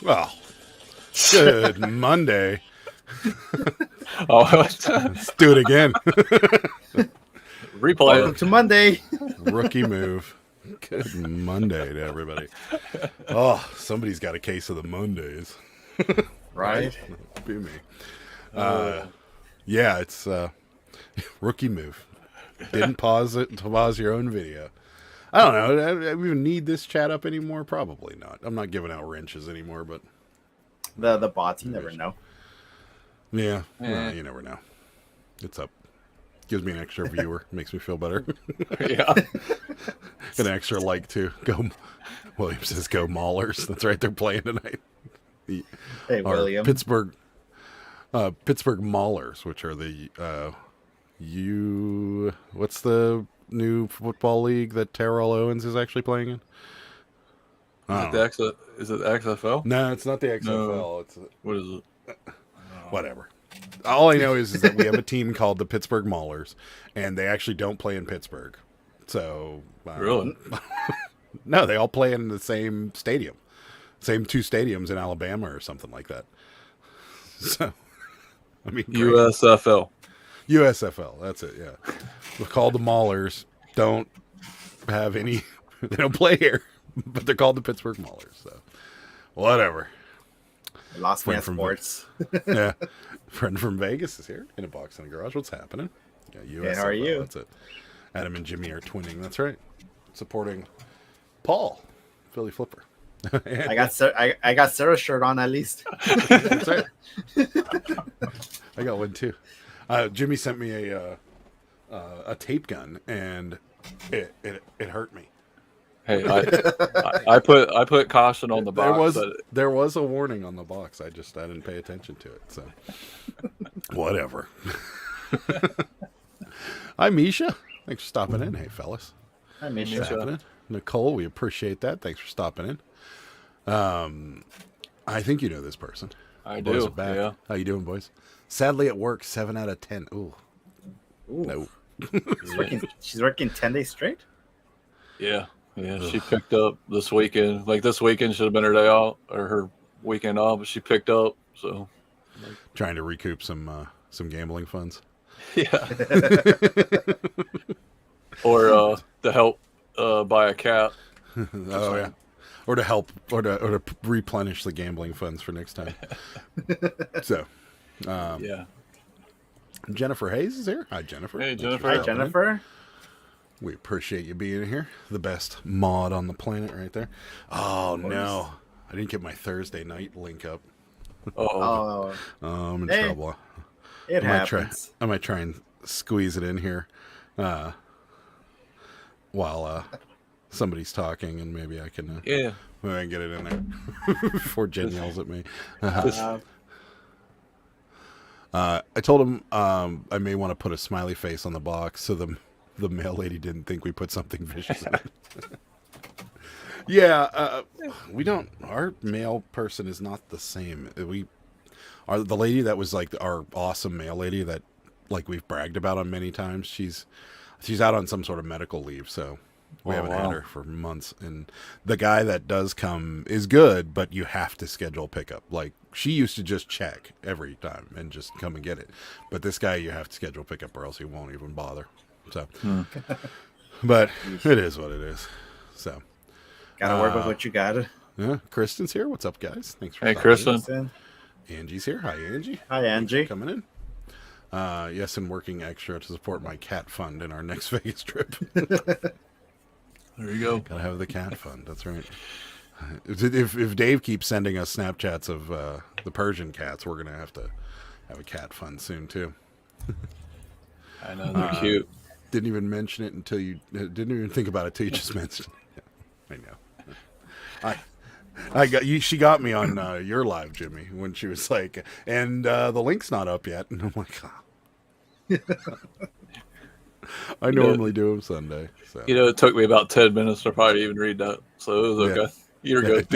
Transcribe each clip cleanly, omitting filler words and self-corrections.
Well, good Monday. Oh, Let's do it again. replay Welcome it. to Monday. Rookie move. Good Monday to everybody. Oh, somebody's got a case of the Mondays. Right. Be me. Yeah, it's rookie move. Didn't pause it to pause your own video. I don't know. Do we even need this chat up anymore? Probably not. I'm not giving out wrenches anymore, but The bots, you never know. yeah, well, you never know. It's up. Gives me an extra viewer. Makes me feel better. Yeah. An extra like too. Go. William says go Maulers. That's right. They're playing tonight. Hey, Our William. Pittsburgh Maulers, which are the what's the new football league that Terrell Owens is actually playing in? Is it the XFL? No, it's not the XFL. No. It's What is it? whatever. All I know is that we have a team called the Pittsburgh Maulers, and they actually don't play in Pittsburgh. So Really? no, they all play in the same stadium, same two stadiums in Alabama or something like that. So, I mean, great. USFL. USFL. That's it. Yeah, we're called the Maulers. Don't have any. They don't play here, but they're called the Pittsburgh Maulers. So, whatever. Lost me Friend at from sports. Yeah, friend from Vegas is here in a box in a garage. What's happening? Yeah, USFL. how are you? That's it. Adam and Jimmy are twinning. That's right. Supporting Paul, Philly Flipper. I got Sarah's shirt on at least. That's right. I got one too. Jimmy sent me a tape gun, and it hurt me. Hey, I put caution on the box. There was a warning on the box. I didn't pay attention to it. So whatever. Hi, Misha. Thanks for stopping in. Hey, fellas. I miss Misha. you. Stopping in. Nicole, we appreciate that. Thanks for stopping in. I think you know this person. I Boys do. are back. Yeah. How you doing, boys? Sadly, at work, 7 out of 10. Ooh, Ooh. no. She's working 10 days straight? Yeah. Yeah. She picked up this weekend. Like this weekend should have been her day off or her weekend off, but she picked up. So Trying to recoup some gambling funds. yeah. Or to help buy a cat. Oh yeah, or to help, or to replenish the gambling funds for next time. So, Yeah. Jennifer Hayes is here. Hi, Jennifer. Hey, Thanks for Jennifer. Hi, stopping in. Jennifer. We appreciate you being here. The best mod on the planet, right there. Oh no, I didn't get my Thursday night link up. Oh. Oh, I'm in Hey, trouble. it I happens. might try and squeeze it in here while somebody's talking, and maybe I can Yeah. maybe I can get it in there before Jen yells at me. I told him I may want to put a smiley face on the box so the mail lady didn't think we put something vicious in it. Yeah, we don't. Our mail person is not the same. The lady that was like our awesome mail lady that like we've bragged about on many times. She's out on some sort of medical leave, so we haven't had her for months. And the guy that does come is good, but you have to schedule pickup. Like she used to just check every time and just come and get it, but this guy you have to schedule pickup or else he won't even bother. So, but it is what it is. So. Gotta work with what you got. Yeah, Kristen's here. What's up, guys? Thanks for Hey, stopping Kristen. in. Angie's here. Hi, Angie. Hi, Angie. Coming in. Yes, and working extra to support my cat fund in our next Vegas trip. There you go. Gotta have the cat fund. That's right. If Dave keeps sending us Snapchats of the Persian cats, we're gonna have to have a cat fund soon too. I know they're cute. Didn't even mention it until you didn't even think about it till you just mentioned it. I know. I got you. She got me on your live, Jimmy, when she was like, "And the link's not up yet." And I'm like, "Oh." I normally do them Sunday. So. You know, it took me about 10 minutes to probably even read that, so it was okay. Yeah. You're good.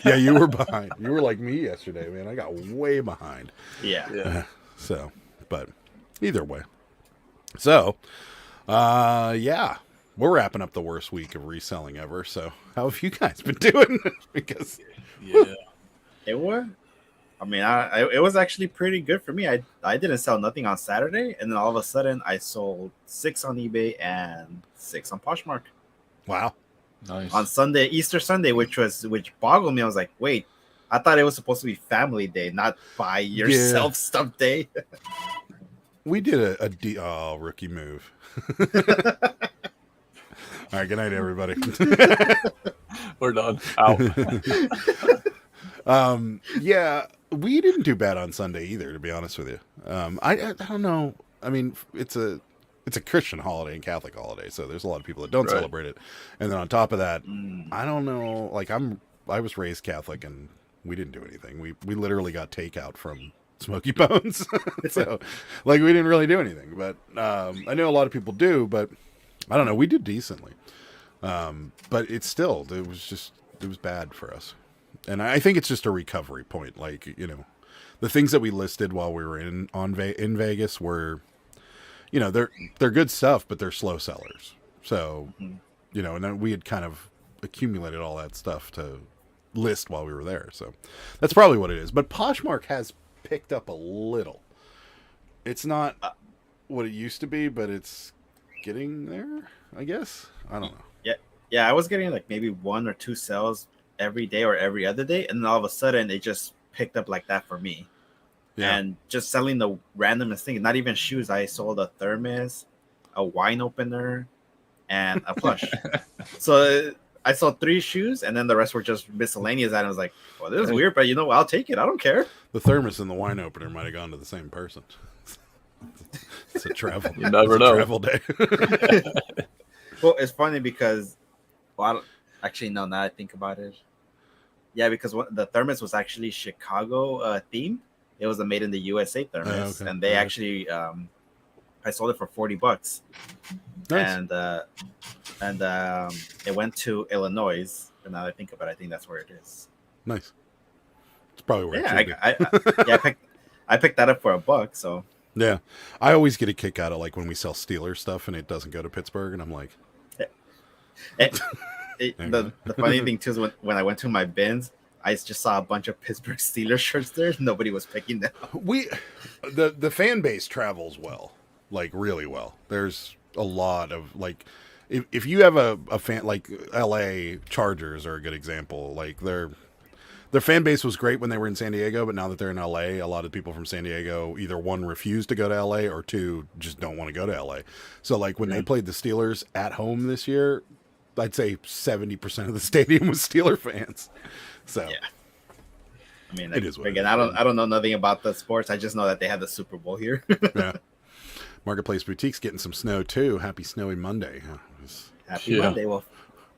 Yeah, you were behind. You were like me yesterday, man. I got way behind. Yeah. Yeah. So, but either way. So, yeah. We're wrapping up the worst week of reselling ever. So, how have you guys been doing? Because Yeah. It was. I mean, it was actually pretty good for me. I didn't sell nothing on Saturday, and then all of a sudden I sold 6 on eBay and 6 on Poshmark Wow. Nice. on Sunday, Easter Sunday, which boggled me. I was like, wait, I thought it was supposed to be Family Day, not buy yourself stuff day. We did a rookie move. All right, good night, everybody. We're done. Out. Yeah, we didn't do bad on Sunday either, to be honest with you. I don't know. I mean, it's a Christian holiday and Catholic holiday, so there's a lot of people that don't Right. celebrate it. And then on top of that, Mm. I don't know. Like I was raised Catholic, and we didn't do anything. We literally got takeout from Smoky Bones, so like we didn't really do anything. But I know a lot of people do, but I don't know. We did decently, but it was bad for us. And I think it's just a recovery point. Like, you know, the things that we listed while we were in Vegas were, you know, they're good stuff, but they're slow sellers. So, you know, and then we had kind of accumulated all that stuff to list while we were there. So that's probably what it is. But Poshmark has picked up a little. It's not what it used to be, but it's getting there, I guess. I don't know. Yeah, I was getting like maybe 1 or 2 sales every day or every other day, and then all of a sudden it just picked up like that for me. Yeah. And just selling the randomest thing, not even shoes. I sold a thermos, a wine opener, and a plush. So I sold 3 shoes, and then the rest were just miscellaneous items. Like, well, this is weird, but you know what? I'll take it. I don't care. The thermos and the wine opener might have gone to the same person. It's a travel. You never it's a know. Travel day. Well, it's funny because, well, actually, no, now I think about it. Yeah, because the thermos was actually Chicago themed. It was a made in the USA thermos, okay. and they actually, I sold it for $40, Nice. and it went to Illinois. And now that I think about it, I think that's where it is. Nice. It's probably where Yeah, it should be. I picked that up for $1. So Yeah. I always get a kick out of like when we sell Steelers stuff and it doesn't go to Pittsburgh, and I'm like, the funny thing too is when I went to my bins, I just saw a bunch of Pittsburgh Steelers shirts there. Nobody was picking them up. the fan base travels well, like really well. There's a lot of like, if you have a fan, like LA Chargers are a good example. Like their fan base was great when they were in San Diego, but now that they're in LA, a lot of people from San Diego either one refuse to go to LA or two just don't want to go to LA. So like when they played the Steelers at home this year, I'd say 70% of the stadium was Steeler fans. So Yeah. I mean, It is what it again, is. I don't know nothing about the sports. I just know that they had the Super Bowl here. yeah. Marketplace Boutique's getting some snow too. Happy snowy Monday. Happy Yeah. Monday. Well,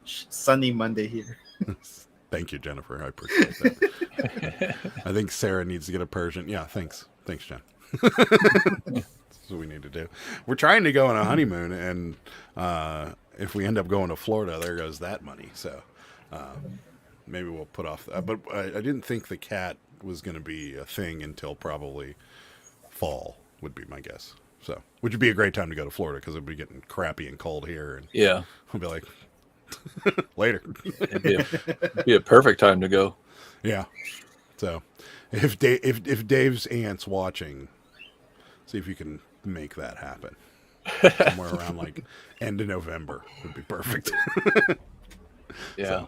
sunny Monday here. Thank you, Jennifer. I appreciate that. I think Sarah needs to get a Persian. Yeah, thanks. Thanks, Jen. That's what we need to do. We're trying to go on a honeymoon, and if we end up going to Florida, there goes that money. So maybe we'll put off. But I didn't think the cat was going to be a thing until probably fall, would be my guess. So, which would be a great time to go to Florida because it'd be getting crappy and cold here, and Yeah. I'll be like, later. It'd be a perfect time to go. Yeah. So, if Dave's aunt's watching, see if you can make that happen. Somewhere around like end of November would be perfect. Yeah.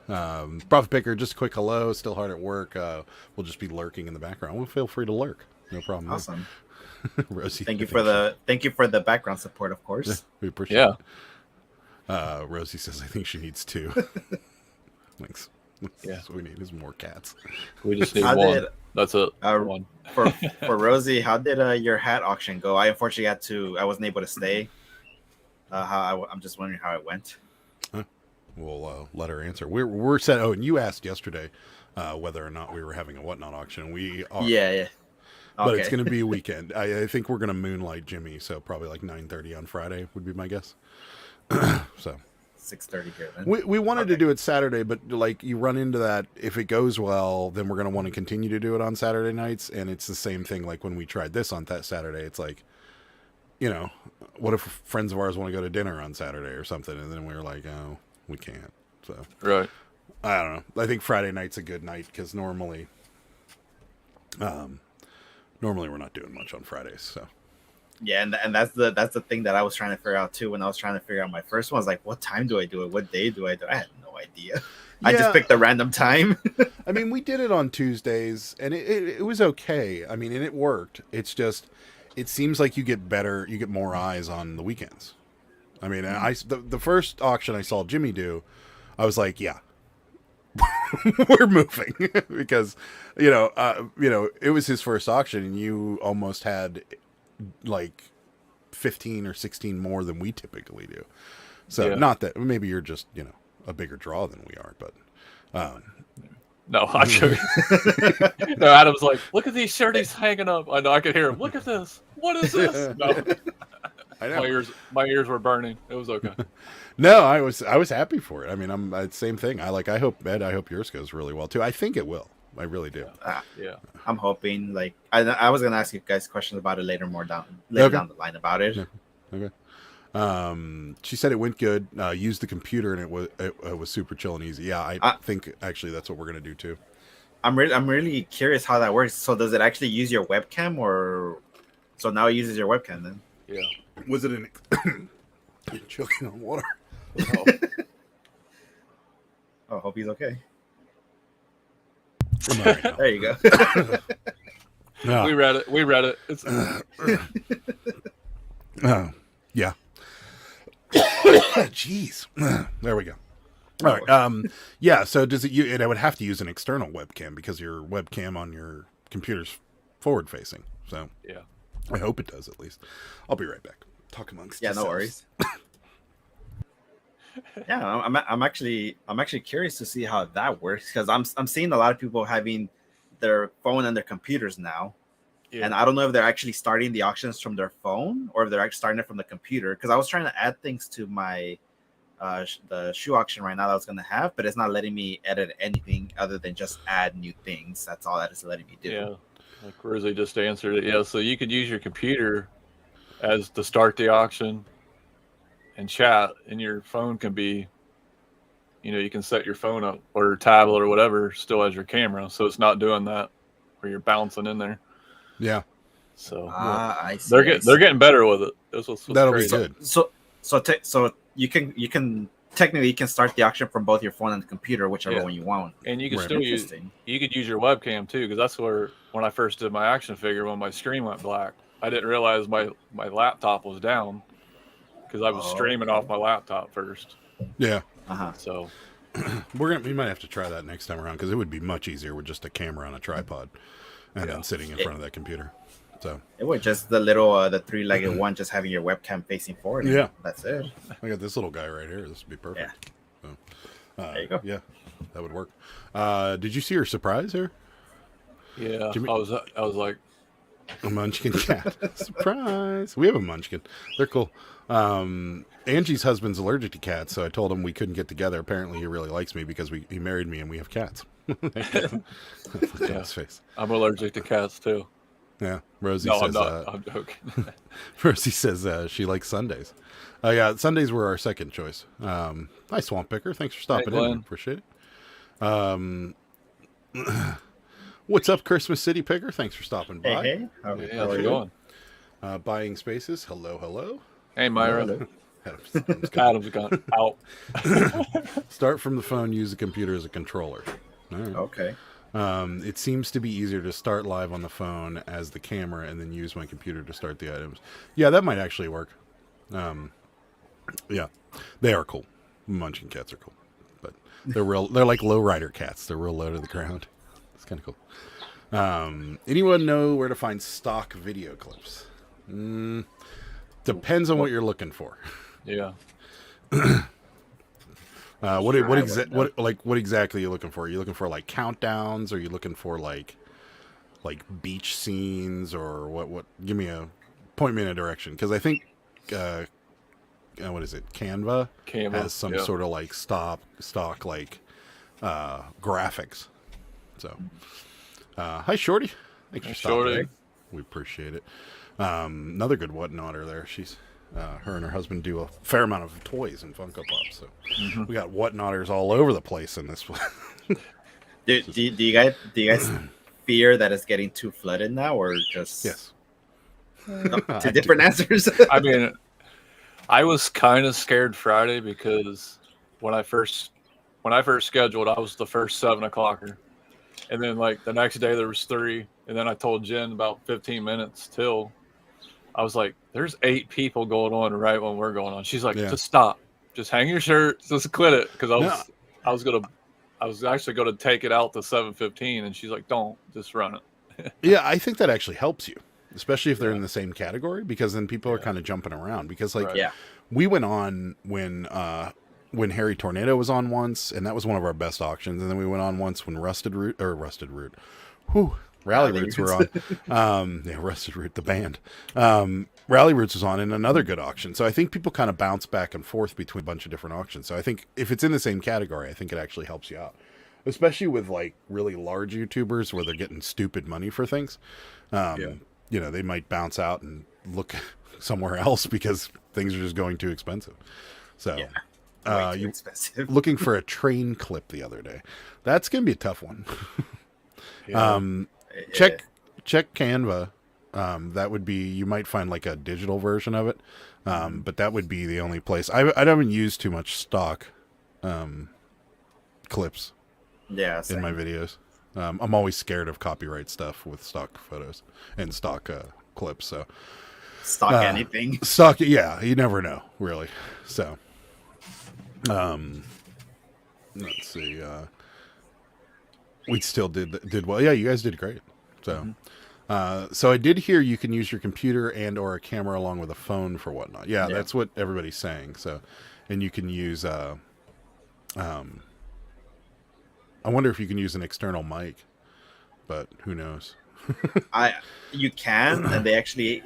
Profit Picker, just a quick hello. Still hard at work. We'll just be lurking in the background. Well, feel free to lurk. No problem. Awesome. Rosie, Thank you for the background support, of course. we appreciate Yeah. it. Rosie says I think she needs 2. Thanks. Yeah. That's what we need is more cats. We just need How one. did- That's it. Uh, One. For Rosie, how did your hat auction go? I unfortunately I wasn't able to stay. I'm just wondering how it went. We'll let her answer. We're set. Oh, and you asked yesterday whether or not we were having a whatnot auction. We are. Yeah. But Okay. it's going to be a weekend. I think we're going to moonlight Jimmy, so probably like 9:30 on Friday would be my guess. So 6:30 here. Then. we wanted to Okay. do it Saturday, but like you run into that if it goes well, then we're going to want to continue to do it on Saturday nights, and it's the same thing like when we tried this on that Saturday. It's like, you know, what if friends of ours want to go to dinner on Saturday or something, and then we were like, oh, we can't. So Right. I don't know. I think Friday night's a good night because normally we're not doing much on Fridays. So Yeah, and that's the thing that I was trying to figure out too when I was trying to figure out my first one. I was like, what time do I do it? What day do I do it? I had no idea. I just yeah, picked a random time. I mean, we did it on Tuesdays, and it was okay. I mean, and it worked. It's just, it seems like you get more eyes on the weekends. I mean, the first auction I saw Jimmy do, I was like, yeah, we're moving because, it was his first auction, and you almost had like 15 or 16 more than we typically do. So Yeah. not that maybe you're just a bigger draw than we are, but. No, I'm joking. No, Adam's like, look at these shirties hanging up. I know, I could hear him. Look at this. What is this? No, I know. my ears were burning. It was okay. No, I was happy for it. I mean, same thing. I hope yours goes really well too. I think it will. I really do. Yeah. I'm hoping. Like I was gonna ask you guys questions about it later down the line about it. Yeah. Okay. She said it went good. Used the computer and it was super chill and easy. Yeah, I think actually that's what we're gonna do too. I'm really curious how that works. So does it actually use your webcam, or so now it uses your webcam then? Yeah. Was it an choking on water? Oh. Oh, hope he's okay. I'm all right now. There you go. We read it. It's yeah. Jeez. There we go. All right. Yeah. So does it? And I would have to use an external webcam because your webcam on your computer's forward facing. So yeah. I hope it does at least. I'll be right back. Talk amongst Yeah, no yourselves. worries. Yeah, I'm actually curious to see how that works because I'm seeing a lot of people having their phone and their computers now. Yeah. And I don't know if they're actually starting the auctions from their phone or if they're actually starting it from the computer. Because I was trying to add things to my the shoe auction right now that I was going to have, but it's not letting me edit anything other than just add new things. That's all that is letting me do. Yeah. Like Rosie just answered it. Yeah. So you could use your computer as to start the auction and chat, and your phone can be, you can set your phone up or your tablet or whatever still as your camera. So it's not doing that where you're bouncing in there. Yeah. So I see. they're getting better with it. That'll crazy. be good. So you can technically you can start the auction from both your phone and the computer, whichever one you want. And you can Right. still use your webcam too, because that's where when I first did my action figure, when my screen went black, I didn't realize my laptop was down because I was streaming off my laptop first. Yeah. So we might have to try that next time around because it would be much easier with just a camera on a tripod and then sitting in front of that computer. So it was just the little the three-legged one, just having your webcam facing forward. Yeah, that's it. I got this little guy right here. This would be perfect. Yeah. So, there you go. Yeah, that would work. Did you see her surprise here? yeah, Jimmy- I was like, A munchkin cat. Surprise. We have a munchkin. They're cool. Angie's husband's allergic to cats, so I told him we couldn't get together. Apparently he really likes me because he married me and we have cats. His face. I'm allergic to cats too. Yeah. Rosie No, says I'm not. I'm joking. Rosie says she likes Sundays. Yeah, Sundays were our second choice. Hi Swamp Picker. Thanks for stopping in. Glenn. Appreciate it. What's up, Christmas City Picker? Thanks for stopping by. Hey. How's it going? Buying spaces. Hello. Hey, Myra. Adam's gone out. Start from the phone. Use the computer as a controller. All right. Okay. It seems to be easier to start live on the phone as the camera and then use my computer to start the items. Yeah, that might actually work. Yeah, they are cool. Munchkin cats are cool, but they're like low rider cats. They're real low to the ground. It's kind of cool. Anyone know where to find stock video clips? Depends on what you're looking for. Yeah. What exactly are you looking for? Are you looking for like countdowns? Are you looking for like beach scenes or what? Give me point me in a direction because I think what is it? Canva has some sort of like stock like graphics. So hi Shorty, thanks for stopping. Shorty. We appreciate it. Another good whatnotter there. She's her and her husband do a fair amount of toys and Funko Pops. So Mm-hmm. we got whatnotters all over the place in this one. Do you guys fear that it's getting too flooded now, or just Yes. no, I two do. different answers? I mean, I was kind of scared Friday because when I first scheduled, I was the first 7 o'clocker, and then like the next day there was 3, and then I told Jen about 15 minutes till. I was like, "There's 8 people going on right when we're going on." She's like, Yeah. "Just stop, just hang your shirt, just quit it," because No. I was actually gonna take it out to 7:15, and she's like, "Don't, just run it." Yeah, I think that actually helps you, especially if they're Yeah. in the same category, because then people are Yeah. kind of jumping around. Because like Right. Yeah. we went on when Harry Tornado was on once, and that was one of our best auctions. And then we went on once when Rusted Root, Rally Roots were on. Yeah, Rusted Root, the band. Rally Roots was on in another good auction. So I think people kind of bounce back and forth between a bunch of different auctions. So I think if it's in the same category, I think it actually helps you out, especially with like really large YouTubers where they're getting stupid money for things. Yeah. You know, they might bounce out and look somewhere else because things are just going too expensive. So Yeah. Way too you expensive. looking for a train clip the other day. That's gonna be a tough one. Yeah. Check Canva. That would be, you might find like a digital version of it, but that would be the only place. I haven't used too much stock clips Yeah. in Same. my videos. I'm always scared of copyright stuff with stock photos and stock clips. So Stock anything. stock, yeah, you never know really. So, let's see. We still did well. Yeah, you guys did great. So, so I did hear you can use your computer and or a camera along with a phone for whatnot. Yeah, Yeah. that's what everybody's saying. So, and you can use. I wonder if you can use an external mic, but who knows? You can, and they actually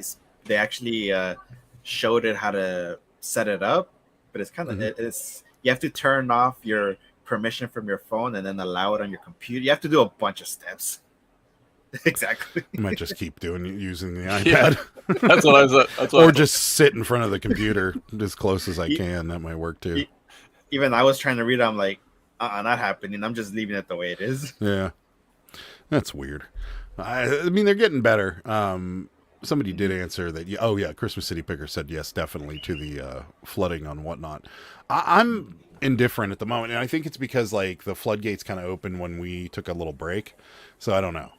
showed it how to set it up, but it's kind of it's you have to turn off your permission from your phone and then allow it on your computer. You have to do a bunch of steps. Exactly. You might just keep using the Yeah. iPad, That's what I was. That's what or just sit in front of the computer as close as I can. That might work too. Even I was trying to read it. I'm like, not happening. I'm just leaving it the way it is. Yeah, that's weird. I mean, they're getting better. Somebody did answer that. Oh yeah, Christmas City Picker said yes, definitely to the flooding on whatnot. I'm indifferent at the moment, and I think it's because like the floodgates kind of opened when we took a little break, so I don't know.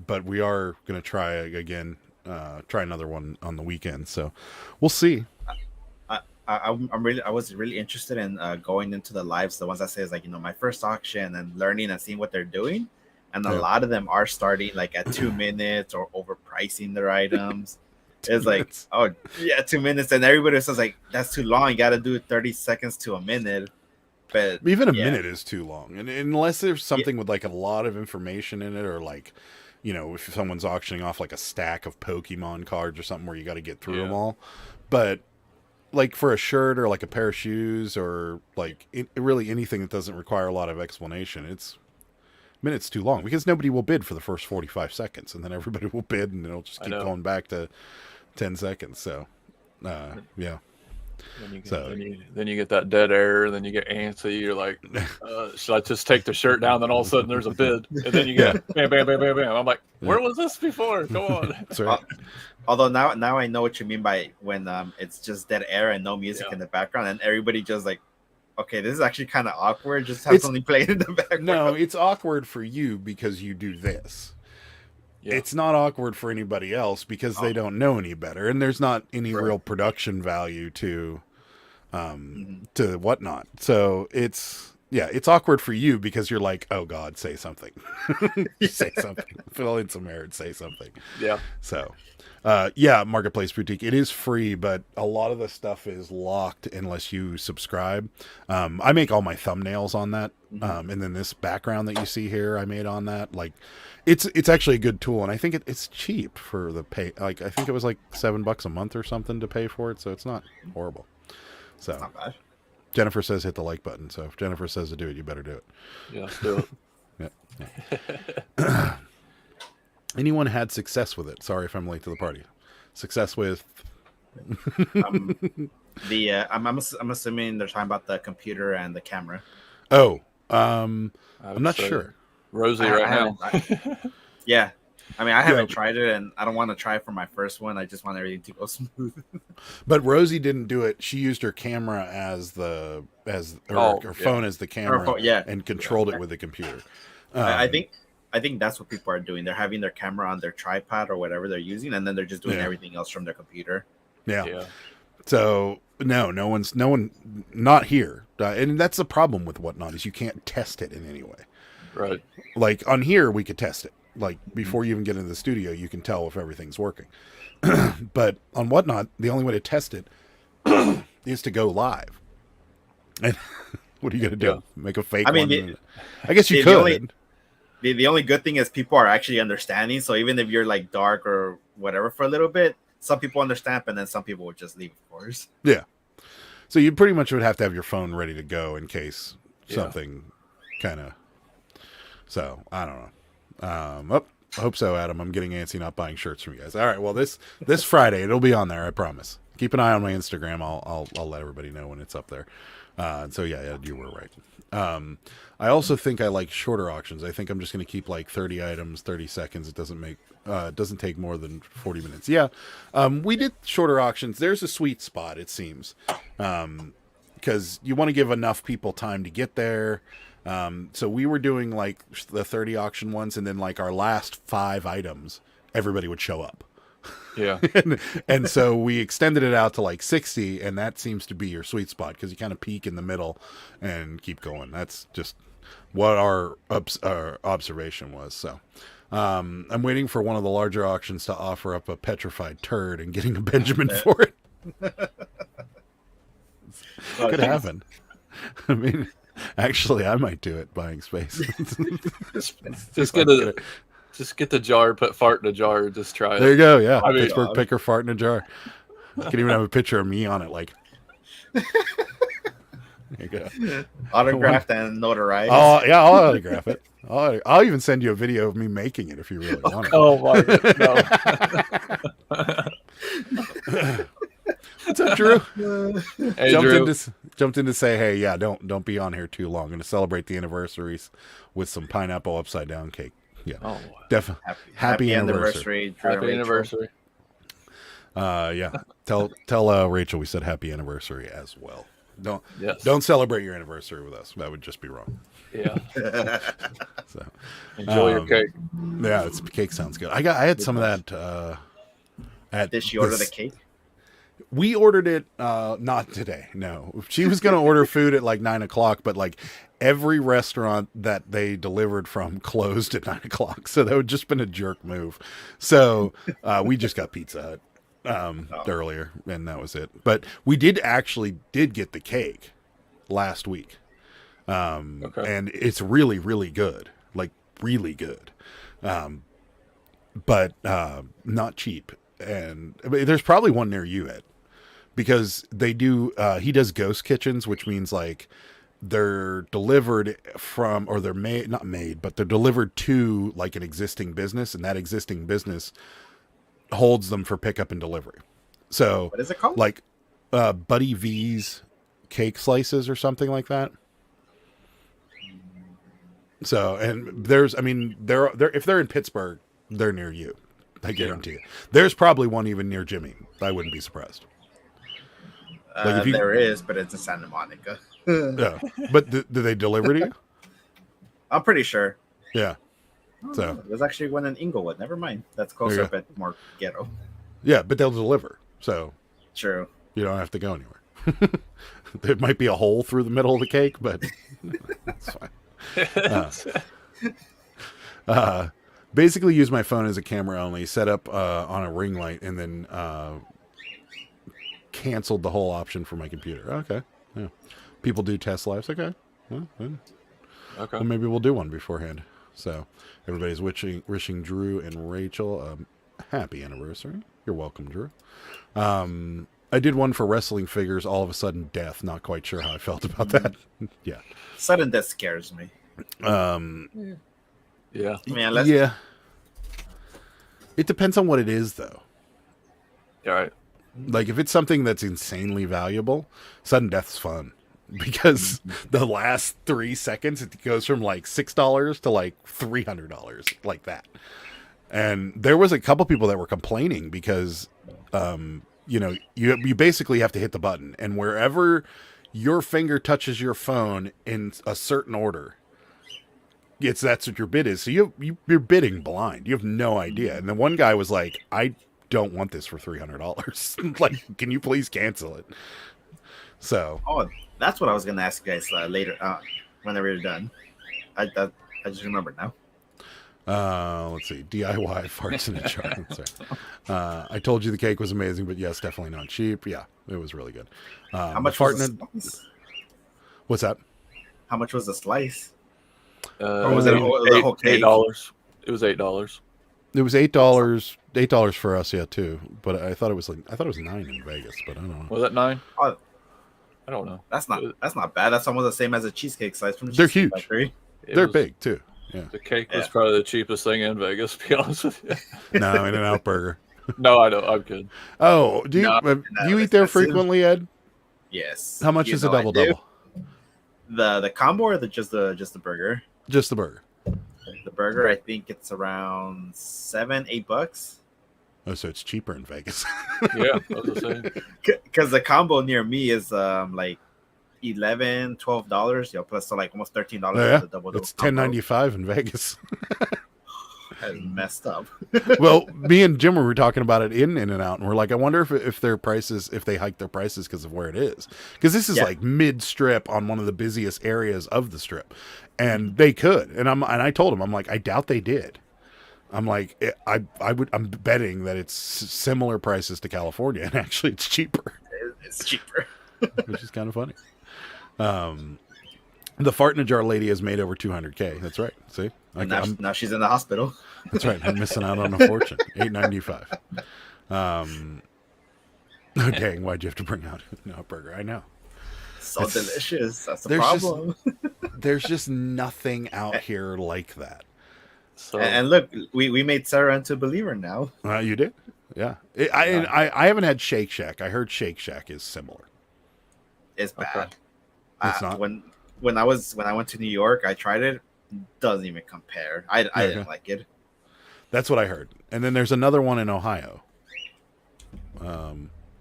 But we are going to try again, try another one on the weekend. So we'll see. I was really interested in going into the lives, the ones that says like, my first auction, and learning and seeing what they're doing. And a lot of them are starting like at 2 minutes or overpricing their items. It's like, minutes. oh yeah, 2 minutes, and everybody says like that's too long. You got to do 30 seconds to a minute. But Even a minute is too long, and unless there's something with like a lot of information in it, or like, if someone's auctioning off like a stack of Pokemon cards or something where you got to get through them all. But like for a shirt or like a pair of shoes or like really anything that doesn't require a lot of explanation, it's minutes too long because nobody will bid for the first 45 seconds, and then everybody will bid, and it'll just keep going back to 10 seconds. So, yeah. Then you get that dead air, and then you get antsy. You're like, should I just take the shirt down? Then all of a sudden there's a bid, and then you get bam, bam, bam, bam, bam. I'm like, where was this before? Go on. That's right. Although now I know what you mean by when it's just dead air and no music in the background, and everybody just like, okay, this is actually kind of awkward. Just have something playing in the background. No, it's awkward for you because you do this. Yeah. It's not awkward for anybody else because they don't know any better, and there's not any real production value to whatnot. So it's awkward for you because you're like, oh God, say something, say something, fill in some air and say something. Yeah. So, Marketplace Boutique, it is free, but a lot of the stuff is locked unless you subscribe. I make all my thumbnails on that. And then this background that you see here, I made on that. Like, it's actually a good tool, and I think it's cheap for the pay. Like, I think it was like $7 a month or something to pay for it, so it's not horrible. So, not bad. Jennifer says hit the like button. So if Jennifer says to do it, you better do it. Yeah, do it. Yeah. Anyone had success with it? Sorry if I'm late to the party. Success with Um, I'm assuming they're talking about the computer and the camera. Oh, I I'm would not say sure. Rosie I right now. haven't. Yeah, I mean, I Yeah, haven't tried it, and I don't want to try it for my first one. I just want everything to go smooth. but Rosie didn't do it. She used her camera Oh, her yeah. phone as the camera Yeah, and controlled it with the computer. I think that's what people are doing. They're having their camera on their tripod or whatever they're using, and then they're just doing Yeah. everything else from their computer. Yeah. Yeah. So no one, not here, and that's the problem with Whatnot is you can't test it in any way. Right. Like on here, we could test it. Like before you even get into the studio, you can tell if everything's working. But on Whatnot, the only way to test it is to go live. And what are you gonna do? Yeah. Make a fake I mean, one? I guess you the could. only- the only good thing is people are actually understanding. So even if you're like dark or whatever for a little bit, some people understand, and then some people would just leave, of course. Yeah. So you pretty much would have to have your phone ready to go in case something kind of. So I don't know. I hope so, Adam. I'm getting antsy not buying shirts from you guys. All right. Well, this Friday it'll be on there. I promise. Keep an eye on my Instagram. I'll let everybody know when it's up there. So yeah, you were right. I also think I like shorter auctions. I think I'm just going to keep like 30 items, 30 seconds. It doesn't take more than 40 minutes. Yeah. We did shorter auctions. There's a sweet spot, it seems. Because you want to give enough people time to get there. So we were doing like the 30 auction ones, and then like our last 5 items, everybody would show up. Yeah. and so we extended it out to like 60, and that seems to be your sweet spot because you kind of peak in the middle and keep going. That's just what our observation was. So I'm waiting for one of the larger auctions to offer up a petrified turd and getting a Benjamin for it. Could happen. I mean, actually, I might do it buying space. Just get the jar, put fart in a jar, just try it. There you go. Yeah, I mean, Pittsburgh picker fart in a jar. I can even have a picture of me on it. Like, there you go. Autographed and notarized. Oh yeah, I'll autograph it. I'll even send you a video of me making it if you really want it. Oh my God, no. What's up, Drew? Hey, Drew. Jumped in to say, hey, yeah, don't be on here too long. I'm going to celebrate the anniversaries with some pineapple upside down cake. Yeah, Oh, definitely. Happy anniversary. Drew and happy Rachel. anniversary. Yeah. Tell Rachel we said happy anniversary as well. Yes. Don't celebrate your anniversary with us. That would just be wrong. Yeah. So Enjoy your cake. yeah, cake sounds good. I had some of that. Did she order the cake? We ordered it not today. No, she was going to order food at like 9:00, but like every restaurant that they delivered from closed at 9:00, so that would just been a jerk move. So we just got Pizza Hut earlier, and that was it. But we did get the cake last week, and it's really, really good, like really good, but not cheap. And I mean, there's probably one near you, Ed. Because they do, he does ghost kitchens, which means like they're delivered from, or they're not made, but they're delivered to like an existing business, and that existing business holds them for pickup and delivery. So What is it called? like Buddy V's cake slices or something like that. So, and there's, I mean, they're if they're in Pittsburgh, they're near you. I guarantee you. There's probably one even near Jimmy. I wouldn't be surprised. Like if you, there is, but it's in Santa Monica. yeah, but do they deliver to you? I'm pretty sure. Yeah. So There's actually one in Inglewood. Never mind. That's closer There up at more ghetto. yeah, but they'll deliver, so True. you don't have to go anywhere. There might be a hole through the middle of the cake, but it's fine. Basically, use my phone as a camera only. Set up on a ring light, and then canceled the whole option for my computer. Okay, yeah. People do test lives. Okay, well, maybe we'll do one beforehand. So everybody's wishing Drew and Rachel a happy anniversary. You're welcome, Drew. I did one for wrestling figures. All of a sudden, death. Not quite sure how I felt about that. Yeah. Sudden death scares me. Yeah. I mean, yeah. It depends on what it is, though. All right. Like if it's something that's insanely valuable, sudden death's fun because the last 3 seconds it goes from like $6 to like $300, like that. And there was a couple people that were complaining because, you basically have to hit the button, and wherever your finger touches your phone in a certain order, that's what your bid is. So you're bidding blind. You have no idea. And then one guy was like, "I don't want this for $300. Like, can you please cancel it?" So, Oh, that's what I was gonna ask you guys later, whenever you're done. I just remembered now. let's see. DIY farts in a jar. Sorry. I told you the cake was amazing, but yes, definitely not cheap. Yeah, it was really good. How much was the slice? What's that? How much was the slice? Or was it the whole cake? $8. It was $8. It was $8 for us, yeah, too. But I thought it was $9 in Vegas, but I don't know. Was that $9? Oh, I don't know. that's not bad. That's almost the same as a cheesecake slice from the They're Cheesecake huge. Factory. They're big too. Yeah. The cake was probably the cheapest thing in Vegas, to be honest with you. No, In-N-Out Burger. No, I don't. I'm kidding. Oh, do you eat there frequently, Ed? Yes. How much is a double double? The combo or just the burger? Just the burger. The burger, I think it's around $7-8. Oh, so it's cheaper in Vegas. Yeah, I was saying. Because the combo near me is like $11-12, plus so like almost $13. Yeah, for the double it's $10.95 in Vegas. That's messed up. Well, me and Jim were talking about it in In-N-Out, and we're like, I wonder if their prices, if they hike their prices because of where it is, because this is like mid strip on one of the busiest areas of the strip, and they could. And I told him, I'm like, I doubt they did. I'm like, I'm betting that it's similar prices to California, and actually it's cheaper. It's cheaper, which is kind of funny. The fart in a jar lady has made over 200K. That's right. See, now she's in the hospital. That's right. I'm missing out on a fortune. $8.95. Okay, why'd you have to bring out a burger? I know. So delicious. That's the problem. There's just nothing out here like that. So, and look, we made Sarah into a believer now. You did? Yeah. I haven't had Shake Shack. I heard Shake Shack is similar. It's bad. Okay. It's not. When I went to New York, I tried it. Doesn't even compare. I didn't like it. That's what I heard. And then there's another one in Ohio.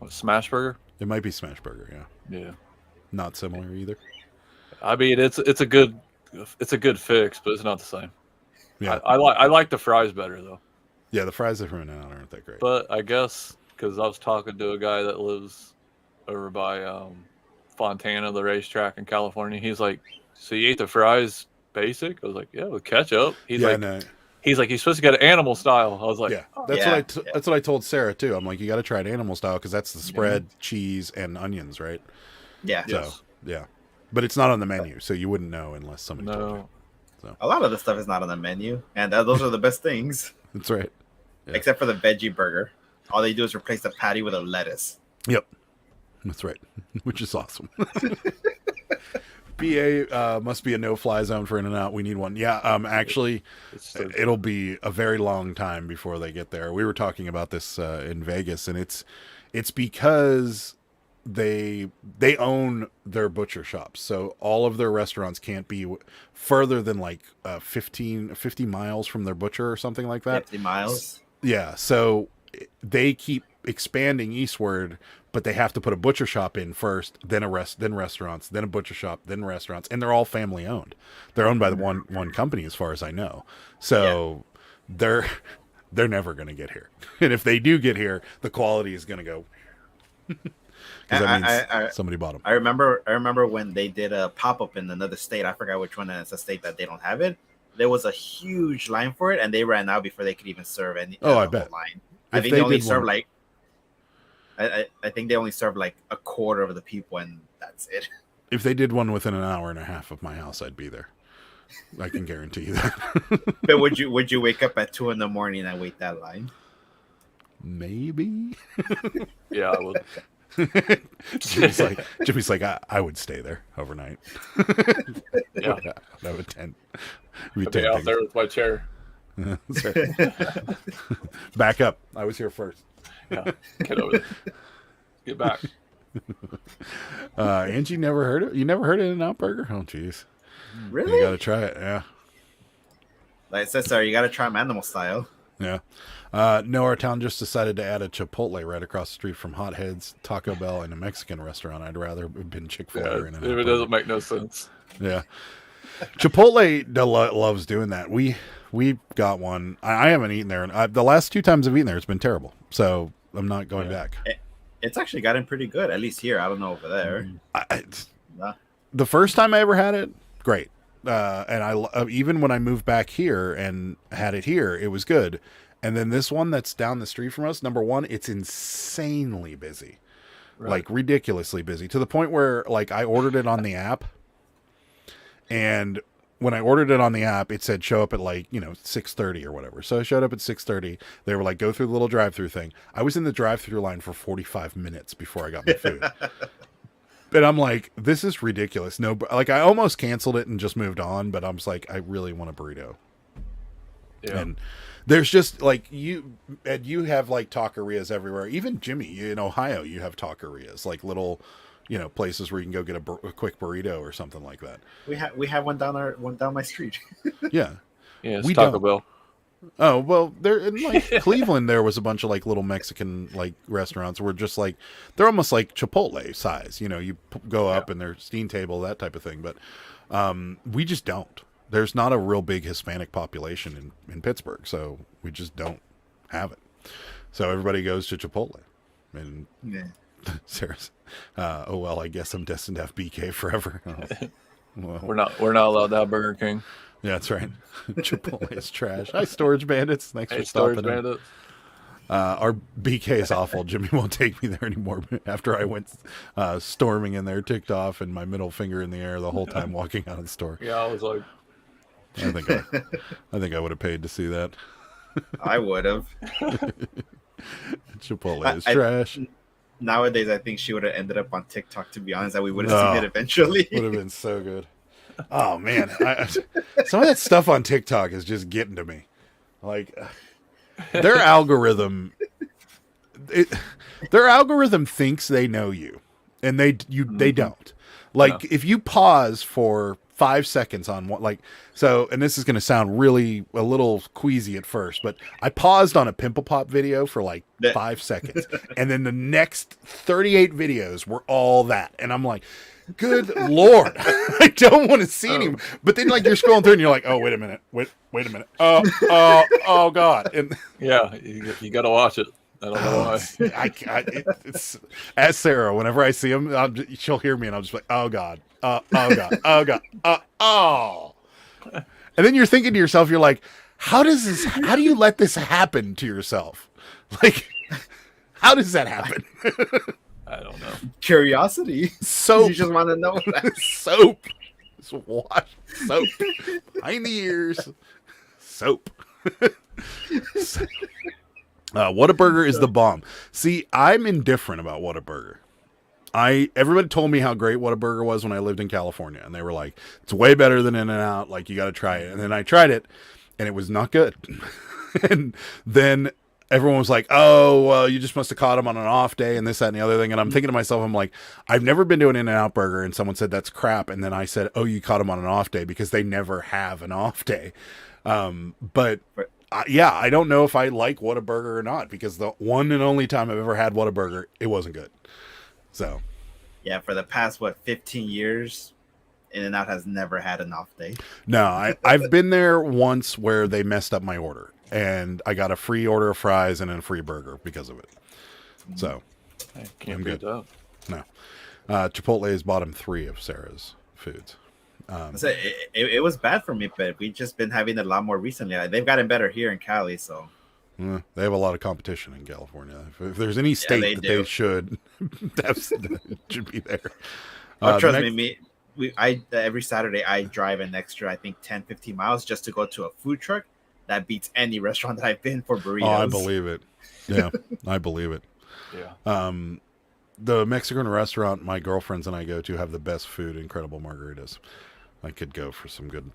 Smash Burger? It might be Smash Burger, yeah. Yeah. Not similar either. I mean, it's a good fix, but it's not the same. Yeah. I like the fries better though. Yeah, the fries from In-N-Out aren't that great. But I guess because I was talking to a guy that lives over by Fontana, the racetrack in California. He's like, "So you ate the fries basic?" I was like, "Yeah, with ketchup." He's like, "You're supposed to get it animal style." I was like, "Yeah, that's what I told Sarah too." I'm like, "You got to try it animal style because that's the spread, cheese, and onions, right?" Yeah. So yeah, but it's not on the menu, so you wouldn't know unless somebody told you. So a lot of the stuff is not on the menu, and those are the best things. That's right. Yeah. Except for the veggie burger, all they do is replace the patty with a lettuce. Yep, that's right, which is awesome. BA must be a no-fly zone for In-N-Out. We need one. Yeah, actually, it'll be a very long time before they get there. We were talking about this in Vegas, and it's because they own their butcher shops, so all of their restaurants can't be further than like 50 miles from their butcher or something like that. 50 miles. Yeah, so they keep expanding eastward, but they have to put a butcher shop in first, then then restaurants, then a butcher shop, then restaurants, and they're all family owned. They're owned by the one company, as far as I know. So they're never going to get here, and if they do get here, the quality is going to go. Because that means somebody bought them. I remember when they did a pop up in another state. I forgot which one, and it's a state that they don't have it. There was a huge line for it, and they ran out before they could even serve any. I bet. Line. I think they only serve like. I think they only serve like a quarter of the people, and that's it. If they did one within an hour and a half of my house, I'd be there. I can guarantee you that. But would you wake up at 2 a.m. and wait that line? Maybe. Yeah, I would. Jimmy's like I would stay there overnight. Yeah, that would tend. I'd be out there with my chair. Back up. I was here first. Yeah, get over there. Get back. Angie, never heard it. You never heard In-N-Out Burger? Oh, jeez. Really? You got to try it. Yeah. Like I said, sir, you got to try them animal style. Yeah. No, our town just decided to add a Chipotle right across the street from Hot Heads, Taco Bell, and a Mexican restaurant. I'd rather have been Chick-fil-A or In-N-Out It Burger. doesn't make no sense. Yeah. Chipotle loves doing that. We got one. I haven't eaten there. And the last 2 times I've eaten there, it's been terrible. So I'm not going back. It's actually gotten pretty good, at least here. I don't know over there. Nah. The first time I ever had it, great. And I even when I moved back here and had it here, it was good. And then this one that's down the street from us, number one, it's insanely busy, like ridiculously busy, to the point where like I ordered it on the app, and when I ordered it on the app, it said show up at like 6:30 or whatever. So I showed up at 6:30. They were like go through the little drive-through thing. I was in the drive-through line for 45 minutes before I got my food. And I'm like, this is ridiculous. No, like I almost canceled it and just moved on, but I'm just like, I really want a burrito. Yeah. And there's just like you have like taquerias everywhere. Even Jimmy, in Ohio, you have taquerias, like little, places where you can go get a quick burrito or something like that. We have one down my street. Yeah. Yeah, it's we Taco don't. Bell. Oh, well, there in like Cleveland, there was a bunch of like little Mexican like restaurants where just like they're almost like Chipotle size. You go up and there's steam table, that type of thing. But we just don't. There's not a real big Hispanic population in Pittsburgh, so we just don't have it. So everybody goes to Chipotle, and Sarah's. Oh well, I guess I'm destined to have BK forever. Oh, well. We're not allowed to have Burger King. Yeah, that's right. Chipotle is trash. Hi, Storage Bandits. Thanks for Storage stopping in. Bandits. Our BK is awful. Jimmy won't take me there anymore. After I went storming in there, ticked off, and my middle finger in the air the whole time walking out of the store. Yeah, I was like, I think I would have paid to see that. I would have. Chipotle is trash. Nowadays, I think she would have ended up on TikTok. To be honest, that we would have seen it eventually. Would have been so good. Oh man, some of that stuff on TikTok is just getting to me. Like their algorithm, their algorithm thinks they know you, and they don't. Like if you pause for 5 seconds on what, like, so, and this is going to sound really a little queasy at first, but I paused on a Pimple Pop video for like 5 seconds, and then the next 38 videos were all that, and I'm like, good Lord, I don't want to see anymore. But then like you're scrolling through and you're like, oh, wait a minute. Wait a minute. Oh God. And yeah, you got to watch it. I don't know why. It's as Sarah, whenever I see him, she'll hear me and I'll just be like, oh God. Oh God. Oh God. Oh. And then you're thinking to yourself, you're like, how do you let this happen to yourself? Like, how does that happen? I don't know. Curiosity. Soap. You just want to know that. Soap. Just wash soap. Behind the ears. Soap. Whataburger is the bomb. See, I'm indifferent about Whataburger. Everybody told me how great Whataburger was when I lived in California, and they were like, it's way better than In-N-Out, like you got to try it. And then I tried it, and it was not good. And then everyone was like, oh, well, you just must have caught them on an off day and this, that, and the other thing. And I'm thinking to myself, I'm like, I've never been to an In-N-Out burger and someone said that's crap. And then I said, oh, you caught them on an off day, because they never have an off day. But I don't know if I like Whataburger or not, because the one and only time I've ever had Whataburger, it wasn't good. So. Yeah, for the past, 15 years, In-N-Out has never had an off day. No, I've been there once where they messed up my order, and I got a free order of fries and a free burger because of it. So, I can't beat that. No. Chipotle is bottom 3 of Sarah's foods. So it was bad for me, but we've just been having it a lot more recently. They've gotten better here in Cali, so. They have a lot of competition in California. If there's any state they should be there. Trust me, every Saturday I drive an extra, I think, 10, 15 miles just to go to a food truck that beats any restaurant that I've been for burritos. Oh, I believe it. Yeah, I believe it. Yeah. The Mexican restaurant my girlfriends and I go to have the best food, incredible margaritas. I could go for some good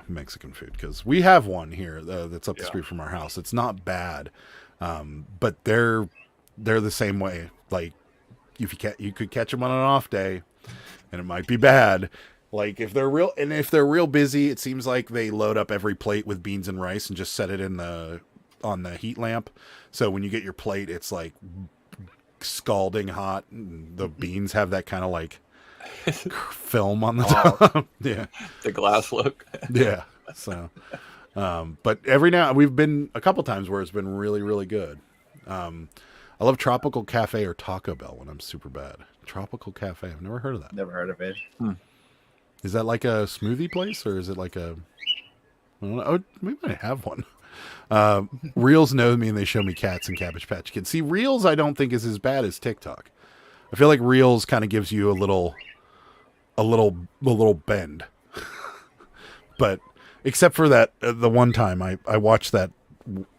Mexican food, because we have one here that's up the street from our house. It's not bad, but they're the same way. Like you could catch them on an off day, and it might be bad. Like if they're real busy, it seems like they load up every plate with beans and rice and just set it on the heat lamp. So when you get your plate, it's like scalding hot. And the beans have that kind of like film on the top. Yeah, the glass look. Yeah. So, but we've been a couple times where it's been really, really good. I love Tropical Cafe or Taco Bell when I'm super bad. Tropical Cafe. I've never heard of that. Never heard of it. Is that like a smoothie place or is it like a? I don't know. Oh, we might have one. Reels know me and they show me cats and Cabbage Patch Kids. See, Reels I don't think is as bad as TikTok. I feel like Reels kind of gives you a little bend. But except for that, the one time I watched that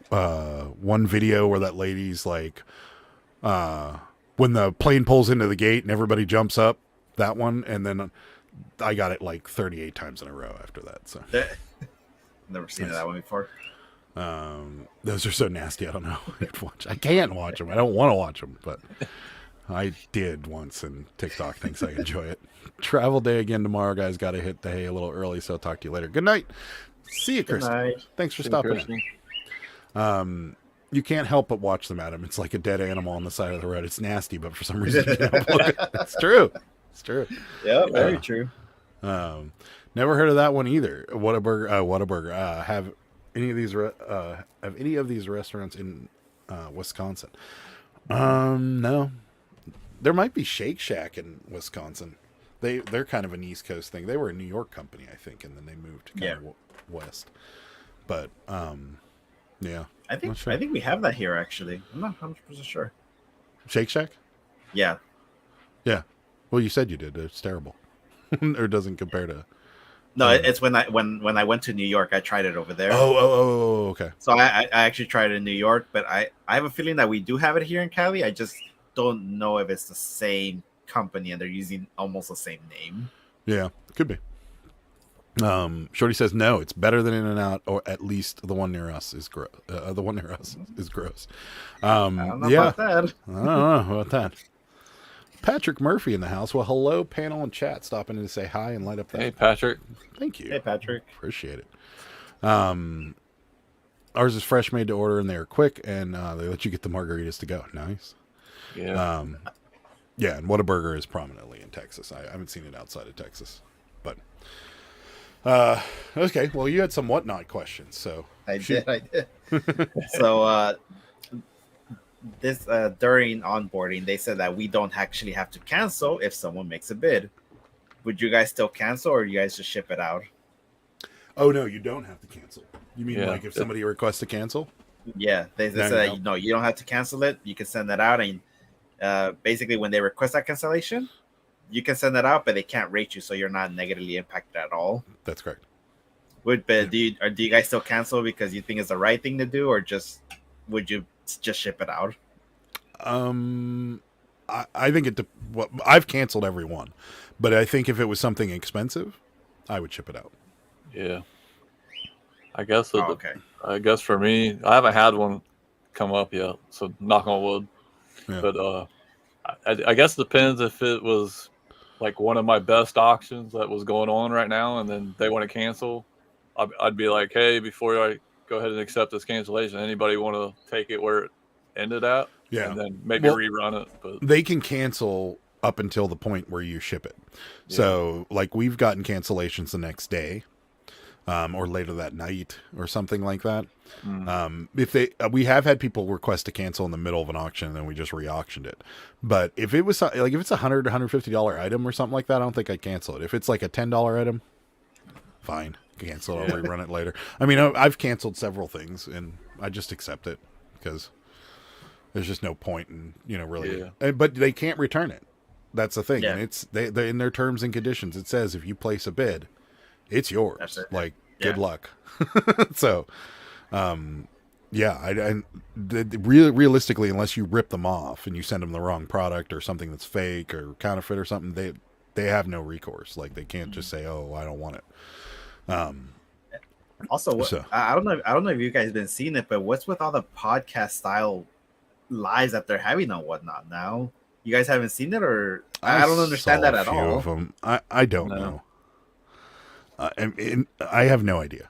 one video where that lady's like, when the plane pulls into the gate and everybody jumps up, that one, and then I got it like 38 times in a row after that. So never seen that one before. Those are so nasty. I don't know. I can't watch them. I don't want to watch them, but I did once, and TikTok thinks I enjoy it. Travel day again tomorrow, guys. Got to hit the hay a little early, so I'll talk to you later. Good night. See you, Kristen. Thanks for stopping in. You can't help but watch them, Adam. It's like a dead animal on the side of the road. It's nasty, but for some reason you can't look at it. It's true. It's true. Yeah, very true. Never heard of that one either. Whataburger. Have any of these restaurants in Wisconsin? No. There might be Shake Shack in Wisconsin. They're kind of an East Coast thing. They were a New York company, I think, and then they moved kind of west. But yeah. I think we have that here actually. I'm not 100% sure. Shake Shack? Yeah. Yeah. Well, you said you did. It's terrible. Or doesn't compare to. No, it's when I went to New York, I tried it over there. Oh, okay. So I actually tried it in New York, but I have a feeling that we do have it here in Cali. I just don't know if it's the same company and they're using almost the same name. Yeah, could be. Shorty says no, it's better than In-N-Out, or at least the one near us is gross. The one near us is gross. I don't know about that. I don't know about that. Patrick Murphy in the house. Well, hello, panel and chat. Stopping in to say hi and light up that. Hey, Patrick. Thank you. Hey, Patrick. Appreciate it. Ours is fresh made to order, and they're quick, and they let you get the margaritas to go. Nice. Yeah. Yeah, and Whataburger is prominently in Texas. I haven't seen it outside of Texas, but okay. Well, you had some whatnot questions, so I did. So this during onboarding, they said that we don't actually have to cancel if someone makes a bid. Would you guys still cancel, or you guys just ship it out? Oh no, you don't have to cancel. You mean like if somebody requests to cancel? Yeah, they said no, you don't have to cancel it. You can send that out, and basically when they request that cancellation, you can send that out, but they can't rate you, so you're not negatively impacted at all. That's correct. Do you guys still cancel because you think it's the right thing to do, or would you just ship it out? I think I've canceled every one, but I think if it was something expensive, I would ship it out. Yeah. I guess. Okay. I guess for me, I haven't had one come up yet, so knock on wood. Yeah. But I guess it depends if it was like one of my best auctions that was going on right now, and then they want to cancel. I'd be like, hey, before I go ahead and accept this cancellation, anybody want to take it where it ended at? Yeah. And then maybe rerun it. But they can cancel up until the point where you ship it. Yeah. So like we've gotten cancellations the next day. Or later that night or something like that. If we have had people request to cancel in the middle of an auction and then we just re-auctioned it. But if it was like, if it's $100, $150 item or something like that, I don't think I'd cancel it. If it's like a $10 item, fine, cancel it. I'll rerun it later. I mean, I've canceled several things and I just accept it because there's just no point in, really, but they can't return it. That's the thing. Yeah. And it's they in their terms and conditions, it says, if you place a bid, it's yours. That's it. Like, good luck. So, realistically, unless you rip them off and you send them the wrong product or something that's fake or counterfeit or something, they have no recourse. Like, they can't just say, "Oh, I don't want it." Also, I don't know if you guys have been seeing it, but what's with all the podcast style lives that they're having on Whatnot now? You guys haven't seen it, or I don't understand saw that a at few all. of them. I don't No. know. I have no idea.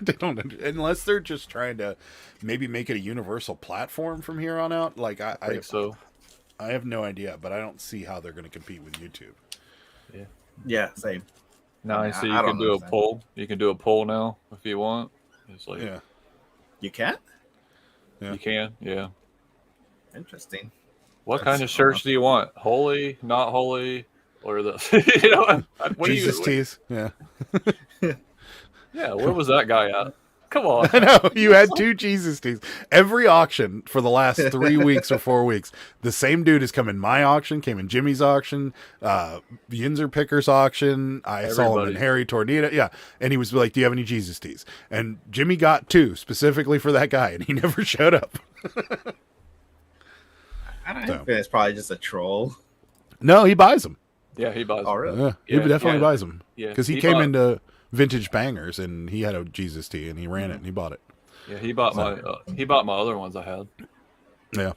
They don't, unless they're just trying to maybe make it a universal platform from here on out. Like I think so. I have no idea, but I don't see how they're going to compete with YouTube. Yeah. Yeah, same. Now I so you don't can do understand. a poll. You can do a poll now if you want. It's like Yeah. You can? Yeah. you can. Yeah. Interesting. What That's kind of shirts do you want? Holy, not holy, or the you know? What do Jesus you? tees. Yeah. Yeah. Where was that guy at? Come on. I know you had 2 Jesus tees. Every auction for the last 3 weeks or 4 weeks, the same dude has come in my auction, came in Jimmy's auction, Yinzer Picker's auction. I saw him in Everybody. Harry Tornado. Yeah, and he was like, "Do you have any Jesus tees?" And Jimmy got 2 specifically for that guy, and he never showed up. I don't So. think it's probably just a troll. No, he buys them. Yeah, he buys. Oh, really? Yeah, he Yeah, definitely yeah. buys them. Yeah, because he came into Vintage Bangers and he had a Jesus tee and he ran it and he bought it. Yeah, he bought my other ones I had. Yeah.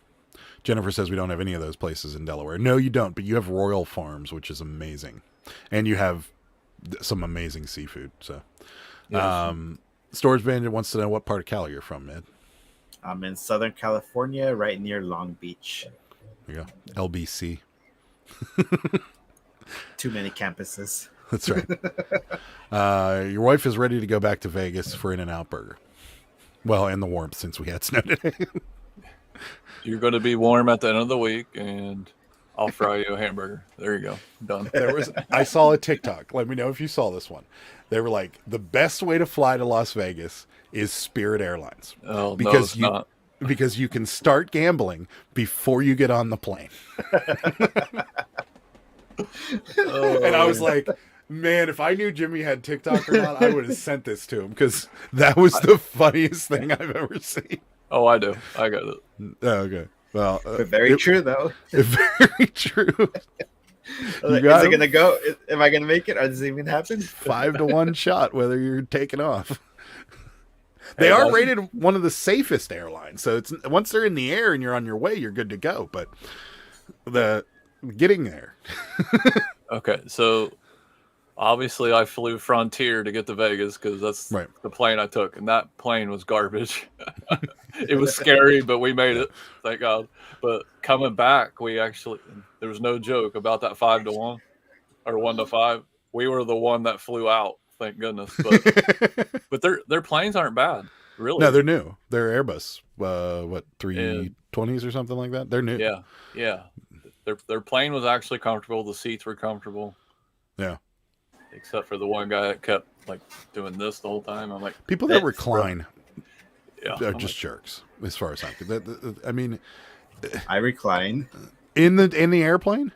Jennifer says we don't have any of those places in Delaware. No, you don't, but you have Royal Farms, which is amazing. And you have some amazing seafood. So, Yeah, Storage Bandit wants to know what part of Cali you're from, man. I'm in Southern California, right near Long Beach. There you go. LBC. Too many campuses. That's right. Your wife is ready to go back to Vegas for In-N-Out Burger. Well, and the warmth since we had snow today. you're going to be warm at the end of the week, and I'll fry you a hamburger. There you go, done. I saw a TikTok. Let me know if you saw this one. They were like, the best way to fly to Las Vegas is Spirit Airlines. Oh Because no, it's you not. because you can start gambling before you get on the plane. And I was like, man, if I knew Jimmy had TikTok or not, I would have sent this to him because that was the funniest thing I've ever seen. Oh, I do. I got it. Oh, okay. Well, But very true, though. Very true. Is got it him? going to go? Am I going to make it? Or does it even happen? 5-1 shot whether you're taking off. They Hey, are guys. rated one of the safest airlines, so it's once they're in the air and you're on your way, you're good to go. But the getting there, Okay, so obviously I flew Frontier to get to Vegas because that's Right. the plane I took, and that plane was garbage. It was scary, but we made it, thank God. But coming back, there was no joke about that 5-1 or 1-5. We were the one that flew out, thank goodness. But their planes aren't bad, really. no, they're new. They're Airbus. What 320s or something like that? They're new. yeah. Their plane was actually comfortable. The seats were comfortable. Yeah. Except for the one guy that kept like doing this the whole time. I'm like, People that recline yeah, are I'm just jerks, as far as I'm concerned. I mean, I recline. in the airplane?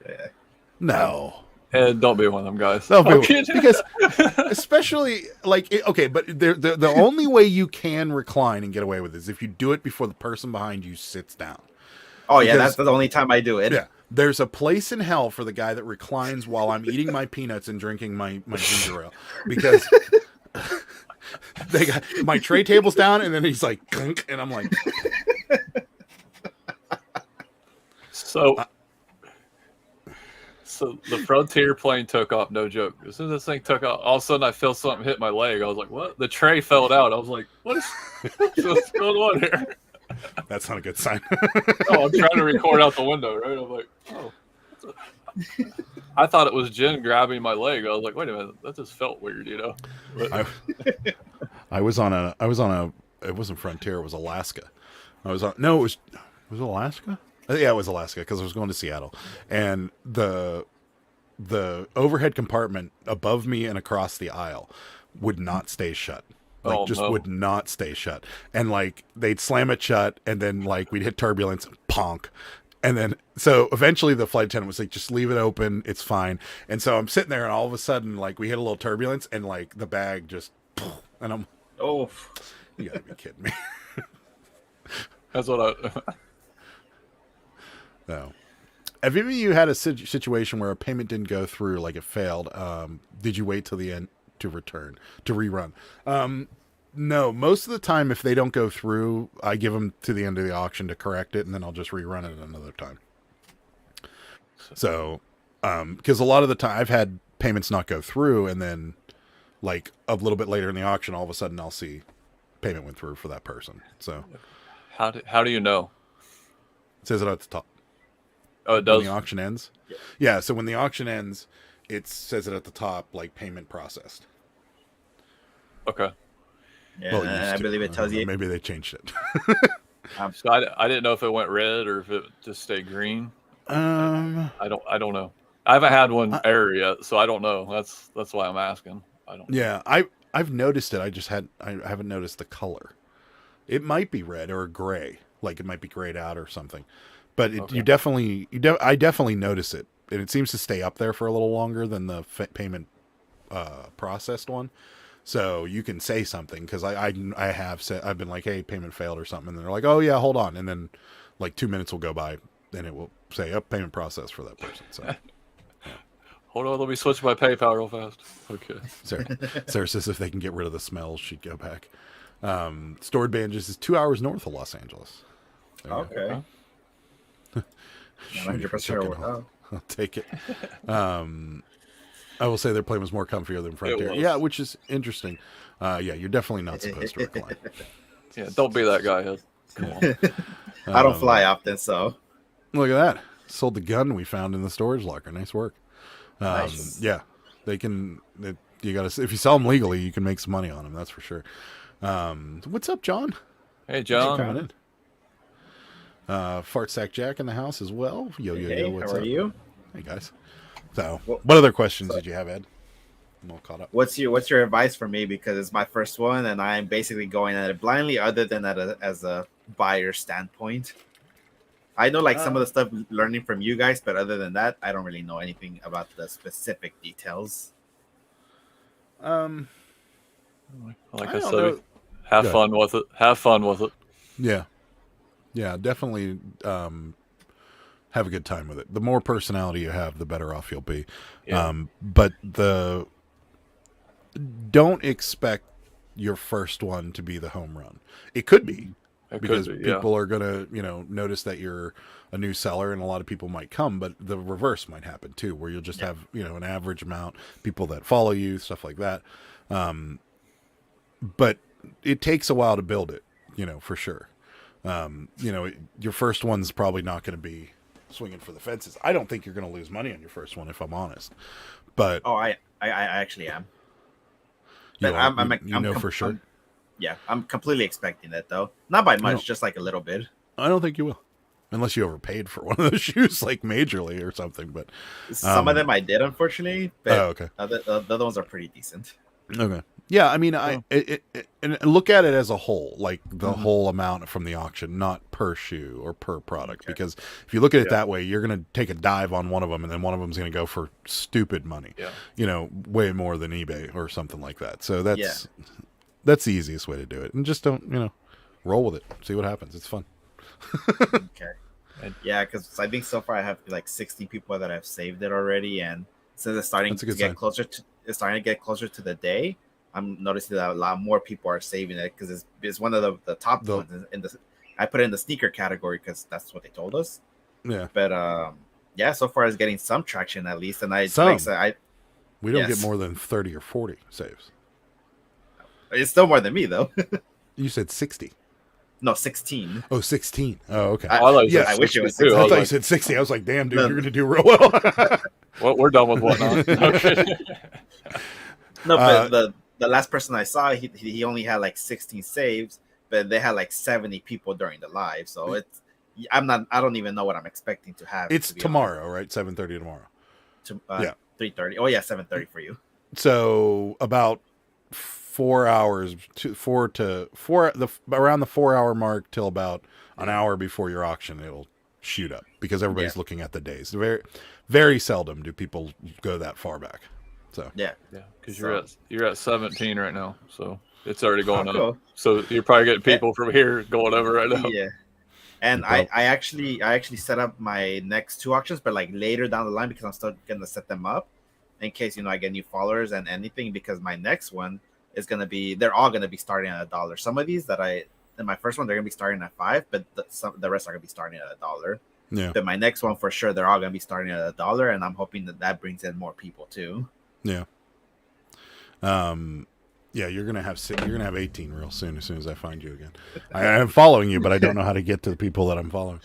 Yeah. No. Ed, don't be one of them guys. No, I'm but- kidding. because especially like okay, but the only way you can recline and get away with it is if you do it before the person behind you sits down. Oh, yeah, Because- that's the only time I do it. Yeah, there's a place in hell for the guy that reclines while I'm eating my peanuts and drinking my ginger ale because they got my tray table's down and then he's like, "Gunk," and I'm like, So the Frontier plane took off, no joke. As soon as this thing took off, all of a sudden I felt something hit my leg. I was like, what? The tray fell out. I was like, what's going on here? that's not a good sign. Oh, I'm trying to record out the window, right? I'm like, oh. I thought it was Jen grabbing my leg. I was like, wait a minute, that just felt weird, you know? But, I was on a it wasn't Frontier, it was Alaska. It was Alaska? Yeah, it was Alaska because I was going to Seattle, and the overhead compartment above me and across the aisle would not stay shut. Like would not stay shut. And like they'd slam it shut and then like we'd hit turbulence, ponk. And then so eventually the flight attendant was like, just leave it open, it's fine. And so I'm sitting there and all of a sudden like we hit a little turbulence and like the bag just and I'm Oh, you gotta be kidding me. that's what I. No. Have any of you had a situation where a payment didn't go through, like it failed? Did you wait till the end to rerun? No, most of the time, if they don't go through, I give them to the end of the auction to correct it, and then I'll just rerun it another time. So, because a lot of the time I've had payments not go through, and then like a little bit later in the auction, all of a sudden I'll see payment went through for that person. So How do you know? it says it at the top. Oh, it When does. the auction ends. Yeah, so when the auction ends, it says it at the top, like payment processed. Okay. Yeah, Well, I believe it tells you. Maybe they changed it. So I didn't know if it went red or if it just stayed green. I don't know. I haven't had one error yet, so I don't know. That's why I'm asking. I don't. Yeah, I've noticed it. I haven't noticed the color. It might be red or gray, like it might be grayed out or something. But Okay. I definitely notice it, and it seems to stay up there for a little longer than the payment processed one. So you can say something because I have said, I've been like, hey, payment failed or something, and they're like, oh yeah, hold on, and then like 2 minutes will go by, and it will say, oh, payment process for that person. So Hold on, let me switch my PayPal real fast. Okay. Sarah says if they can get rid of the smells, she'd go back. Stored Bandages is 2 hours north of Los Angeles. There you go. Okay. Shoot, 100% chicken, I'll take it. I will say their plane was more comfier than Frontier. was. Yeah, which is interesting. Yeah, you're definitely not supposed to recline. Yeah, don't be that guy. Come on. I don't fly often, so Look at that. Sold the gun we found in the storage locker. Nice work. nice. Yeah, they can. You got to. If you sell them legally, you can make some money on them. That's for sure. What's up, John? Hey, John. Coming in. Fart Sack Jack in the house as well. Yo, yo, Hey, yo. What's how are up? you? Hey guys. So, Well, what other questions did you have, Ed? I'm all caught up. What's your advice for me, because it's my first one and I'm basically going at it blindly, other than as a buyer standpoint. I know like some of the stuff learning from you guys, but other than that, I don't really know anything about the specific details. Like I I don't said, know. have Good. fun with it. Have fun with it. Yeah. Yeah, definitely have a good time with it. The more personality you have, the better off you'll be. Yeah. But don't expect your first one to be the home run. It could be. It Because could be, yeah. people are going to, notice that you're a new seller and a lot of people might come, but the reverse might happen too, where you'll just have, an average amount people that follow you, stuff like that. But it takes a while to build it, for sure. Your first one's probably not going to be swinging for the fences. I don't think you're going to lose money on your first one, if I'm honest. But Oh, I actually am. you, But are, I'm you know for sure. Yeah, I'm completely expecting it though. Not by much, No. just like a little bit. I don't think you will. Unless you overpaid for one of those shoes, like majorly or something. But Some of them I did, unfortunately. But okay. the other ones are pretty decent. Okay. Yeah, I mean, and look at it as a whole, like the whole amount from the auction, not per shoe or per product. Okay. Because if you look at it that way, you're going to take a dive on one of them, and then one of them is going to go for stupid money. Yeah. Way more than eBay or something like that. So that's the easiest way to do it, and just don't, roll with it, see what happens. It's fun. Okay. Yeah, because I think so far I have like 60 people that have saved it already, and since it's starting That's a to good get sign. closer to the day, I'm noticing that a lot more people are saving it because it's one of the top ones in the. I put it in the sneaker category because that's what they told us. Yeah. But yeah, so far it's getting some traction at least, and We don't Yes. get more than 30 or 40 saves. it's still more than me though. You said 60. No, 16. Oh, 16. Oh, okay. I wish it was 62. 16. I thought you like, said 60. I was like, damn, dude, No. you're going to do real well. well, we're done with what now? Okay. No, but the last person I saw, he only had like 16 saves, but they had like 70 people during the live. So I don't even know what I'm expecting to have. It's to be tomorrow, right? 7:30 tomorrow. honest. 3:30. Oh yeah, 7:30 for you. So about 4 hours, around the 4 hour mark till about an hour before your auction, it'll shoot up because everybody's looking at the days. Very, very seldom do people go that far back. So Yeah, Because you're at 17 right now, so it's already going up. cool. So you're probably getting people from here going over right now. Yeah. And I actually set up my next 2 auctions, but like later down the line because I'm still gonna set them up in case I get new followers and anything. Because my next one, is going to be, they're all going to be starting at $1. Some of these that in my first one, they're going to be starting at 5, but the rest are going to be starting at $1. Yeah. But my next one, for sure, they're all going to be starting at $1, and I'm hoping that brings in more people too. Yeah. Yeah, you're gonna have 18 real soon. As soon as I find you again, I'm following you, but I don't know how to get to the people that I'm following.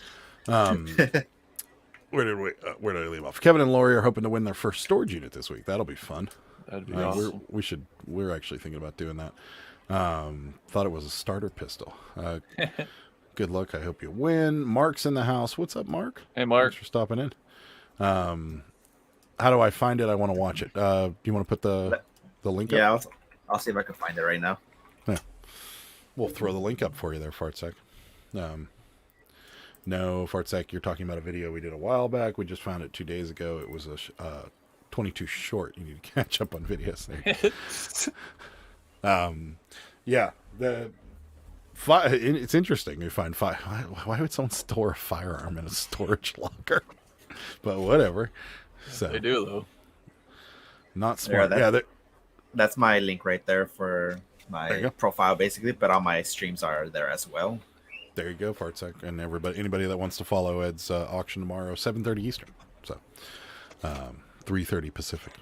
Where did I leave off? Kevin and Lori are hoping to win their first storage unit this week. That'll be fun. That'd be awesome. We're actually thinking about doing that. Thought it was a starter pistol. Good luck. I hope you win. Mark's in the house. What's up, Mark? Hey, Mark. Thanks for stopping in. How do I find it? I want to watch it. Do you want to put the link up? Yeah, I'll see if I can find it right now. Yeah. We'll throw the link up for you there, Fartsec. No, Fartsec, you're talking about a video we did a while back. We just found it 2 days ago. It was a 22 short. You need to catch up on videos there. Yeah, it's interesting. You find why would someone store a firearm in a storage locker? But whatever. So They do, though. Not smart. That's my link right there for my profile, basically. But all my streams are there as well. There you go, Fartsec, and anybody that wants to follow Ed's auction tomorrow, 7:30 Eastern, so 3:30 Pacific.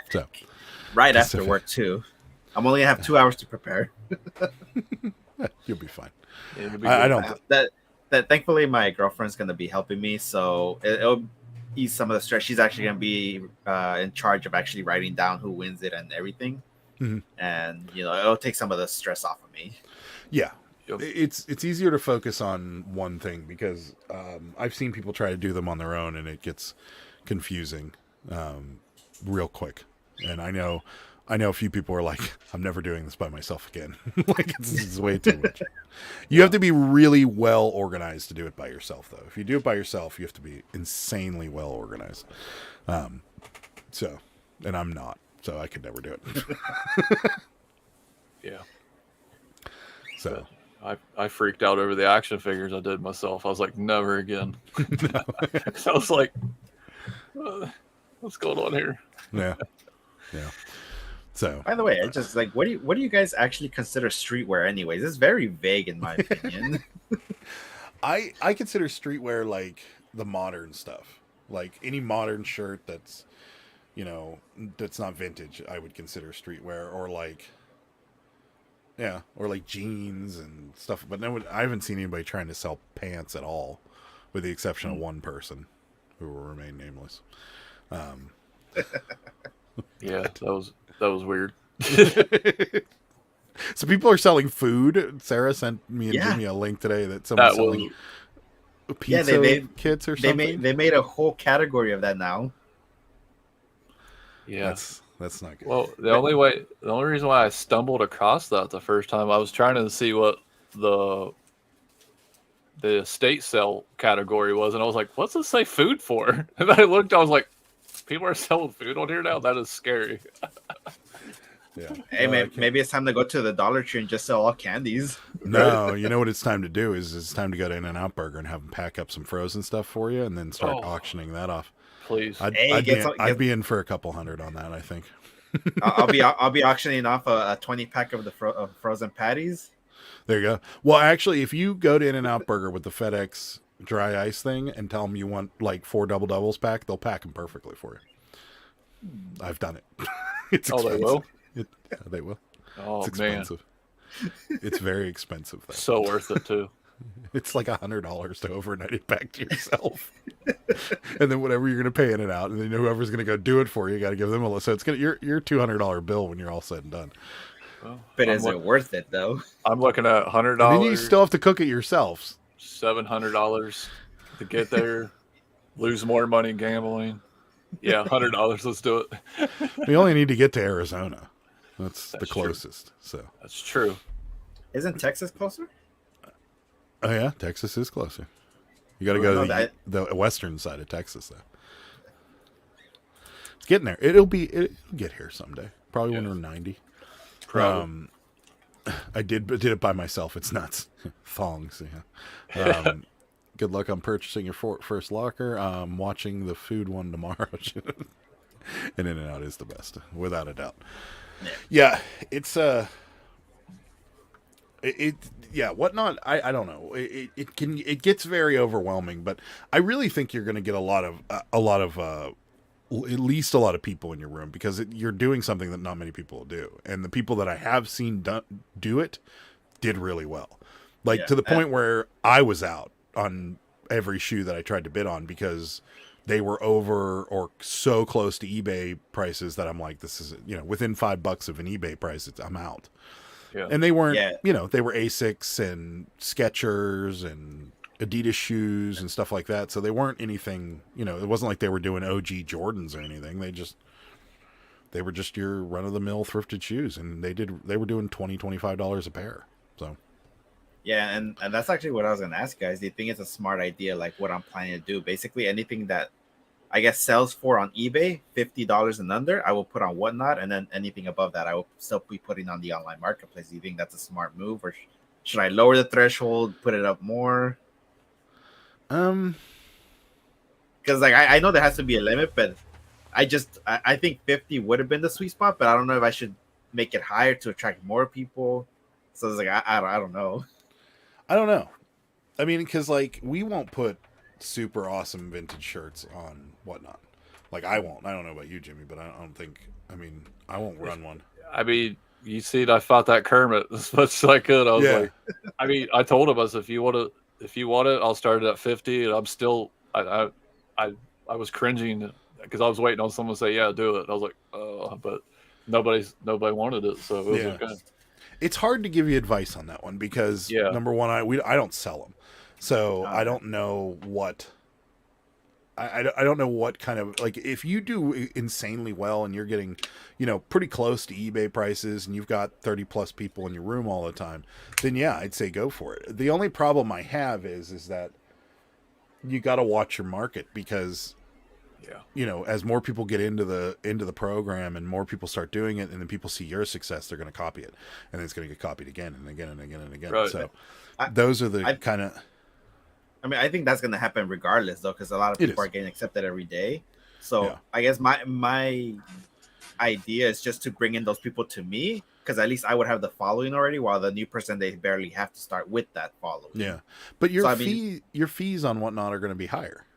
So, right after work too. I'm only gonna have 2 hours to prepare. You'll be fine. Yeah, I don't. That thankfully my girlfriend's gonna be helping me, so it'll ease some of the stress. She's actually gonna be in charge of actually writing down who wins it and everything, and it'll take some of the stress off of me. Yeah. Yep. It's easier to focus on one thing because I've seen people try to do them on their own and it gets confusing real quick. And I know a few people are like, I'm never doing this by myself again. Like it's way too much. You have to be really well organized to do it by yourself, though. If you do it by yourself, you have to be insanely well organized. And I'm not, so I could never do it. Yeah. So. I freaked out over the action figures I did myself. I was like, never again. I was like, what's going on here? Yeah. So, by the way, I just like, what do you guys actually consider streetwear? Anyways, it's very vague in my opinion. I consider streetwear like the modern stuff, like any modern shirt that's not vintage. I would consider streetwear, or like. Yeah, or like jeans and stuff. But no, I haven't seen anybody trying to sell pants at all, with the exception of one person who will remain nameless. Yeah, that was weird. So people are selling food. Sarah sent me and Jimmy a link today that someone's selling pizza kits or something. They made a whole category of that now. Yeah. That's not good. Well, the only reason why I stumbled across that the first time, I was trying to see what the estate sale category was, and I was like, what's this say food for? And I looked, I was like, people are selling food on here now? That is scary. Yeah. Hey, maybe it's time to go to the Dollar Tree and just sell all candies. No, you know what it's time to do is it's time to go to In-N-Out Burger and have them pack up some frozen stuff for you and then start auctioning that off. Please. I'd be in for a couple hundred on that, I think. I'll be auctioning off a 20 pack of the frozen patties. There you go. Well, actually, if you go to In-N-Out Burger with the FedEx dry ice thing and tell them you want like 4 double doubles packed, they'll pack them perfectly for you. I've done it. It's expensive. They will? They will. Oh, it's expensive. Man. It's very expensive, though. So worth it, too. It's like $100 to overnight it back to yourself, and then whatever you're going to pay in and out, and then whoever's going to go do it for you, got to give them a list. So it's your $200 bill when you're all said and done. Well, but is it worth it though? I'm looking at $100. And then you still have to cook it yourself. $700 to get there. Lose more money gambling. Yeah, $100. Let's do it. We only need to get to Arizona. That's the closest. True. So that's true. Isn't Texas closer? Oh yeah, Texas is closer. You got to go to the western side of Texas, though. It's getting there. It'll get here someday. Probably when we're 90. Probably. I did it by myself. It's nuts. Thongs. Yeah. Good luck on purchasing your first locker. Watching the food one tomorrow. And In-N-Out is the best, without a doubt. Yeah. Yeah, it's it yeah, Whatnot. I don't know. It gets very overwhelming, but I really think you're going to get a lot of at least a lot of people in your room because you're doing something that not many people will do, and the people that I have seen do it did really well, like Yeah. to the point where I was out on every shoe that I tried to bid on because they were over or so close to eBay prices that I'm like, this is within $5 of an eBay price, I'm out. Yeah. And they weren't, Yeah. they were Asics and Skechers and Adidas shoes and stuff like that. So they weren't anything, it wasn't like they were doing OG Jordans or anything. They were just your run of the mill thrifted shoes, and they were doing $20-$25 a pair. So Yeah, and that's actually what I was gonna ask you guys. Do you think it's a smart idea, like what I'm planning to do? Basically, anything that I guess sells for on eBay, $50 and under, I will put on Whatnot, and then anything above that, I will still be putting on the online marketplace. Do you think that's a smart move, or should I lower the threshold, put it up more? um Because like I know there has to be a limit, but I think 50 would have been the sweet spot, but I don't know if I should make it higher to attract more people. So it's like I don't know. I don't know. I mean, because like we won't put super awesome vintage shirts on Whatnot. Like I won't. I don't know about you, Jimmy, but I don't think. I mean, I won't run one. I mean, you see, I fought that Kermit as much as I could. I was like, I mean, I told him, I said, if you want it, I'll start it at 50. And I'm still, I was cringing because I was waiting on someone to say, yeah, do it. I was like, oh, but nobody wanted it, so it was okay. It's hard to give you advice on that one because number one, I don't sell them, so I don't know what. I don't know what kind of, like, if you do insanely well and you're getting, pretty close to eBay prices and you've got 30 plus people in your room all the time, then yeah, I'd say go for it. The only problem I have is that you got to watch your market because, as more people get into the program and more people start doing it and then people see your success, they're going to copy it and it's going to get copied again and again and again and again. Right. So those are the kind of. I mean, I think that's going to happen regardless, though, because a lot of people are getting accepted every day. So I guess my idea is just to bring in those people to me, because at least I would have the following already, while the new person, they barely have to start with that following. Yeah, but your fees on Whatnot are going to be higher.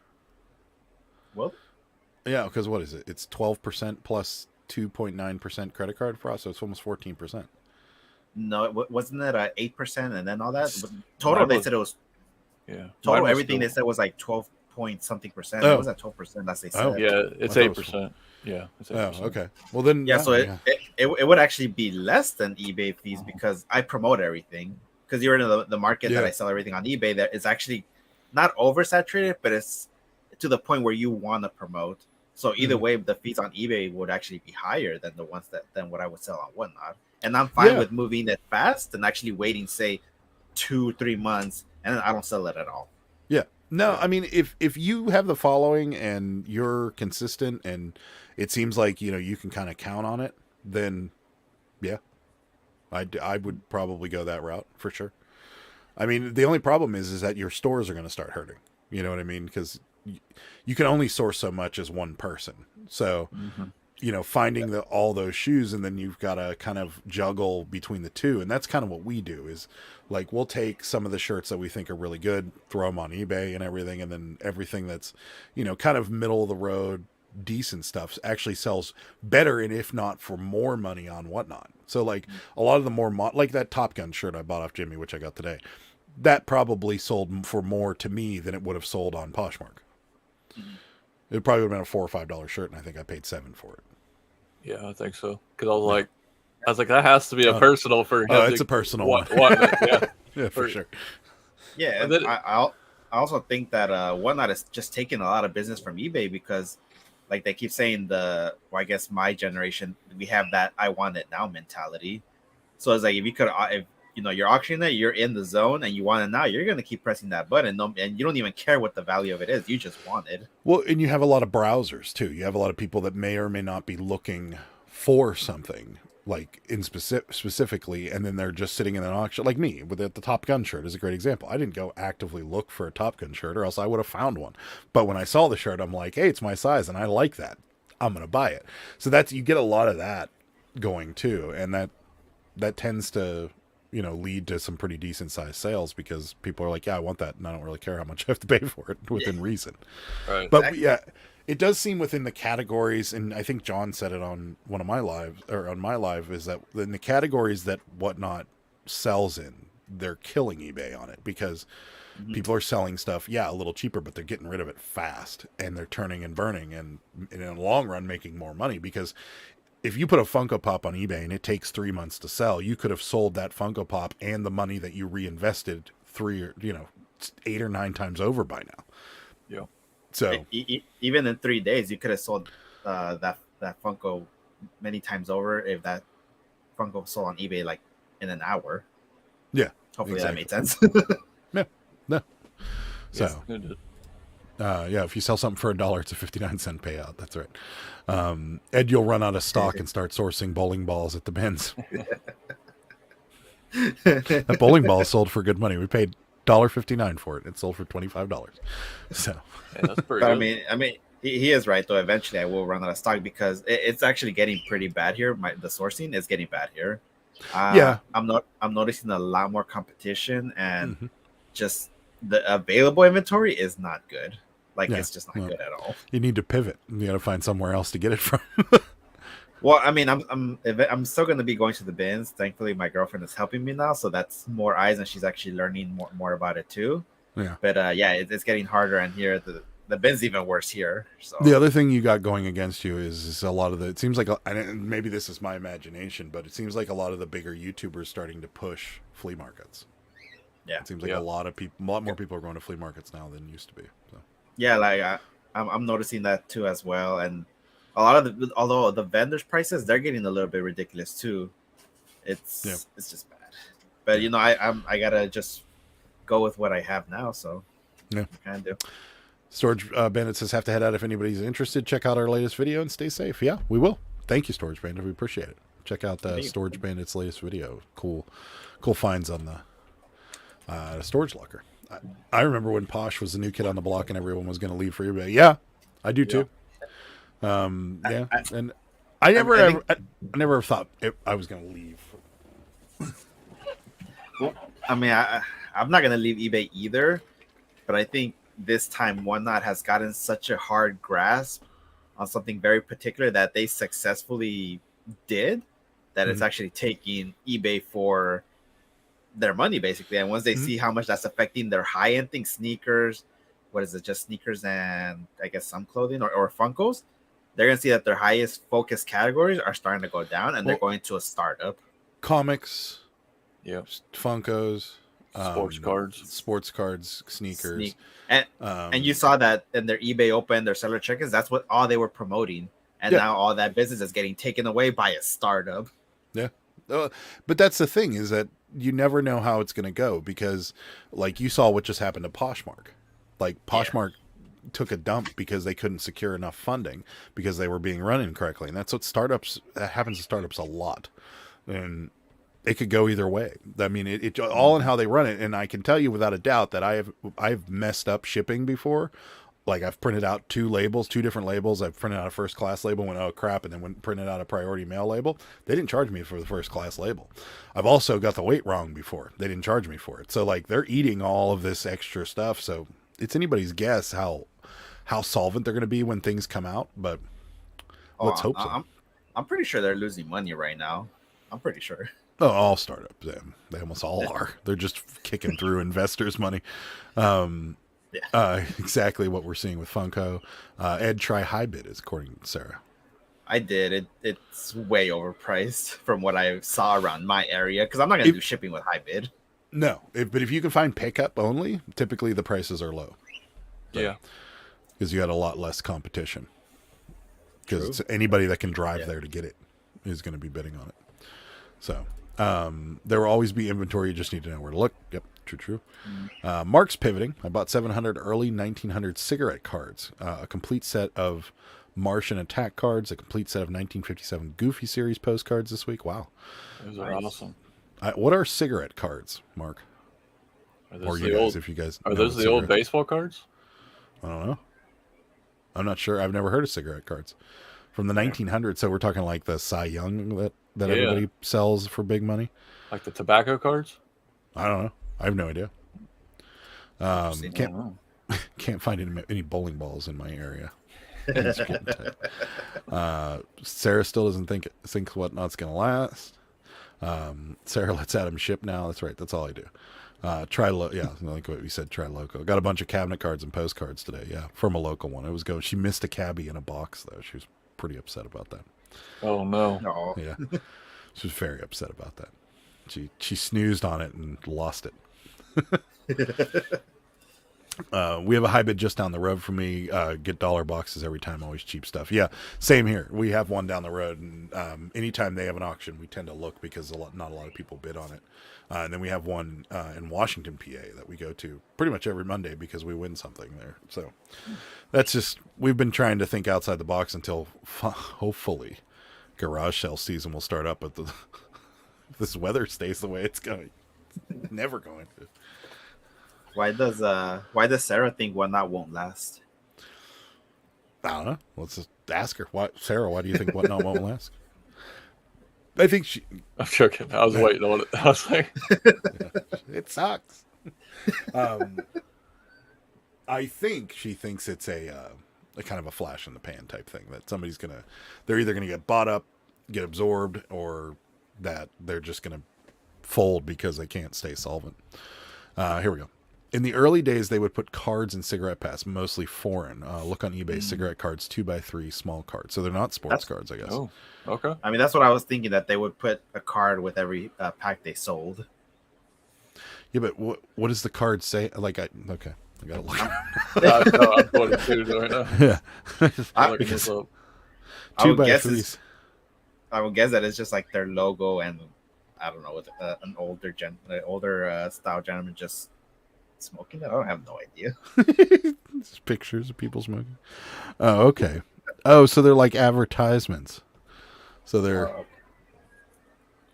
Well, yeah, because what is it? It's 12% plus 2.9% credit card fraud, so it's almost 14%. No, wasn't it 8% and then all that? But total, they said it was. Yeah. Total everything they said was like 12 point something percent. It was at 12%. That's they said. Oh, yeah, it's 8%. Yeah. It's 8%. Oh, okay. Well then, so it would actually be less than eBay fees because I promote everything. Because you're in the market that I sell everything on eBay. That is actually not oversaturated, but it's to the point where you want to promote. So either way, the fees on eBay would actually be higher than the ones than what I would sell on Whatnot. And I'm fine with moving it fast and actually waiting, say, 2-3 months. And then I don't sell it at all. Yeah. No, I mean, if you have the following and you're consistent and it seems like, you can kind of count on it, then yeah, I would probably go that route for sure. I mean, the only problem is that your stores are going to start hurting. You know what I mean? Because you can only source so much as one person. So, finding all those shoes, and then you've got to kind of juggle between the two. And that's kind of what we do is like, we'll take some of the shirts that we think are really good, throw them on eBay and everything. And then everything that's, kind of middle of the road, decent stuff actually sells better. And if not for more money on Whatnot. So like a lot of the more, like that Top Gun shirt I bought off Jimmy, which I got today, that probably sold for more to me than it would have sold on Poshmark. It probably would have been a $4 or $5 shirt, and I think I paid $7 for it. Yeah, I think so. Because I was like, that has to be a personal for him. Oh, it's a personal one. Yeah, for sure. Yeah, and I also think that Whatnot is just taking a lot of business from eBay because, like they keep saying, I guess my generation, we have that I want it now mentality. So it's like if you could, if you're auctioning it, you're in the zone and you want it now, you're going to keep pressing that button. And you don't even care what the value of it is. You just want it. Well, and you have a lot of browsers too. You have a lot of people that may or may not be looking for something like in specifically, and then they're just sitting in an auction like me with the Top Gun shirt is a great example. I didn't go actively look for a Top Gun shirt or else I would have found one. But when I saw the shirt, I'm like, hey, it's my size and I like that. I'm going to buy it. So that's, you get a lot of that going too. And that tends to, you know, lead to some pretty decent sized sales because people are like, yeah, I want that. And I don't really care how much I have to pay for it within reason. Right. But yeah, it does seem within the categories. And I think John said it on one of my lives, or on my live, is that in the categories that Whatnot sells in, they're killing eBay on it because people are selling stuff, yeah, a little cheaper, but they're getting rid of it fast and they're turning and burning and in the long run making more money. Because if you put a Funko Pop on eBay and it takes 3 months to sell, you could have sold that Funko Pop and the money that you reinvested 8 or 9 times over by now. Yeah. So even in 3 days, you could have sold that Funko many times over if that Funko sold on eBay like in an hour. Yeah. Hopefully exactly. that made sense. No. So, Yes, it did. yeah, if you sell something for $1, it's a 59-cent payout. That's right. Ed, you'll run out of stock and start sourcing bowling balls at the bins. That bowling ball sold for good money. We paid $1.59 for it. It sold for $25. So, Yeah, that's pretty But good. I mean, he is right though. Eventually, I will run out of stock because it's actually getting pretty bad here. The sourcing is getting bad here. Yeah. I'm noticing a lot more competition and just the available inventory is not good. Like it's just not good at all. You need to pivot. You got to find somewhere else to get it from. Well, I mean, I'm still going to be going to the bins. Thankfully, my girlfriend is helping me now, so that's more eyes, and she's actually learning more about it too. Yeah. But yeah, it's getting harder, and here the bin's even worse here. So The other thing you got going against you is a lot of it seems like, and maybe this is my imagination, but it seems like a lot of the bigger YouTubers starting to push flea markets. Yeah. It seems like a lot more people are going to flea markets now than used to be. So. Yeah, like I'm noticing that too as well, and a lot of although the vendors' prices they're getting a little bit ridiculous too. It's just bad. But you know, I gotta just go with what I have now, so yeah, kind of do. Storage Bandit says have to head out if anybody's interested. Check out our latest video and stay safe. Yeah, we will. Thank you, Storage Bandit. We appreciate it. Check out Storage Bandit's latest video. Cool finds on the storage locker. I remember when Posh was the new kid on the block and everyone was going to leave for eBay. Yeah, I do too. And I never thought I was going to leave. Well, I mean, I'm not gonna leave eBay either, but I think this time Whatnot has gotten such a hard grasp on something very particular that they successfully did that it's actually taking eBay for their money basically. And once they see how much that's affecting their high end things, sneakers, what is it, just sneakers and I guess some clothing or Funkos, they're gonna see that their highest focus categories are starting to go down and they're going to a startup. Comics, Yeah. Funkos, sports cards, sneakers, and you saw that in their eBay Open, their seller check-ins. That's what all they were promoting, and now all that business is getting taken away by a startup. Yeah, but that's the thing is that you never know how it's going to go because, like you saw what just happened to Poshmark. Like Poshmark took a dump because they couldn't secure enough funding because they were being run incorrectly, and that's what that happens to startups a lot, and it could go either way. I mean, it all in how they run it. And I can tell you without a doubt that I've messed up shipping before. Like I've printed out two different labels. I've printed out a first class label, went, oh crap, and then printed out a priority mail label. They didn't charge me for the first class label. I've also got the weight wrong before. They didn't charge me for it. So like they're eating all of this extra stuff. So it's anybody's guess how solvent they're going to be when things come out. But let's hope so. I'm pretty sure they're losing money right now. I'm pretty sure. Oh, all startups. They almost all are. They're just kicking through investors' money. Exactly what we're seeing with Funko. Ed, try Hybid, is according to Sarah. I did. It's way overpriced from what I saw around my area because I'm not going to do shipping with Hybid. No, but if you can find pickup only, typically the prices are low. Yeah. Because you got a lot less competition. Because anybody that can drive there to get it is going to be bidding on it. So there will always be inventory. You just need to know where to look. Yep, true. Mark's pivoting. I bought 700 early 1900 cigarette cards, a complete set of Martian Attack cards, a complete set of 1957 Goofy Series postcards this week. Wow. Those are awesome. What are cigarette cards, Mark? Or you guys, if you guys are those the old baseball cards? I don't know. I'm not sure. I've never heard of cigarette cards. from the 1900s. So we're talking like the Cy Young that Yeah. everybody sells for big money. Like the tobacco cards? I don't know. I have no idea. Interesting. I don't know. Can't find any bowling balls in my area. It's getting tight. Sarah still doesn't thinks Whatnot's gonna last. Sarah lets Adam ship now. That's right. That's all I do. Yeah, like what we said. Try local. Got a bunch of cabinet cards and postcards today. Yeah, from a local one. It was going. She missed a cabbie in a box though. She was pretty upset about that. Oh no. No. Yeah, she was very upset about that. She snoozed on it and lost it. We have a high bid just down the road from me. Get dollar boxes every time, always cheap stuff. Yeah, same here. We have one down the road, and anytime they have an auction, we tend to look because not a lot of people bid on it. And then we have one in Washington, PA, that we go to pretty much every Monday because we win something there. So that's just, we've been trying to think outside the box until hopefully garage sale season will start up. But if this weather stays the way it's going, never going to. Why does Sarah think Whatnot won't last? I don't know. Let's just ask her. Sarah, why do you think Whatnot won't last? I think I'm joking. I was waiting on it. I was like, it sucks. I think she thinks it's a kind of a flash in the pan type thing that they're either gonna get bought up, get absorbed, or that they're just gonna fold because they can't stay solvent. Here we go. In the early days, they would put cards in cigarette packs, mostly foreign. Look on eBay, cigarette cards, 2x3 small cards. So they're not sports cards, I guess. oh, okay. I mean, that's what I was thinking, that they would put a card with every pack they sold. Yeah, but what does the card say? I gotta look. No, I'm going to do right now. Yeah, I'm looking this up. I would guess 2x3s. I would guess that it's just like their logo, and I don't know, with an older style gentleman just smoking it. I have no idea. Just pictures of people smoking. Oh, okay. Oh, so they're like advertisements. So they're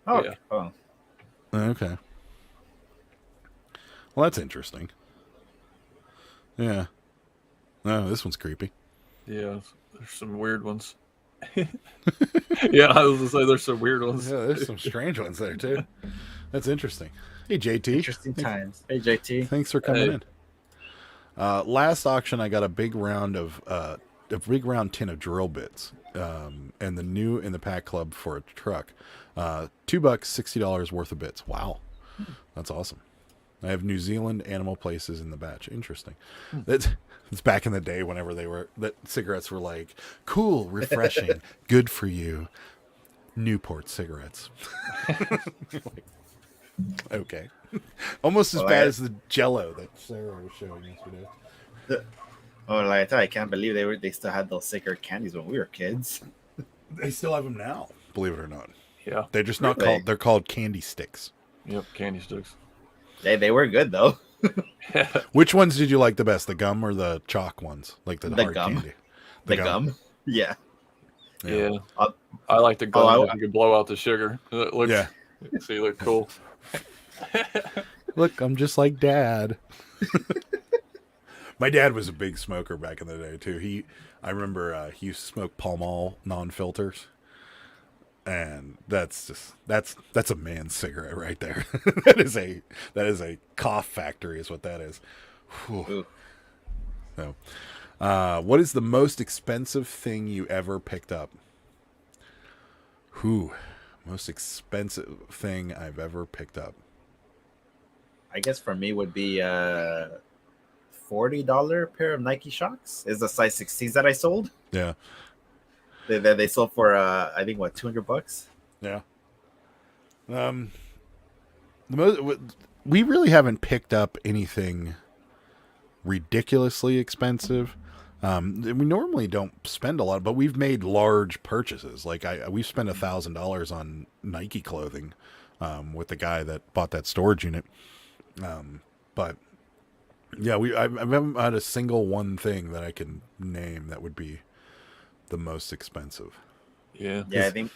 Oh, Yeah. oh. okay. Well, that's interesting. Yeah. No, this one's creepy. Yeah, there's some weird ones. Yeah, I was gonna say there's some weird ones. Yeah, there's some strange ones there too. That's interesting. Hey, JT. Interesting times. Hey, JT. Thanks for coming Hey. in. Last auction, I got a big round tin of drill bits, and the new in the pack club for a truck. $2, $60 worth of bits. Wow, that's awesome. I have New Zealand Animal Places in the batch. Interesting. It's back in the day whenever that cigarettes were like cool, refreshing, good for you. Newport cigarettes. Okay. Almost as bad as the Jello that Sarah was showing yesterday. Oh, like I can't believe they still had those cigarette candies when we were kids. They still have them now, believe it or not. Yeah. They're just not Really? called. They're called candy sticks. Yep. Candy sticks. They were good though. Which ones did you like the best? The gum or the chalk ones? Like the hard gum. candy. The gum. Yeah. Yeah. Uh, I like the gum. I- that you can blow out the sugar. It looks, Yeah. See, look cool. Look, I'm just like Dad. My dad was a big smoker back in the day too. I remember he used to smoke Pall Mall non-filters, and that's a man's cigarette right there. that is a cough factory, is what that is. Whew. So, what is the most expensive thing you ever picked up? Most expensive thing I've ever picked up. I guess for me would be $40 pair of Nike Shox. Is the size 16s that I sold. Yeah. They sold for I think what, $200. Yeah. We really haven't picked up anything ridiculously expensive. We normally don't spend a lot, but we've made large purchases. Like we've spent $1,000 on Nike clothing with the guy that bought that storage unit. But yeah, I haven't had a single one thing that I can name that would be the most expensive. Yeah. Yeah, I think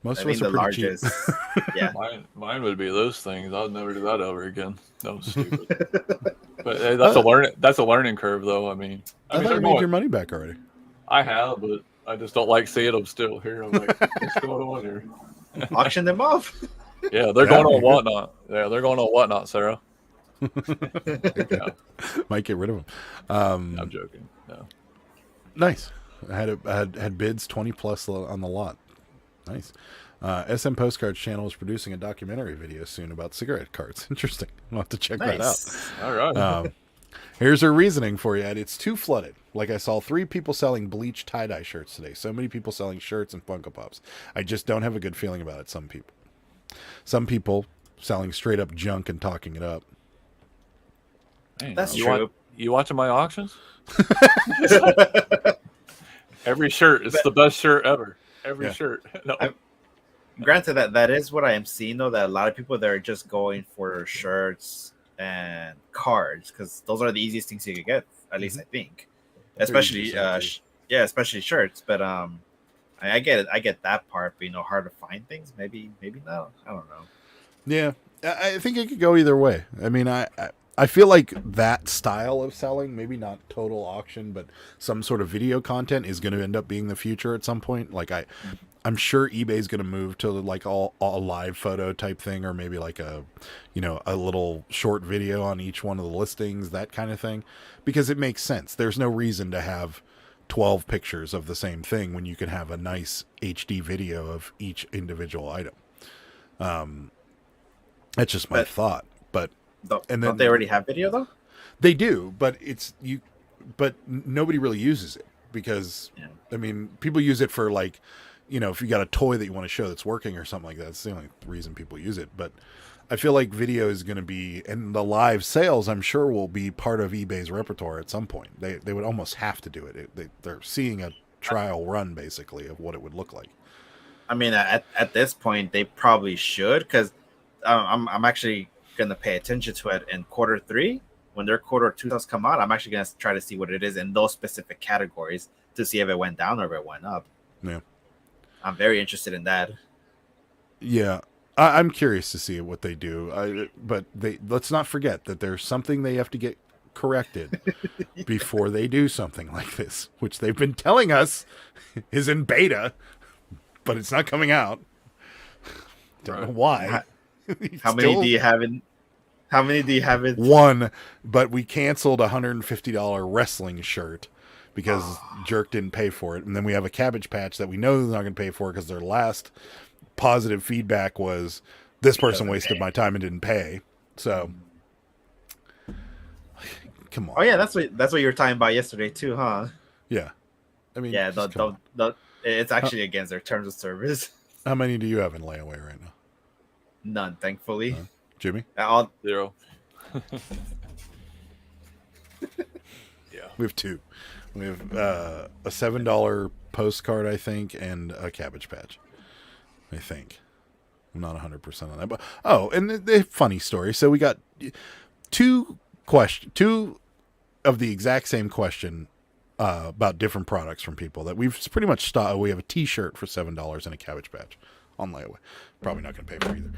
Most of us the are pretty cheap. largest. Yeah. Mine would be those things. I'll never do that over again. That was stupid. But hey, that's a learning curve, though. I mean, I thought they're you made going- your money back already. I have, but I just don't like seeing them still here. I'm like, what's going on here? Auction them off. Yeah, they're going on Whatnot. Yeah, they're going on Whatnot, Sarah. Yeah, Might get rid of them. I'm joking. No. Nice. I had bids 20 plus on the lot. Nice. SM Postcards channel is producing a documentary video soon about cigarette carts. Interesting. I'll have to check that out. All right. Here's her reasoning for you, Ed. It's too flooded. Like I saw 3 people selling bleached tie-dye shirts today. So many people selling shirts and Funko Pops. I just don't have a good feeling about it. Some people selling straight up junk and talking it up. Dang, That's true. You watching my auctions? Every shirt. It's the best shirt ever. Every shirt. No. Granted, that is what I am seeing, though, that a lot of people, they're just going for shirts and cards because those are the easiest things you can get, at least I think. Especially, especially shirts. But I get it. I get that part, but hard to find things. Maybe not. I don't know. Yeah, I think it could go either way. I mean, I feel like that style of selling, maybe not total auction, but some sort of video content is going to end up being the future at some point. Like I'm sure eBay's going to move to like all live photo type thing, or maybe like a little short video on each one of the listings, that kind of thing, because it makes sense. There's no reason to have 12 pictures of the same thing when you can have a nice HD video of each individual item. That's just my thought. But don't they already have video though? They do, but but nobody really uses it because I mean, people use it for like, if you got a toy that you want to show that's working or something like that. It's the only reason people use it. But I feel like video is going to be, and the live sales, I'm sure, will be part of eBay's repertoire at some point. They would almost have to do it. They're seeing a trial run basically of what it would look like. I mean, at this point, they probably should, because I'm actually going to pay attention to it in Q3 when their Q2 does come out. I'm actually going to try to see what it is in those specific categories to see if it went down or if it went up. Yeah, I'm very interested in that. Yeah, I'm curious to see what they do. But let's not forget that there's something they have to get corrected before they do something like this, which they've been telling us is in beta, but it's not coming out. Don't know why. How many do you have in? How many do you have in? One, but we canceled a $150 wrestling shirt because Jerk didn't pay for it, and then we have a Cabbage Patch that we know they're not going to pay for because their last positive feedback was this person wasted my time and didn't pay. So, come on. Oh yeah, that's what you were talking about yesterday too, huh? Yeah, I mean, yeah, it's actually against their terms of service. How many do you have in layaway right now? None, thankfully. Jimmy? 0. Yeah, we have 2. We have a $7 postcard, I think, and a Cabbage Patch. I think. I'm not 100% on that, but and the funny story. So we got 2 of the exact same question about different products from people that we've pretty much stopped. We have a T-shirt for $7 and a Cabbage Patch on layaway. Probably not going to pay for either.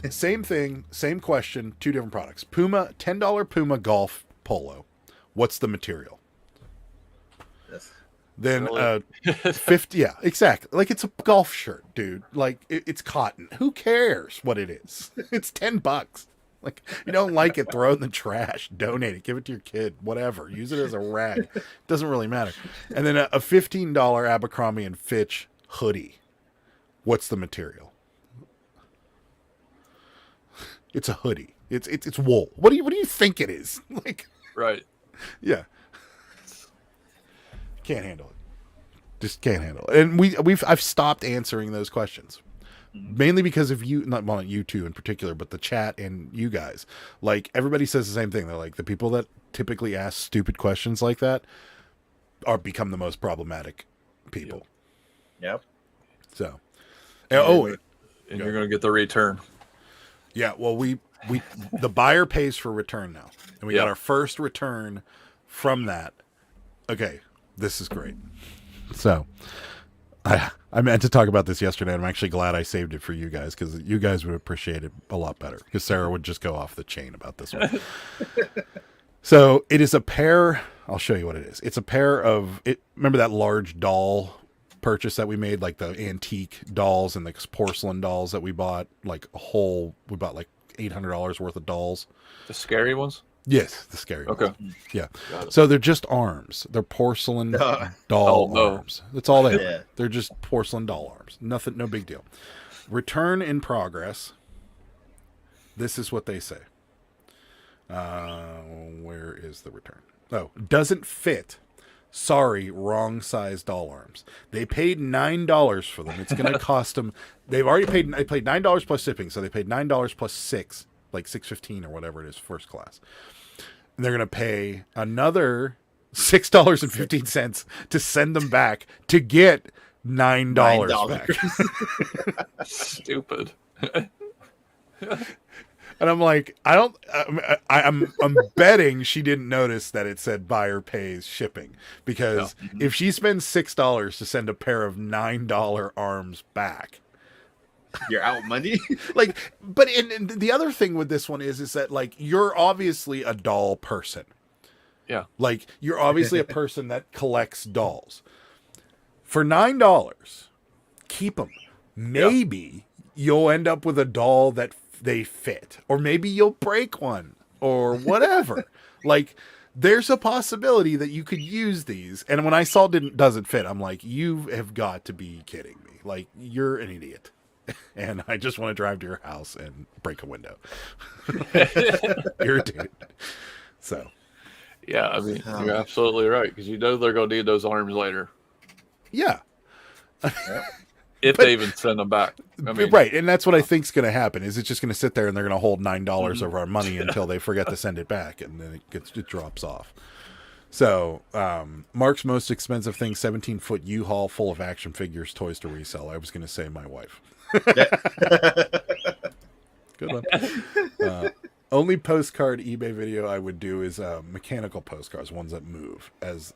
Same thing, same question, 2 different products. Puma, $10 Puma golf polo. What's the material? Yes. Then 50, yeah, exactly. Like, it's a golf shirt, dude. Like, it's cotton. Who cares what it is? It's $10. Like, you don't like it, throw it in the trash, donate it, give it to your kid, whatever. Use it as a rag. Doesn't really matter. And then a $15 Abercrombie and Fitch hoodie. What's the material? It's a hoodie. It's wool. What do you think it is? Like, right. Yeah. Can't handle it. Just can't handle it. And I've stopped answering those questions. Mainly because of you, not you two in particular, but the chat and you guys. Like, everybody says the same thing. They're like, the people that typically ask stupid questions like that become the most problematic people. Yep. So, and you're going to get the return. Yeah, well, the buyer pays for return now, and we got our first return from that. Okay, this is great. So, I meant to talk about this yesterday, and I'm actually glad I saved it for you guys, because you guys would appreciate it a lot better, because Sarah would just go off the chain about this one. So, it is a pair I'll show you what it is. It's a pair of it. Remember that large doll purchase that we made, like the antique dolls and the porcelain dolls that we bought, like we bought like $800 worth of dolls. The scary ones? Yes, the scary Okay. ones. Yeah. Got it. So they're just arms. They're porcelain doll arms. That's all they are. Yeah. They're just porcelain doll arms. Nothing, no big deal. Return in progress. This is what they say. Where is the return? Oh, doesn't fit. Sorry, wrong size doll arms. They paid $9 for them. It's going to cost them. They paid $9 plus shipping, so they paid $9 plus $6, like $6.15 or whatever it is, first class. And they're going to pay another $6.15 to send them back to get $9 back. Stupid. And I'm like, I'm betting she didn't notice that it said buyer pays shipping, because if she spends $6 to send a pair of $9 arms back, You're out money. like, but and the other thing with this one is that like you're obviously a doll person. Yeah. Like you're obviously a person that collects dolls. For $9, keep them. Maybe you'll end up with a doll that they fit, or maybe you'll break one or whatever. Like there's a possibility that you could use these. And when I saw doesn't fit, I'm like, you have got to be kidding me. Like you're an idiot. And I just want to drive to your house and break a window. You're a dude. So Yeah, I mean, you're absolutely right, because you know they're going to need those arms later. yeah. If they even send them back. I mean, Right, and that's what I think's going to happen. Is it's just going to sit there and they're going to hold $9 of our money until they forget to send it back, and then it drops off. So, Mark's most expensive thing: 17-foot U-Haul full of action figures, toys to resell. I was going to say my wife. Good one. Only postcard eBay video I would do is mechanical postcards, ones that move, as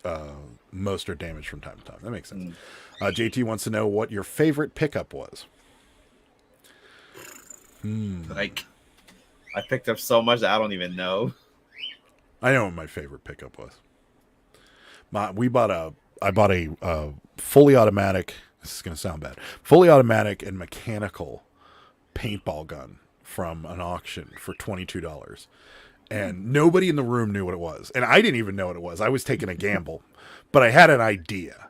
most are damaged from time to time. That makes sense. JT wants to know what your favorite pickup was. Like, I picked up so much that I don't even know. I know what my favorite pickup was. I bought a fully automatic. This is going to sound bad. Fully automatic and mechanical paintball gun from an auction for $22. And nobody in the room knew what it was. And I didn't even know what it was. I was taking a gamble, but I had an idea.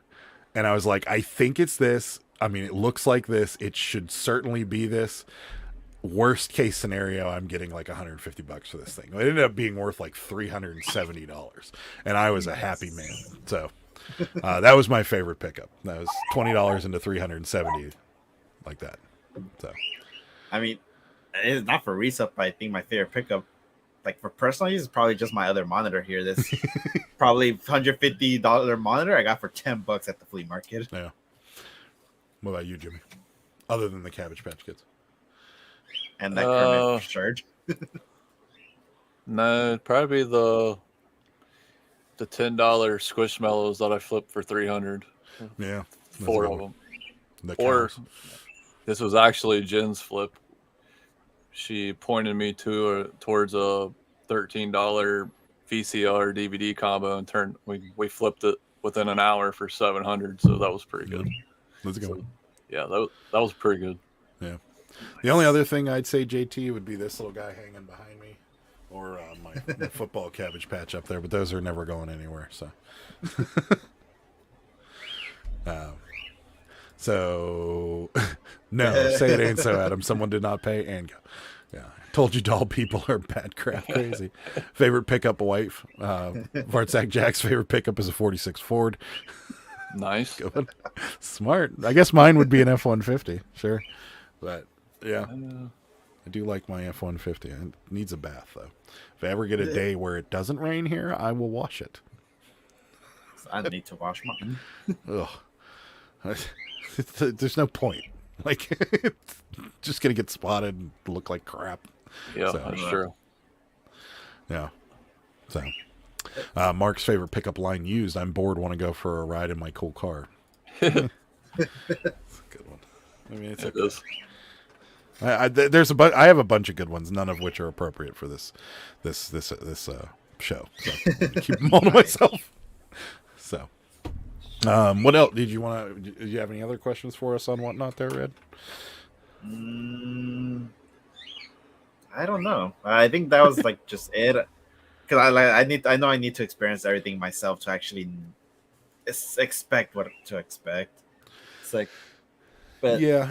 And I was like, I think it's this. I mean, it looks like this. It should certainly be this. Worst case scenario, I'm getting like $150 for this thing. It ended up being worth like $370. And I was a happy man. So that was my favorite pickup. That was $20 into $370, like that. So, I mean, it's not for resale, but I think my favorite pickup, like for personal use, is probably just my other monitor here. This probably $150 monitor I got for $10 at the flea market. yeah. What about you, Jimmy? Other than the Cabbage Patch Kids. And that Kermit shirt. No, probably the $10 Squishmallows that I flipped for $300. Yeah. Four of them. The Or cows. this was actually Jen's flip. She pointed me towards a $13 VCR DVD combo and we flipped it within an hour for $700. So that was pretty good. Let's go. So, yeah, that was pretty good. Yeah. The only other thing I'd say, JT, would be this little guy hanging behind me, or my football Cabbage Patch up there. But those are never going anywhere. So, no, say it ain't so, Adam. Someone did not pay and go. Yeah, told you, doll people are bad crap crazy. Favorite pickup, a wife. Vartsack Jack's favorite pickup is a 46 Ford. Nice. Good one. Smart. I guess mine would be an F-150. Sure, but yeah. I do like my F-150. It needs a bath, though. If I ever get a day where it doesn't rain here, I will wash it. I need to wash mine. Ugh. There's no point. Like, it's just going to get spotted and look like crap. Yeah, So, that's true. Yeah. So, Mark's favorite pickup line used: I'm bored, want to go for a ride in my cool car. That's a good one. I mean, it's It is. I have a bunch of good ones, none of which are appropriate for this show. So I'm gonna keep them all to myself. So, what else did you want to? Do you have any other questions for us on whatnot there, Red? I don't know. I think that was like just it. Because I know I need to experience everything myself to actually expect what to expect. It's like, but Yeah.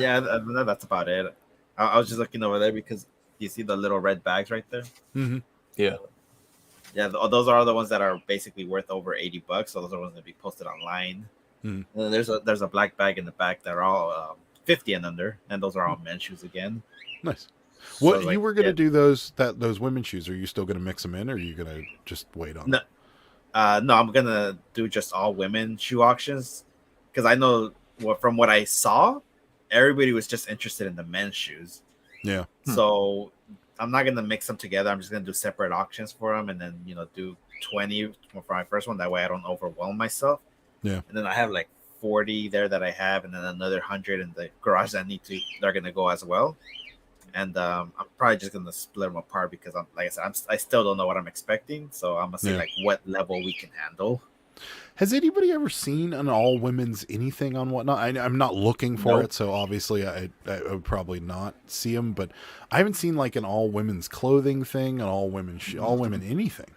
that's about it. I was just looking over there because you see the little red bags right there. Mm-hmm. Yeah. Yeah, those are the ones that are basically worth over $80. So those are ones that be posted online. Mm. And then there's a black bag in the back that are all 50 and under, and those are all men's shoes again. Nice. So, What like, you were gonna do those women's shoes? Are you still gonna mix them in, or are you gonna just wait on? No, no, I'm gonna do just all women shoe auctions because I know from what I saw, everybody was just interested in the men's shoes. Yeah. So I'm not gonna mix them together. I'm just gonna do separate auctions for them, and then do 20 for my first one. That way I don't overwhelm myself. Yeah. And then I have like 40 there that I have, and then another 100 in the garage that they're gonna go as well. And I'm probably just gonna split them apart because I still don't know what I'm expecting. So I'm gonna see like what level we can handle. Has anybody ever seen an all women's anything on whatnot? I'm not looking for it, so obviously I would probably not see them. But I haven't seen like an all women's clothing thing, an all women anything.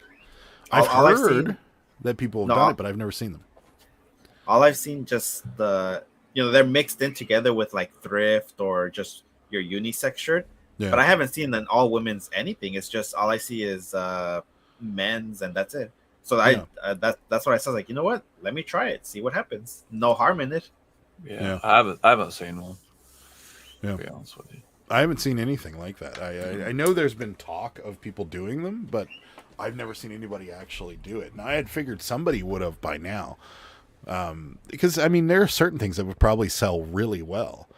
I've heard that people have done it, but I've never seen them. All I've seen just they're mixed in together with like thrift or just your unisex shirt. Yeah. But I haven't seen an all women's anything. It's just all I see is men's, and that's it. So that's what I said. Like, you know what? Let me try it. See what happens. No harm in it. Yeah. I haven't seen one. Yeah. To be honest with you, I haven't seen anything like that. I know there's been talk of people doing them, but I've never seen anybody actually do it. And I had figured somebody would have by now, because I mean there are certain things that would probably sell really well.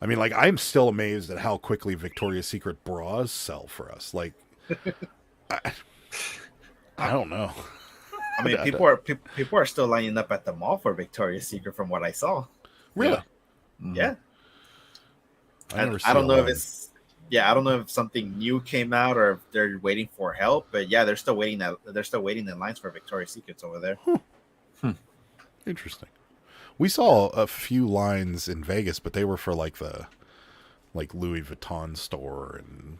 I mean, like, I'm still amazed at how quickly Victoria's Secret bras sell for us. Like, I don't know. I mean, people are still lining up at the mall for Victoria's Secret, from what I saw. Really? Yeah. I don't know if it's I don't know if something new came out or if they're waiting for help. But yeah, they're still waiting in lines for Victoria's Secrets over there. Interesting. We saw a few lines in Vegas, but they were for like the Louis Vuitton store and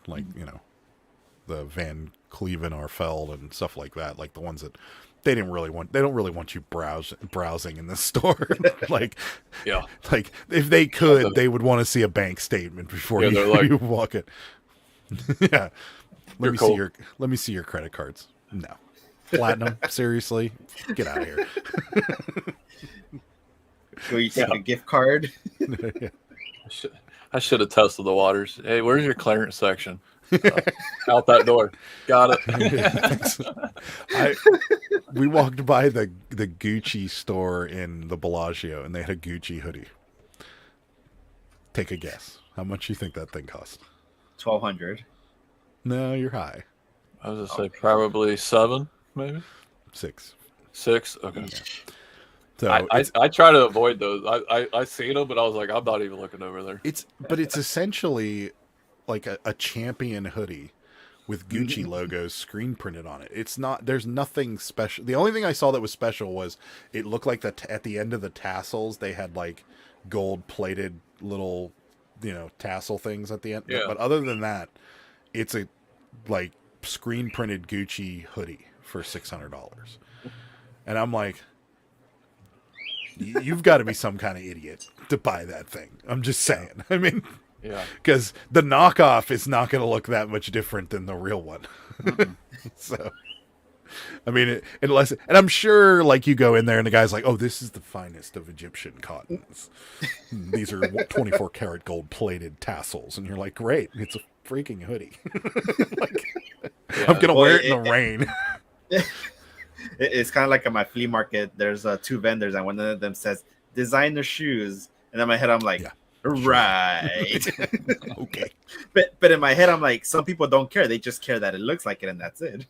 the Van Cleef & Arpels and stuff like that. Like the ones that they don't really want you browsing in the store. like if they could, they would want to see a bank statement before you walk in. Yeah. Let me see your credit cards. No. Platinum, seriously? Get out of here. So you take a gift card? Yeah. I should have tested the waters. Hey, where's your clearance section? Out that door. Got it. We walked by the Gucci store in the Bellagio, and they had a Gucci hoodie. Take a guess. How much you think that thing cost? $1,200. No, you're high. I was gonna say probably 7, maybe 6. 6. Okay. Yeah. So I try to avoid those. I seen them, but I was like, I'm not even looking over there. It's essentially like a champion hoodie with Gucci logos screen printed on it. It's not. There's nothing special. The only thing I saw that was special was it looked like that at the end of the tassels they had like gold plated little tassel things at the end. Yeah. But other than that, it's a like screen printed Gucci hoodie for $600, and I'm like, you've got to be some kind of idiot to buy that thing. I'm just saying. I mean, because the knockoff is not going to look that much different than the real one. So, I mean, and I'm sure like you go in there and the guy's like, oh, this is the finest of Egyptian cottons. These are 24 karat gold plated tassels. And you're like, great. It's a freaking hoodie. I'm going to wear it in the rain. It's kind of like at my flea market. There's 2 vendors, and one of them says designer shoes, and in my head I'm like, right. Okay. But in my head I'm like, some people don't care. They just care that it looks like it, and that's it.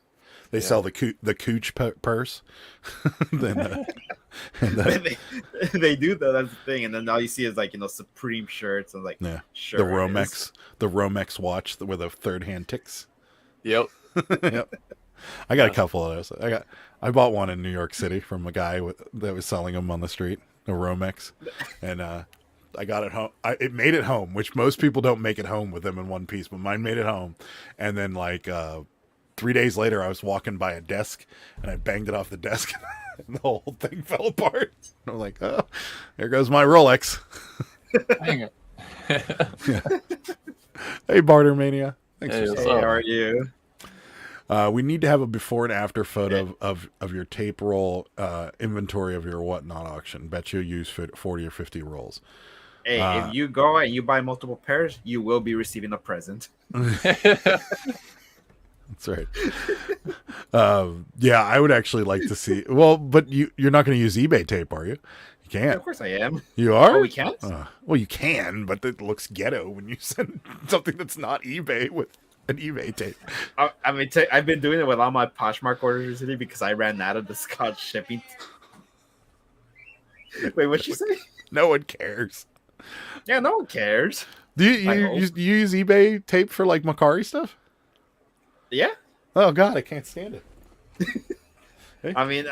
They sell the Cooch purse. Then they do though. That's the thing. And then all you see is like Supreme shirts and like the Romex watch with the third hand ticks. Yep. Yep. I got a Yeah. couple of those. I bought one in New York City from a guy that was selling them on the street, a Romex, and I got it home. It made it home, which most people don't make it home with them in one piece, but mine made it home. And then 3 days later, I was walking by a desk and I banged it off the desk, and the whole thing fell apart. And I'm like, oh, there goes my Rolex. Dang it. Yeah. Hey, Barter Mania. Thanks Hey, for what's Hey, up? how are you? We need to have a before and after photo of your tape roll inventory of your whatnot auction. Bet you use 40 or 50 rolls. Hey, if you go and you buy multiple pairs, you will be receiving a present. That's right. Yeah, I would actually like to see. Well, but you're not going to use eBay tape, are you? You can't. Of course I am. You are? Oh, we can't? Well, you can, but it looks ghetto when you send something that's not eBay with an eBay tape. I mean, I've been doing it with all my Poshmark orders recently because I ran out of the Scotch shipping. Wait, what'd you say? No one cares. Yeah, no one cares. Do you use eBay tape for like Macari stuff? Yeah. Oh God, I can't stand it. I mean,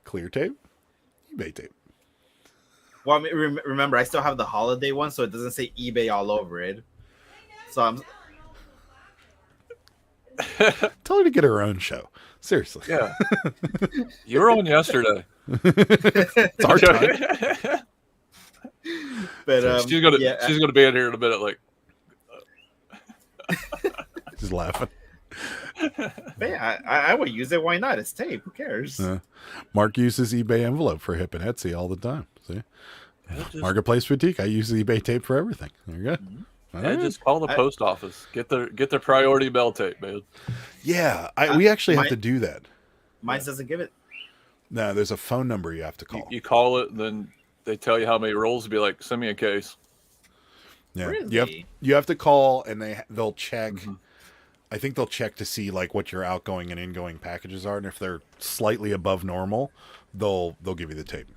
Clear tape, eBay tape. well, I mean, remember, I still have the holiday one, so it doesn't say eBay all over it. So I'm. Tell her to get her own show. Seriously. Yeah. You were on yesterday. It's our time. But she's gonna yeah, she's gonna be in here in a minute. Like, Just laughing. but yeah, I would use it. Why not? It's tape. Who cares? Mark uses eBay envelope for Hip and Etsy all the time. See? Marketplace Boutique. I use eBay tape for everything. There you go. All right. just call the post office. Get their priority mail tape, man. Yeah, we actually have to do that. Mine doesn't give it. No, there's a phone number you have to call. You call it, then they tell you how many rolls. Be like, send me a case. Yeah, Really? you have to call, and they'll check. Mm-hmm. I think they'll check to see like what your outgoing and ingoing packages are, and if they're slightly above normal, they'll give you the tape.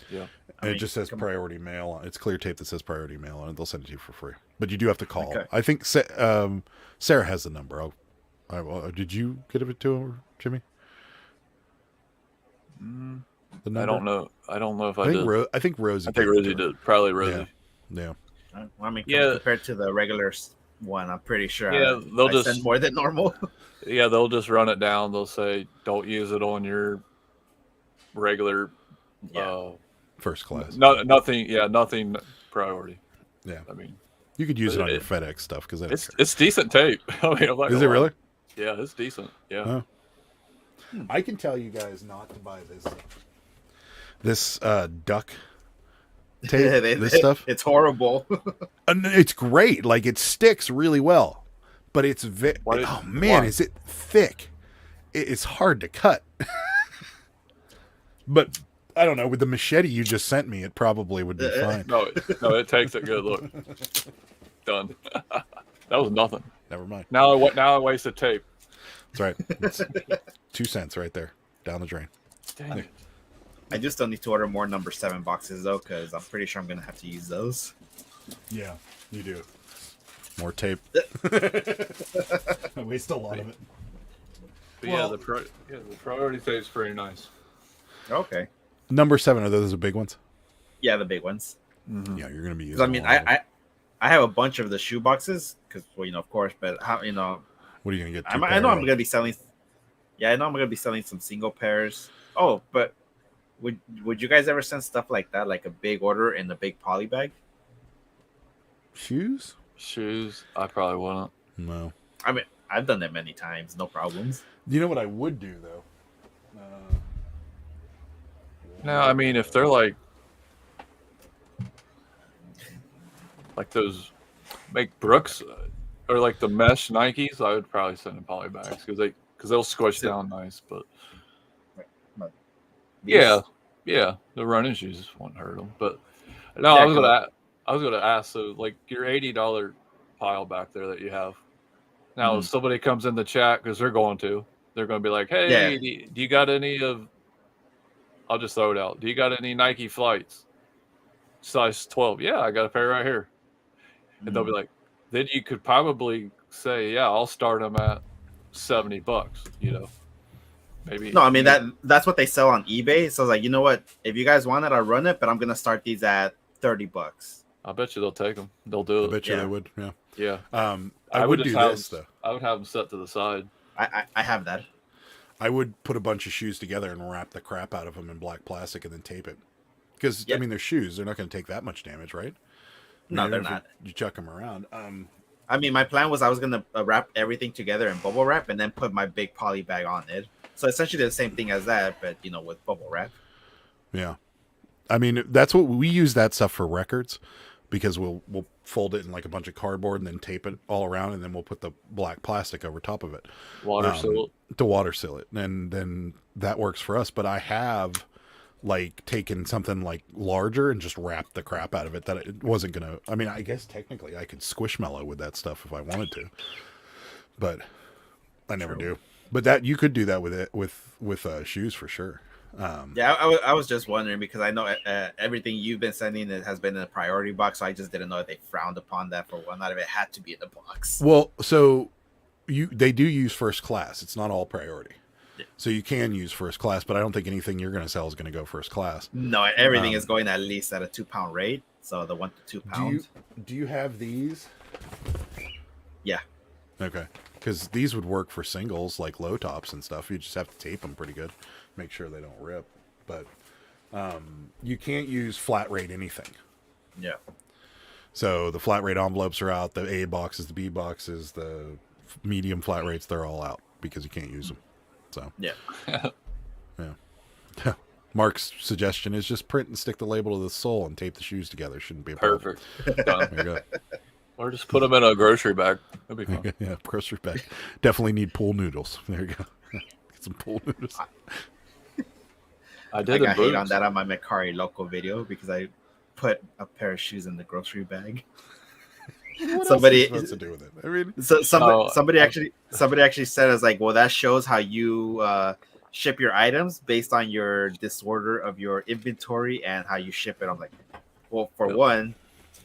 Yeah. And it just says priority mail. It's clear tape that says priority mail, and they'll send it to you for free. But you do have to call. Okay. I think Sarah has the number. Did you give it to her, Jimmy? The number? I don't know. I don't know if I I think did. I think Rosie. I think gave it Rosie to her. did. Probably Rosie. Yeah. Well, I mean, Yeah. compared to the regular one, I'm pretty sure. Yeah, they'll I just send more than normal. Yeah, they'll just run it down. They'll say, don't use it on your regular. Yeah. First class. Nothing. Yeah, nothing priority. Yeah. I mean, You could use it on your FedEx stuff because it's decent tape. I mean, I'm not Is gonna it lie. really? Yeah, it's decent. Yeah. Huh. I can tell you guys not to buy this duck tape. This stuff. It's horrible. And it's great. Like it sticks really well, but it's Why? is it thick? It's hard to cut. But I don't know. With the machete you just sent me, it probably would be fine. No, it takes it good. Look, done. That was nothing. Never mind. Now I wasted tape. That's right. It's 2 cents right there down the drain. Dang it. I do still need to order more number 7 boxes though, because I'm pretty sure I'm gonna have to use those. Yeah, you do. More tape. I waste a lot of it. But Well- the priority tape's pretty nice. Okay. Number 7, are those the big ones? Yeah, the big ones. Yeah, you're gonna be using. Because I mean, a lot of them. I have a bunch of the shoe boxes because, well, of course. But how What are you gonna get? I know I'm gonna be selling. Yeah, I know I'm gonna be selling some single pairs. Oh, but would you guys ever send stuff like that, like a big order in a big poly bag? Shoes? Shoes, I probably wouldn't. No. I mean, I've done that many times, no problems. You know what I would do though? No, I mean if they're like those make Brooks or like the mesh Nikes, I would probably send in poly bags because they'll squish down nice. But yeah, the running shoes won't hurt them. But no, Yeah, I was gonna ask. So like your $80 pile back there that you have now, if somebody comes in the chat because they're going to be like, hey, do you got any of? I'll just throw it out. Do you got any Nike Flights? Size 12. Yeah, I got a pair right here. And they'll be like, then you could probably say, yeah, I'll start them at $70. You know, maybe. No, I mean that's what they sell on eBay. So I was like, you know what? If you guys want it, I'll run it, but I'm gonna start these at $30. I bet you they'll take them. They'll do I it. bet you Yeah. they would. Yeah. Yeah. I would just do have this though. I would have them set to the side. I have that. I would put a bunch of shoes together and wrap the crap out of them in black plastic and then tape it. Because I mean, they're shoes; they're not going to take that much damage, right? I No, mean, they're if not. You chuck them around. I mean, my plan was I was gonna wrap everything together in bubble wrap and then put my big poly bag on it. So essentially the same thing as that, but with bubble wrap. Yeah, I mean that's what we use that stuff for records, because we'll fold it in like a bunch of cardboard and then tape it all around, and then we'll put the black plastic over top of it. Water seal it. To water seal it, and then that works for us. But I have like taken something like larger and just wrapped the crap out of it that it wasn't gonna. I mean, I guess technically I could squishmallow with that stuff if I wanted to, but I never do. But that you could do that with it with shoes for sure. Yeah, I was just wondering because I know everything you've been sending has been in a priority box, so I just didn't know if they frowned upon that for one. Not if it had to be in the box. Well, so they do use first class. It's not all priority. Yeah. So you can use first class, but I don't think anything you're going to sell is going to go first class. No, everything is going at least at a 2-pound rate. So the 1 to 2 pounds. Do you have these? Yeah. Okay. Because these would work for singles like low tops and stuff. You just have to tape them pretty good, make sure they don't rip. But you can't use flat rate anything. Yeah. So the flat rate envelopes are out. The A boxes, the B boxes, the medium flat rates, they're all out because you can't use them. So yeah. Mark's suggestion is just print and stick the label to the sole and tape the shoes together. Shouldn't be a problem. Perfect. Done. There you go. Or just put them in a grocery bag. That'd be fun. Yeah, grocery bag. Definitely need pool noodles. There you go. Get some pool noodles. I I did got in hate boots. on that on my Mercari local video because I put a pair of shoes in the grocery bag. What Somebody- else is supposed to do with it? I mean, So Oh, somebody actually said, "As like, well, that shows how you ship your items based on your disorder of your inventory and how you ship it." I'm like, well, for Yep. one,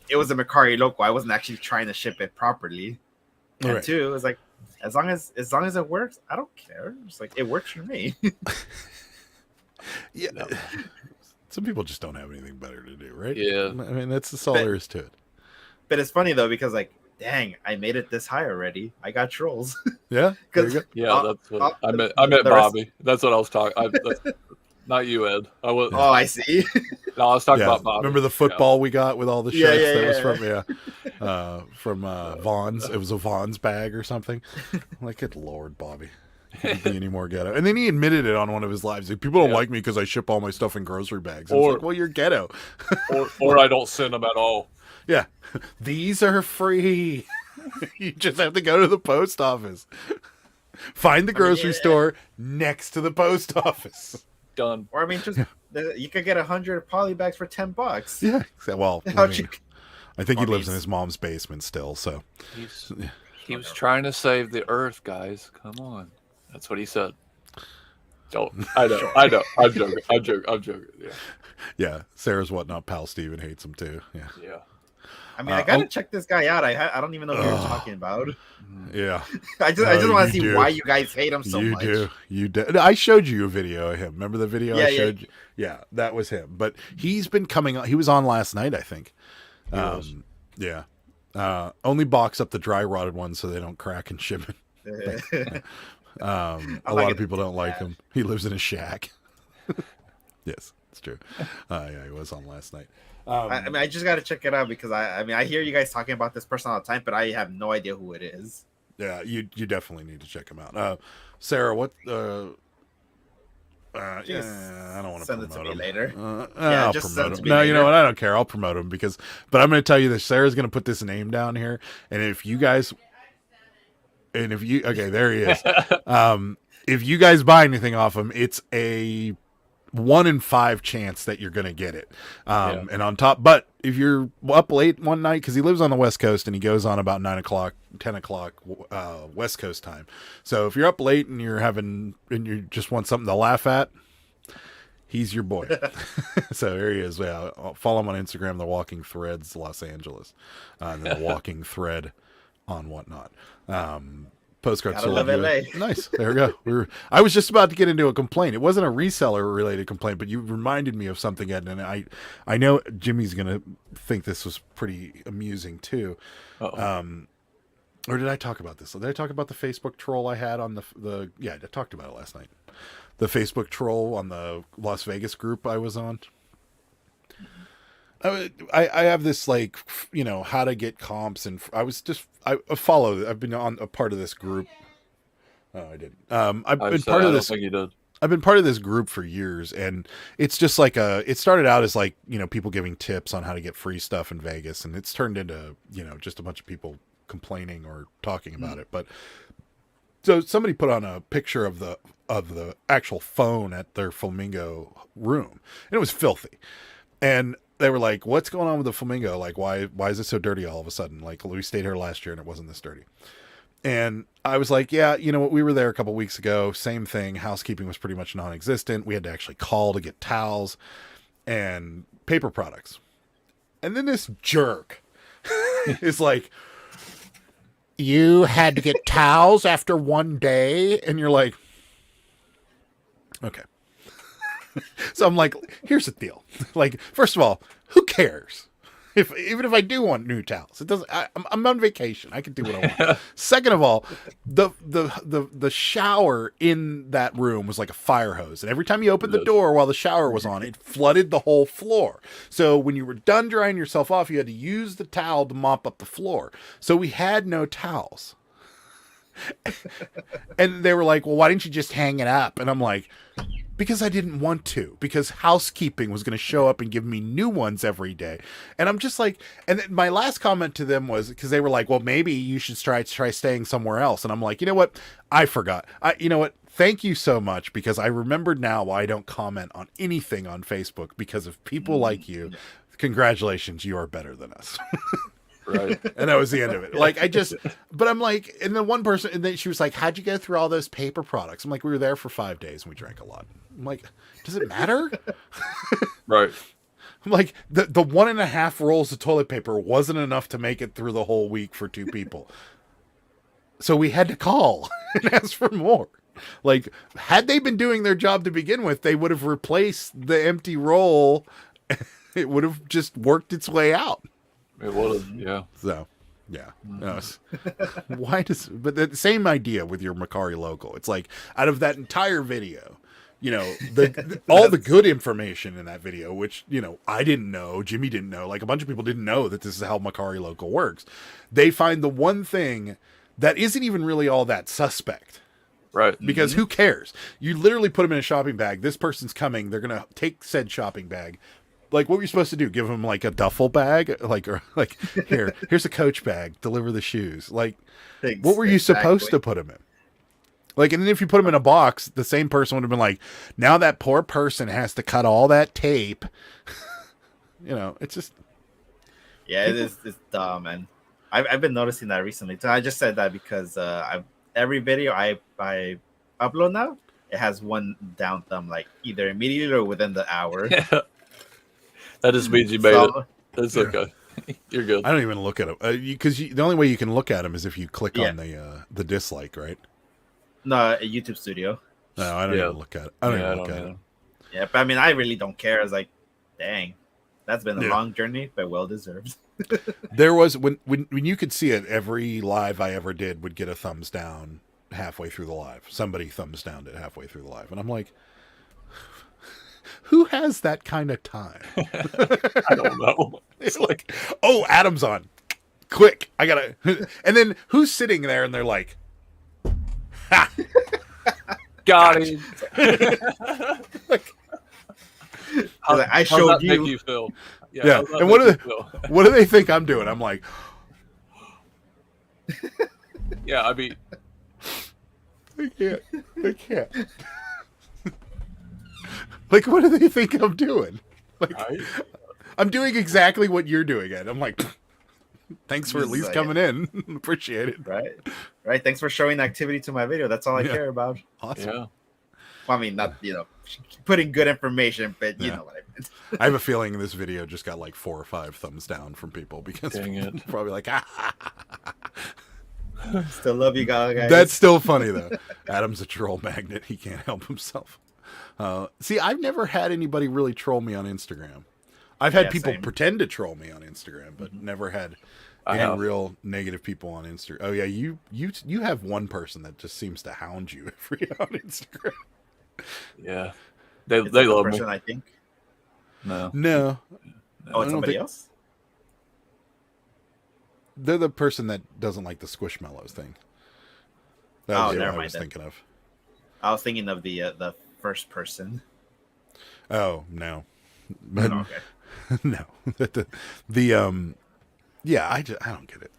it was a Mercari local. I wasn't actually trying to ship it properly, and Right. two, it was like, as long as it works, I don't care. It's like it works for me. yeah. No. Some people just don't have anything better to do, right? Yeah. I mean, that's all there is to it. But it's funny though because like, dang, I made it this high already. I got trolls. Yeah. There you go. Yeah, that's what I meant. the I meant rest- Bobby. That's what I was talking. Not you, Ed. I was. Oh, I see. No, I was talking Yeah. about Bobby. Remember the football we got with all the Yeah, shirts? yeah, That was yeah. from Vaughn's. It was a Vaughn's bag or something. I'm like, good Lord, Bobby. Can't be any more ghetto. And then he admitted it on one of his lives. Like, people don't Yeah. like me because I ship all my stuff in grocery bags. I was Or- like, well, you're ghetto. or I don't send them at all. Yeah. These are free. You just have to go to the post office. Find the grocery store next to the post office. Done. Or I mean, just you could get 100 poly bags for $10. Yeah. Well, I, How'd mean, you- I think he lives in Arby's. his mom's basement still. So He was trying to save the earth, guys. Come on. That's what he said. Don't. I know. I'm joking. Yeah. yeah, Sarah's whatnot pal Steven hates him too. Yeah. Yeah. I mean, I gotta check this guy out. I don't even know who you're talking about. Yeah. I just want to see you do. why you guys hate him so you much. do. You do. I showed you a video of him. Remember the video Yeah, I yeah. showed you? Yeah, that was him. But he's been coming on. He was on last night, I think. was. Yeah. Only box up the dry rotted ones so they don't crack and ship it. A lot of people don't like him. He lives in a shack. Yes, it's true. Yeah, he was on last night. I mean, I just gotta check it out because I mean, I hear you guys talking about this person all the time, but I have no idea who it is. Yeah, you definitely need to check him out. Sarah, what? Just Yeah, I don't want to send it promote to me him. later. Yeah, I'll just promote send it him. to me No, you know later. what? I don't care. I'll promote him but I'm going to tell you this. Sarah's going to put this name down here, and if you guys, okay, there he is. If you guys buy anything off him, it's a 1 in 5 chance that you're going to get it. And on top, but if you're up late one night, because he lives on the West Coast and he goes on about 9 o'clock, 10 o'clock West Coast time. So if you're up late and you just want something to laugh at, he's your boy. So there he is. Yeah, I'll follow him on Instagram, The Walking Threads Los Angeles, and then The Walking Thread on whatnot. Postcard Gotta sold. love LA. Nice. There we go. I was just about to get into a complaint. It wasn't a reseller related complaint, but you reminded me of something, Ed, and I know Jimmy's gonna think this was pretty amusing too. Uh-oh. Or did I talk about this? Did I talk about the Facebook troll I had on the? Yeah, I talked about it last night. The Facebook troll on the Las Vegas group I was on. I have this like, you know, how to get comps, and I follow. I've been on a part of this group. Oh, I didn't. I've been part of this. I don't think you did. I've been part of this group for years, and it's just like it started out as like, you know, people giving tips on how to get free stuff in Vegas, and it's turned into, you know, just a bunch of people complaining or talking about it. But so somebody put on a picture of the actual phone at their Flamingo room, and it was filthy. And they were like, "What's going on with the Flamingo? Like, why is it so dirty all of a sudden? Like, we stayed here last year and it wasn't this dirty." And I was like, "Yeah, you know what? We were there a couple weeks ago. Same thing. Housekeeping was pretty much non-existent. We had to actually call to get towels and paper products." And then this jerk is like, "You had to get towels after one day," and you're like, "Okay." So I'm like, here's the deal. Like, first of all, who cares? Even if I do want new towels, it doesn't. I'm on vacation. I can do what I want. Second of all, the shower in that room was like a fire hose, and every time you opened the door while the shower was on, it flooded the whole floor. So when you were done drying yourself off, you had to use the towel to mop up the floor. So we had no towels. And they were like, "Well, why didn't you just hang it up?" And I'm like, because I didn't want to, because housekeeping was going to show up and give me new ones every day. And I'm just like, and then my last comment to them was, because they were like, "Well, maybe you should try staying somewhere else." And I'm like, you know what? I forgot. You know what? Thank you so much, because I remembered now why I don't comment on anything on Facebook, because of people like you. Congratulations, you are better than us. Right. And that was the end of it. Like, but I'm like, and then one person, and then she was like, "How'd you go through all those paper products?" I'm like, "We were there for 5 days and we drank a lot." I'm like, does it matter? Right. I'm like, the 1.5 rolls of toilet paper wasn't enough to make it through the whole week for 2 people. So we had to call and ask for more. Like, had they been doing their job to begin with, they would have replaced the empty roll. It would have just worked its way out. It would have, yeah. So, yeah. No, but the same idea with your Macari local. It's like, out of that entire video, you know, all the good information in that video, which, you know, I didn't know, Jimmy didn't know, like a bunch of people didn't know that this is how Macari local works. They find the one thing that isn't even really all that suspect. Right. Because who cares? You literally put them in a shopping bag. This person's coming. They're going to take said shopping bag. Like, what were you supposed to do? Give them like a duffel bag? Or here's a Coach bag. Deliver the shoes. Like, what were you supposed to put them in? Like, and then if you put them in a box, the same person would have been like, now that poor person has to cut all that tape. You know, it's just. Yeah, it's dumb, and I've been noticing that recently. So I just said that because every video I upload now, it has one down thumb, like either immediately or within the hour. Yeah. That just means you made it. That's okay. You're good. I don't even look at them because the only way you can look at them is if you click on the dislike, right? No, a YouTube Studio. No, I don't even look at it. I don't even look at it. Yeah, but I mean, I really don't care. I was like, dang, that's been a long journey, but well deserved. There was when you could see it, every live I ever did would get a thumbs down halfway through the live. Somebody thumbs downed it halfway through the live, and I'm like, who has that kind of time? I don't know. It's like, oh, Adam's on. Quick, I gotta. And then who's sitting there and they're like, ha! Got him. Like, I showed you. Make you feel? Yeah. And what do they think I'm doing? I'm like, yeah, I mean, I can't. Like, what do they think I'm doing? Like, I'm doing exactly what you're doing, Ed. I'm like, thanks for at least coming in. Appreciate it. Right. Thanks for showing activity to my video. That's all I care about. Awesome. Yeah. Well, I mean, not, putting good information, but you know what I meant. I have a feeling this video just got like 4 or 5 thumbs down from people because Dang it. probably like, Still love you guys. That's still funny though. Adam's a troll magnet. He can't help himself. See, I've never had anybody really troll me on Instagram. I've had people same. pretend to troll me on Instagram, but never had any real negative people on Instagram. Oh yeah, you have one person that just seems to hound you on Instagram. Yeah, they It's like the love me. person, I think. No. Oh, I it's don't somebody think- else. They're the person that doesn't like the Squishmallows thing. That was never what I mind was then. thinking of. I was thinking of the first person. Oh no, but Oh, okay. no. Yeah, I don't get it.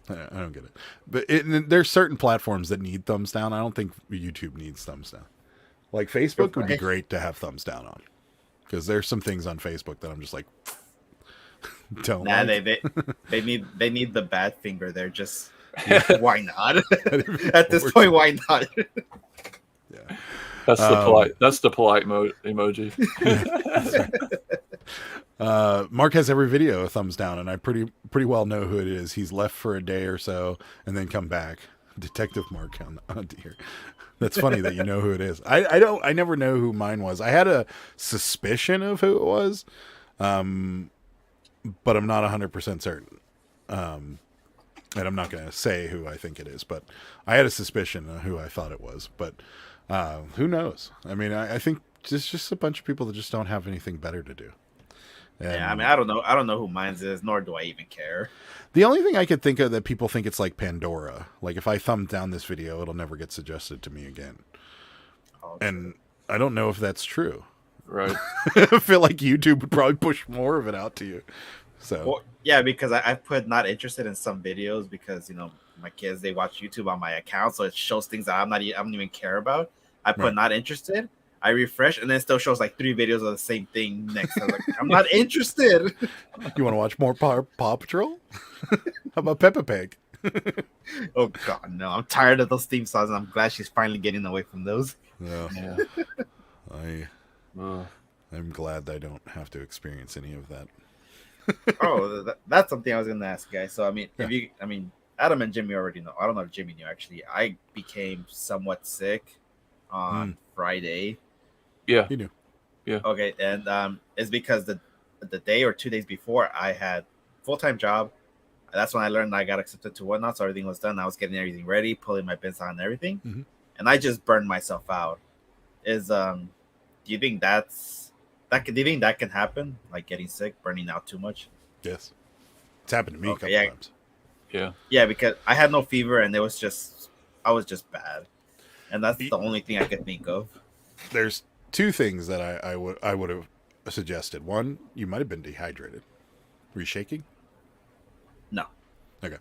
I don't get it. But there's certain platforms that need thumbs down. I don't think YouTube needs thumbs down. Like Facebook would be great to have thumbs down on, because there's some things on Facebook that I'm just like, don't. Nah, like. they need the bad finger there. Just why not? At this point, why not? Yeah. That's the polite emoji. Mark has every video a thumbs down, and I pretty well know who it is. He's left for a day or so and then come back. Detective Mark on here. That's funny that you know who it is. I never know who mine was. I had a suspicion of who it was, but I'm not 100% certain. And I'm not going to say who I think it is, but I had a suspicion of who I thought it was. But who knows? I mean, I think it's just a bunch of people that just don't have anything better to do. And Yeah, I mean, I don't know who mine is, nor do I even care. the only thing I could think of that people think it's like Pandora. Like if I thumb down this video, it'll never get suggested to me again. Oh, And I don't know if that's true. Right. I feel like YouTube would probably push more of it out to you. So well, yeah, because I put not interested in some videos because my kids, they watch YouTube on my account, so it shows things that I don't even care about. I put Right. not interested. I refresh, and then it still shows like 3 videos of the same thing next. I was like, I'm not interested. you want to watch more Paw Patrol? How about Peppa Pig? Oh God, no! I'm tired of those theme songs, and I'm glad she's finally getting away from those. Yeah. Yeah. I'm glad I don't have to experience any of that. That's something I was gonna ask, guys. So I mean, Yeah. Adam and Jimmy already know. I don't know if Jimmy knew actually. I became somewhat sick on Friday. Yeah. You knew. Okay, and it's because the day or 2 days before I had full-time job. That's when I learned I got accepted to whatnot, so everything was done. I was getting everything ready, pulling my bins on and everything, Mhm. and I just burned myself out. Do you think do you think that can happen? Like getting sick, burning out too much? Yes. It's happened to me Okay, a couple yeah. times. Yeah. Yeah, because I had no fever and I was just bad, and that's the only thing I could think of. There's two things that I would have suggested. One, you might have been dehydrated. Were you shaking? No. Okay.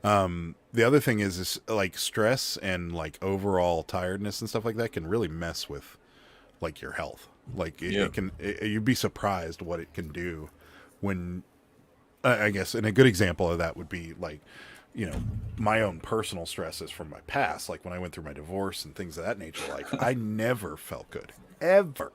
The other thing is like stress and like overall tiredness and stuff like that can really mess with like your health. Like you'd be surprised what it can do when, I guess, and a good example of that would be like, my own personal stresses from my past, like when I went through my divorce and things of that nature. Like I never felt good ever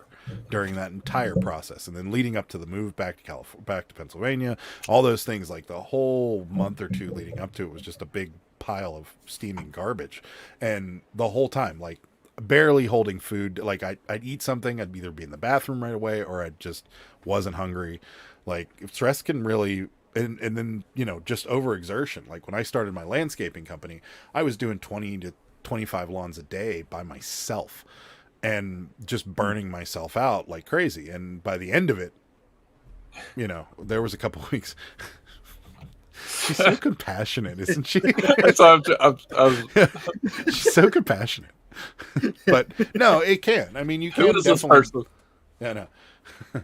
during that entire process, and then leading up to the move back to back to Pennsylvania, all those things, like the whole month or two leading up to it was just a big pile of steaming garbage, and the whole time, like barely holding food. Like I'd eat something, I'd either be in the bathroom right away or I just wasn't hungry. Like stress can really, and then just overexertion. Like when I started my landscaping company, I was doing 20 to 25 lawns a day by myself and just burning myself out like crazy. And by the end of it, there was a couple of weeks. She's so compassionate, isn't she? So She's so compassionate. But no, it can. I mean, you who can is this definitely. person? Yeah, no.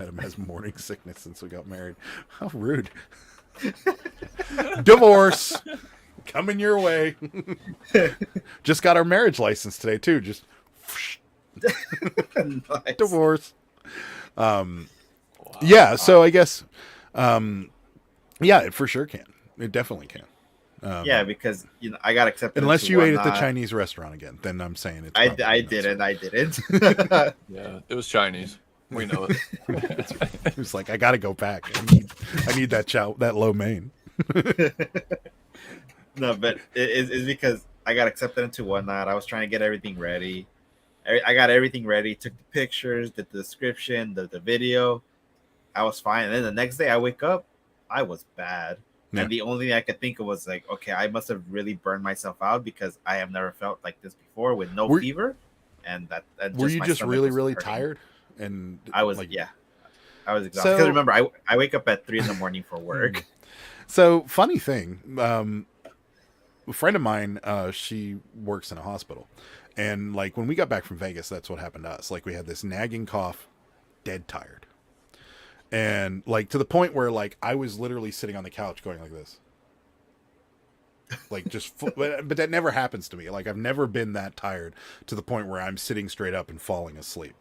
Adam has morning sickness since we got married. How rude. Divorce coming your way. Just got our marriage license today too. Just Nice. divorce. Yeah, so I guess yeah, it for sure can. It definitely can. Yeah, because I got accepted. Unless into you ate at the whatnot. Chinese restaurant again, then I'm saying it's I probably didn't. not I didn't. Yeah, it was Chinese. We know it. so. It was like I got to go back. I need that that lo mein. No, but it's because I got accepted into Whatnot. I was trying to get everything ready. I got everything ready. Took the pictures, did the description, the video. I was fine. And then the next day I wake up, I was bad. Yeah. And the only thing I could think of was like, okay, I must have really burned myself out because I have never felt like this before with no fever. And that were you my just stomach really, was really hurting. tired? And I was, like, yeah. I was exhausted. Because remember, I wake up at 3 a.m. for work. So funny thing, a friend of mine, she works in a hospital, and like when we got back from Vegas, that's what happened to us. Like we had this nagging cough, dead tired, and like to the point where like I was literally sitting on the couch going like this, like just. But that never happens to me. Like I've never been that tired to the point where I'm sitting straight up and falling asleep.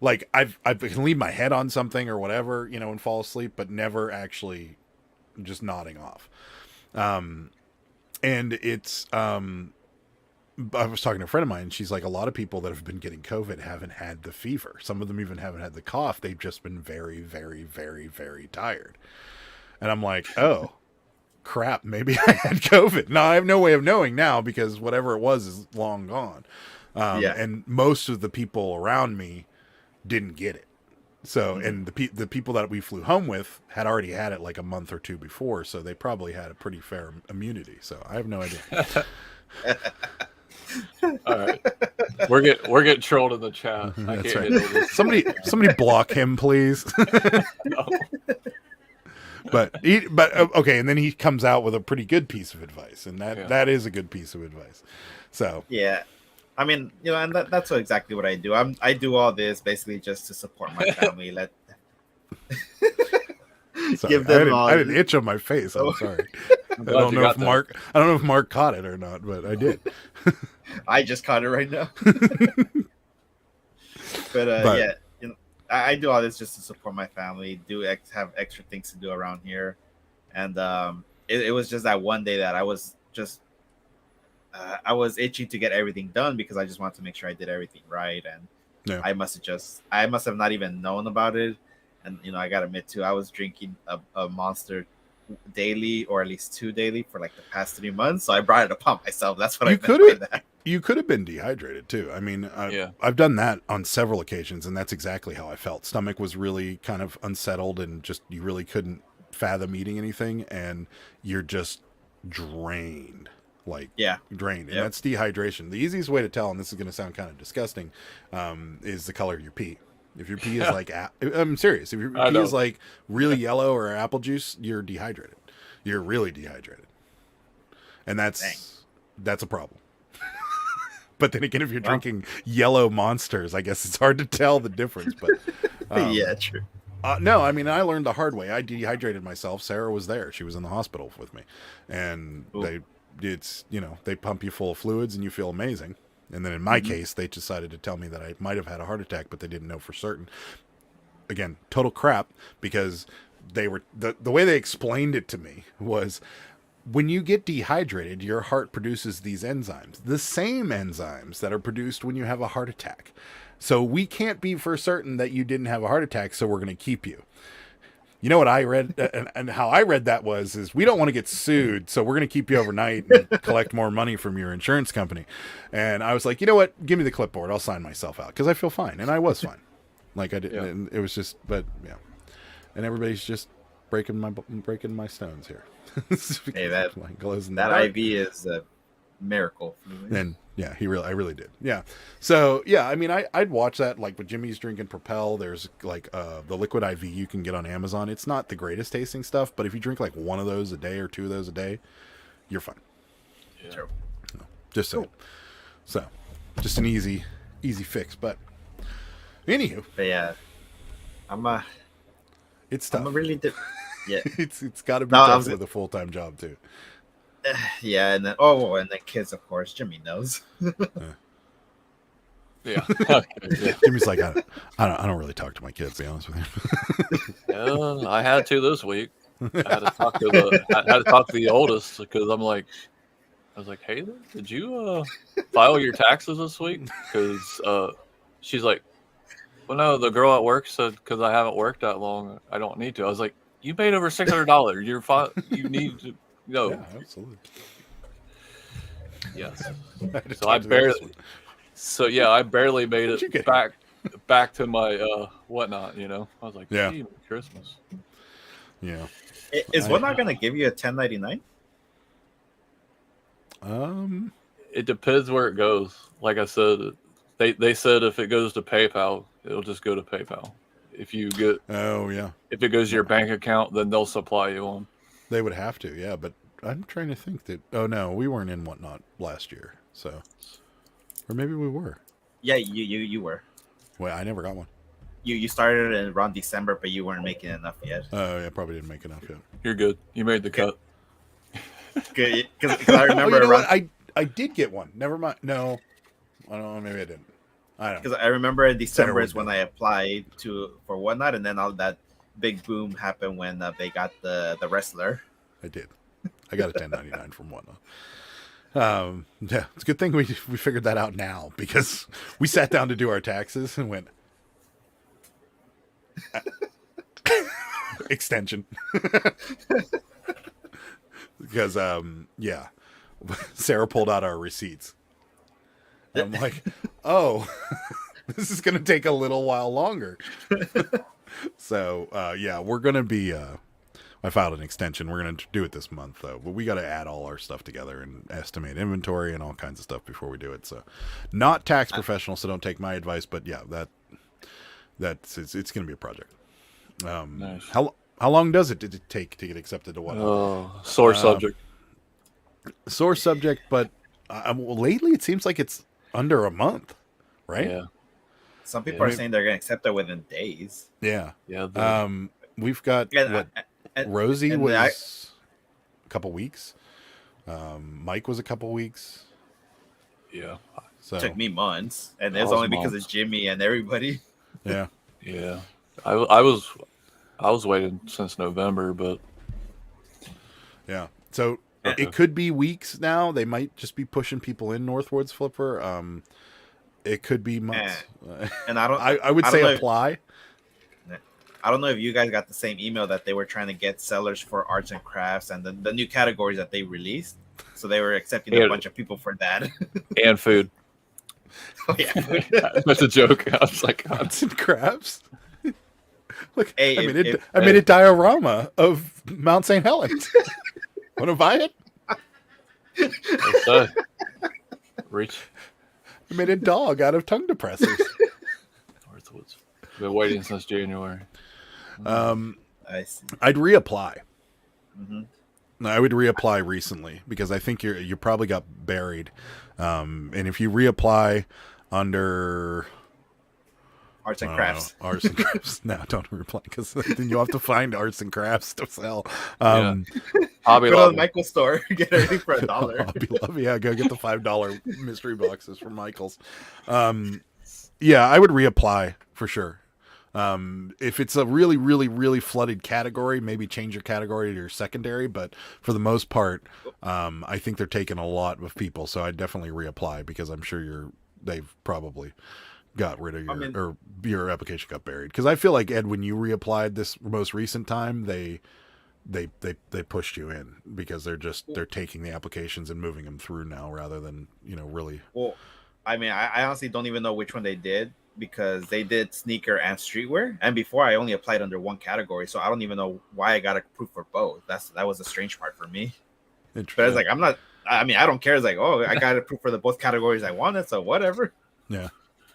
Like I can leave my head on something or whatever, you know, and fall asleep, but never actually just nodding off. And it's I was talking to a friend of mine, and she's like, a lot of people that have been getting COVID haven't had the fever. Some of them even haven't had the cough. They've just been very, very, very, very tired. And I'm like, oh crap, maybe I had COVID. Now I have no way of knowing now because whatever it was is long gone. And most of the people around me didn't get it. So, and the people that we flew home with had already had it like a month or two before, so they probably had a pretty fair immunity. So I have no idea. All right, we're getting trolled in the chat. I That's can't right. handle this. Somebody block him, please. No. But okay, and then he comes out with a pretty good piece of advice, and that is a good piece of advice. So yeah. I mean, you know, and that's exactly what I do. I do all this basically just to support my family. sorry, Give them I had an itch on my face. I'm sorry. I don't know if Mark caught it or not, but I did. I just caught it right now. but yeah, you know, I do all this just to support my family. Have extra things to do around here, and it was just that one day that I was just. I was itching to get everything done because I just wanted to make sure I did everything right, and I must have not even known about it. And you know, I gotta admit too, I was drinking a Monster daily, or at least 2 daily, for like the past 3 months. So I brought it upon myself. That's what I meant by that. You could have been dehydrated too. I mean, I've done that on several occasions, and that's exactly how I felt. Stomach was really kind of unsettled, and just you really couldn't fathom eating anything, and you're just drained. Drained, and that's dehydration. The easiest way to tell, and this is going to sound kind of disgusting, is the color of your pee. If your pee is like, I'm serious. If your pee is like really yellow or apple juice, you're dehydrated. You're really dehydrated, and that's a problem. But then again, if you're drinking yellow Monsters, I guess it's hard to tell the difference. But yeah, true. No, I mean, I learned the hard way. I dehydrated myself. Sarah was there; she was in the hospital with me, and they pump you full of fluids and you feel amazing. And then in my case, they decided to tell me that I might have had a heart attack, but they didn't know for certain. Again, total crap, because they were the way they explained it to me was, when you get dehydrated, your heart produces these enzymes, the same enzymes that are produced when you have a heart attack. So we can't be for certain that you didn't have a heart attack, so we're going to keep you. You know what I read, and how I read that is we don't want to get sued, so we're going to keep you overnight and collect more money from your insurance company. And I was like, you know what? Give me the clipboard. I'll sign myself out because I feel fine, and I was fine. Like I did, and it was just, but yeah. And everybody's just breaking my stones here. Hey, that IV is a miracle. And yeah, I really did. Yeah. So yeah, I mean, I'd watch that, like with Jimmy's drinking Propel. There's like the liquid IV you can get on Amazon. It's not the greatest tasting stuff, but if you drink like one of those a day or 2 of those a day, you're fine. Yeah. True. Just saying. So, just an easy fix. But anywho, but yeah, it's tough. Yeah, it's got to be tough with a full-time job too. Yeah, and then kids, of course. Jimmy knows. Yeah. Jimmy's like, I don't really talk to my kids, to be honest with you. I had to this week. I had to talk to the oldest because I was like, hey, did you file your taxes this week? Because she's like, well, no, the girl at work said because I haven't worked that long, I don't need to. I was like, you paid over $600. You need to. No, yeah, absolutely. Yes. I had to So I talk to the other barely. one. So yeah, I barely made How'd you get it back to my whatnot. You know, I was like, Yeah. gee, Christmas. Yeah. Is I- one not gonna give you a 1099? It depends where it goes. Like I said, they said if it goes to PayPal, it'll just go to PayPal. If you get Oh yeah. if it goes to your bank account, then they'll supply you one. They would have to, yeah. But I'm trying to think that. Oh no, we weren't in Whatnot last year, so or maybe we were. Yeah, you were. Wait, I never got one. You started in around December, but you weren't making enough yet. Oh yeah, probably didn't make enough yet. You're good. You made the cut. Because I remember Oh, you know around, what? I did get one. Never mind. No, I don't know. Maybe I didn't. I don't know. because I remember in December Center is when would I applied for Whatnot, and then all that big boom happened when they got the wrestler. I did. I got a 1099 from Whatnot. Yeah, it's a good thing we figured that out now because we sat down to do our taxes and went extension because yeah, Sarah pulled out our receipts. I'm like, oh, this is gonna take a little while longer. So yeah, we're gonna be. I filed an extension. We're going to do it this month, though. But we got to add all our stuff together and estimate inventory and all kinds of stuff before we do it. So, not tax professional, so don't take my advice. But yeah, it's going to be a project. Nice. How long did it take to get accepted to what? Oh, sore subject. Sore subject, but well, lately it seems like it's under a month, right? Yeah. Some people are saying they're going to accept it within days. Yeah. Yeah. We've got Rosie was a couple weeks. Mike was a couple weeks. Yeah. So It took me months, and it's was only because months. of Jimmy and everybody. yeah. Yeah. I was waiting since November, but Yeah. So it could be weeks now. They might just be pushing people in Northwoods Flipper. It could be months. And I don't. I would I say don't know apply. I don't know if you guys got the same email that they were trying to get sellers for arts and crafts and the new categories that they released. So they were accepting a bunch of people for that. and food. Oh, yeah. That's a joke. I was like, God. Arts and crafts. Look, Hey, I if- made a diorama of Mount St. Helens. Want to buy it? What's that? Reach I made a dog out of tongue depressors. Northwoods. Been waiting since January. I see. I'd reapply. hmm I would reapply recently because I think you probably got buried. And if you reapply under Arts and crafts. arts and crafts, no, don't reapply because then you'll have to find arts and crafts to sell. Hobby Go to the Lobby. Michael store, get everything for $1. Hobby Lobby, yeah, go get the $5 mystery boxes from Michael's. Yeah, I would reapply for sure. If it's a really, really, really flooded category, maybe change your category to your secondary. But for the most part, I think they're taking a lot of people, so I'd definitely reapply because I'm sure they've probably got rid of or your application got buried. Because I feel like Ed, when you reapplied this most recent time, they pushed you in because they're taking the applications and moving them through now rather than really. Well, I mean, I honestly don't even know which one they did because they did sneaker and streetwear. And before I only applied under one category. So I don't even know why I got approved for both. That was the strange part for me. But it's like, I don't care. It's like, oh, I got approved for the both categories I wanted. So whatever. Yeah.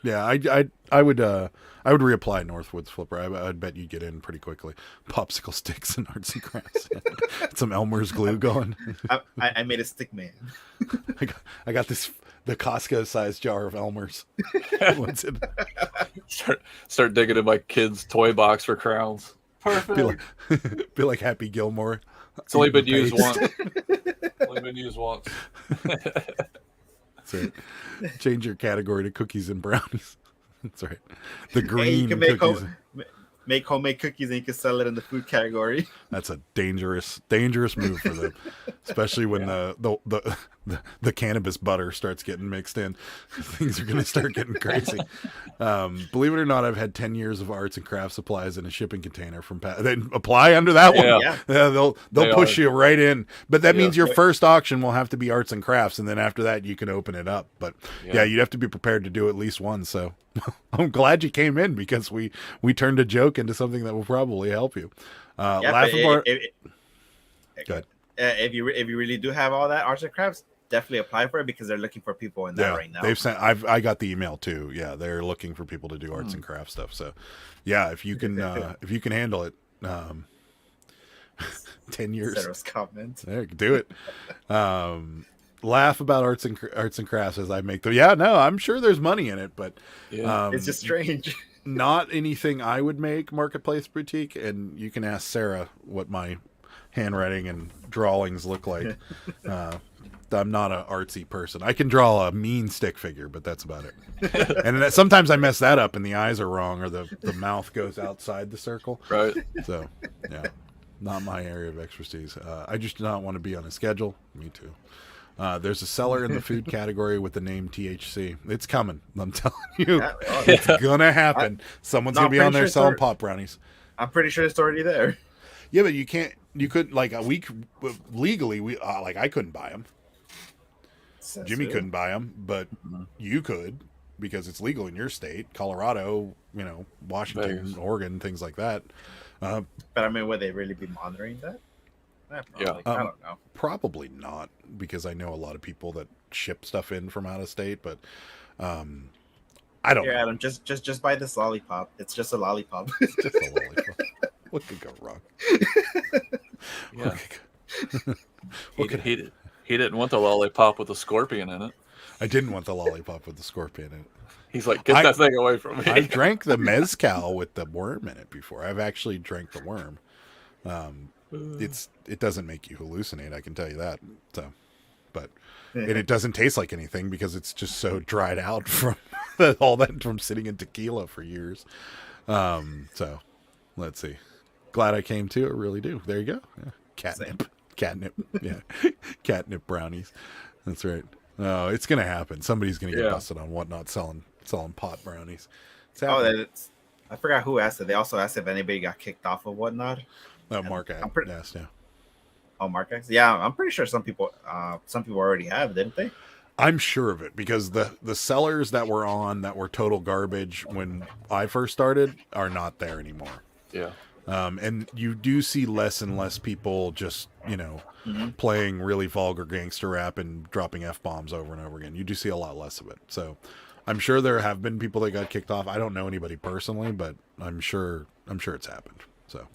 Yeah. I would reapply Northwoods Flipper. I'd bet you get in pretty quickly. Popsicle sticks and arts and crafts. Some Elmer's glue going. I made a stick man. I got the Costco sized jar of Elmer's. What's it? Start digging in my kid's toy box for crowns. Perfect. Be like Happy Gilmore. It's only been used once. Only been used once. That's right. Change your category to cookies and brownies. That's right. The Hey, green you can make cookies. make homemade cookies and you can sell it in the food category. That's a dangerous move for them, especially when the the cannabis butter starts getting mixed in, things are going to start getting crazy. Believe it or not, I've had 10 years of arts and craft supplies in a shipping container from then apply under that one. Yeah. They'll They push are. you right in, but that Yeah. means your first auction will have to be arts and crafts, and then after that you can open it up. But yeah, you'd have to be prepared to do at least one. So I'm glad you came in, because we turned a joke into something that will probably help you. Laughing part. Go ahead. If you really do have all that arts and crafts, definitely apply for it, because they're looking for people in that right now. They've sent. I got the email too. Yeah, they're looking for people to do arts and crafts stuff. So, yeah, if you can handle it, 10 years. Sarah's comment. There, do it. Laugh about arts and crafts as I make them. Yeah, no, I'm sure there's money in it, but It's just strange. Not anything I would make Marketplace Boutique. And you can ask Sarah what my handwriting and drawings look like. I'm not an artsy person. I can draw a mean stick figure, but that's about it. And sometimes I mess that up and the eyes are wrong, or the mouth goes outside the circle. Right. So, yeah, not my area of expertise. I just do not want to be on a schedule. Me too. There's a seller in the food category with the name THC. It's coming. I'm telling you, it's gonna happen. Someone's gonna be on there selling pot brownies. I'm pretty sure it's already there. Yeah, but you can't. You couldn't, like, a week legally. I couldn't buy them. Jimmy couldn't buy them, but you could, because it's legal in your state, Colorado, Washington, Vegas. Oregon, things like that. But I mean, would they really be monitoring that? Probably. I don't know. Probably not, because I know a lot of people that ship stuff in from out of state, but I don't know. Adam, just buy this lollipop. It's just a lollipop. It's just a lollipop. What could go wrong? Yeah. He didn't want the lollipop with a scorpion in it. I didn't want the lollipop with the scorpion in it. He's like, get that thing away from me. I've drank the mezcal with the worm in it before. I've actually drank the worm. It doesn't make you hallucinate, I can tell you that. So, but and it doesn't taste like anything, because it's just so dried out from all that from sitting in tequila for years. So let's see. Glad I came to. I really do. There you go. Yeah. Catnip. Yeah. Catnip brownies. That's right. Oh, it's gonna happen. Somebody's gonna get busted on Whatnot selling pot brownies. I forgot who asked it. They also asked if anybody got kicked off of Whatnot. Mark asked. Yeah. Oh, Mark asked. Yeah, I'm pretty sure some people already have, didn't they? I'm sure of it, because the sellers that were on that were total garbage when I first started are not there anymore. Yeah. And you do see less and less people just, playing really vulgar gangster rap and dropping F-bombs over and over again. You do see a lot less of it. So I'm sure there have been people that got kicked off. I don't know anybody personally, but I'm sure it's happened. So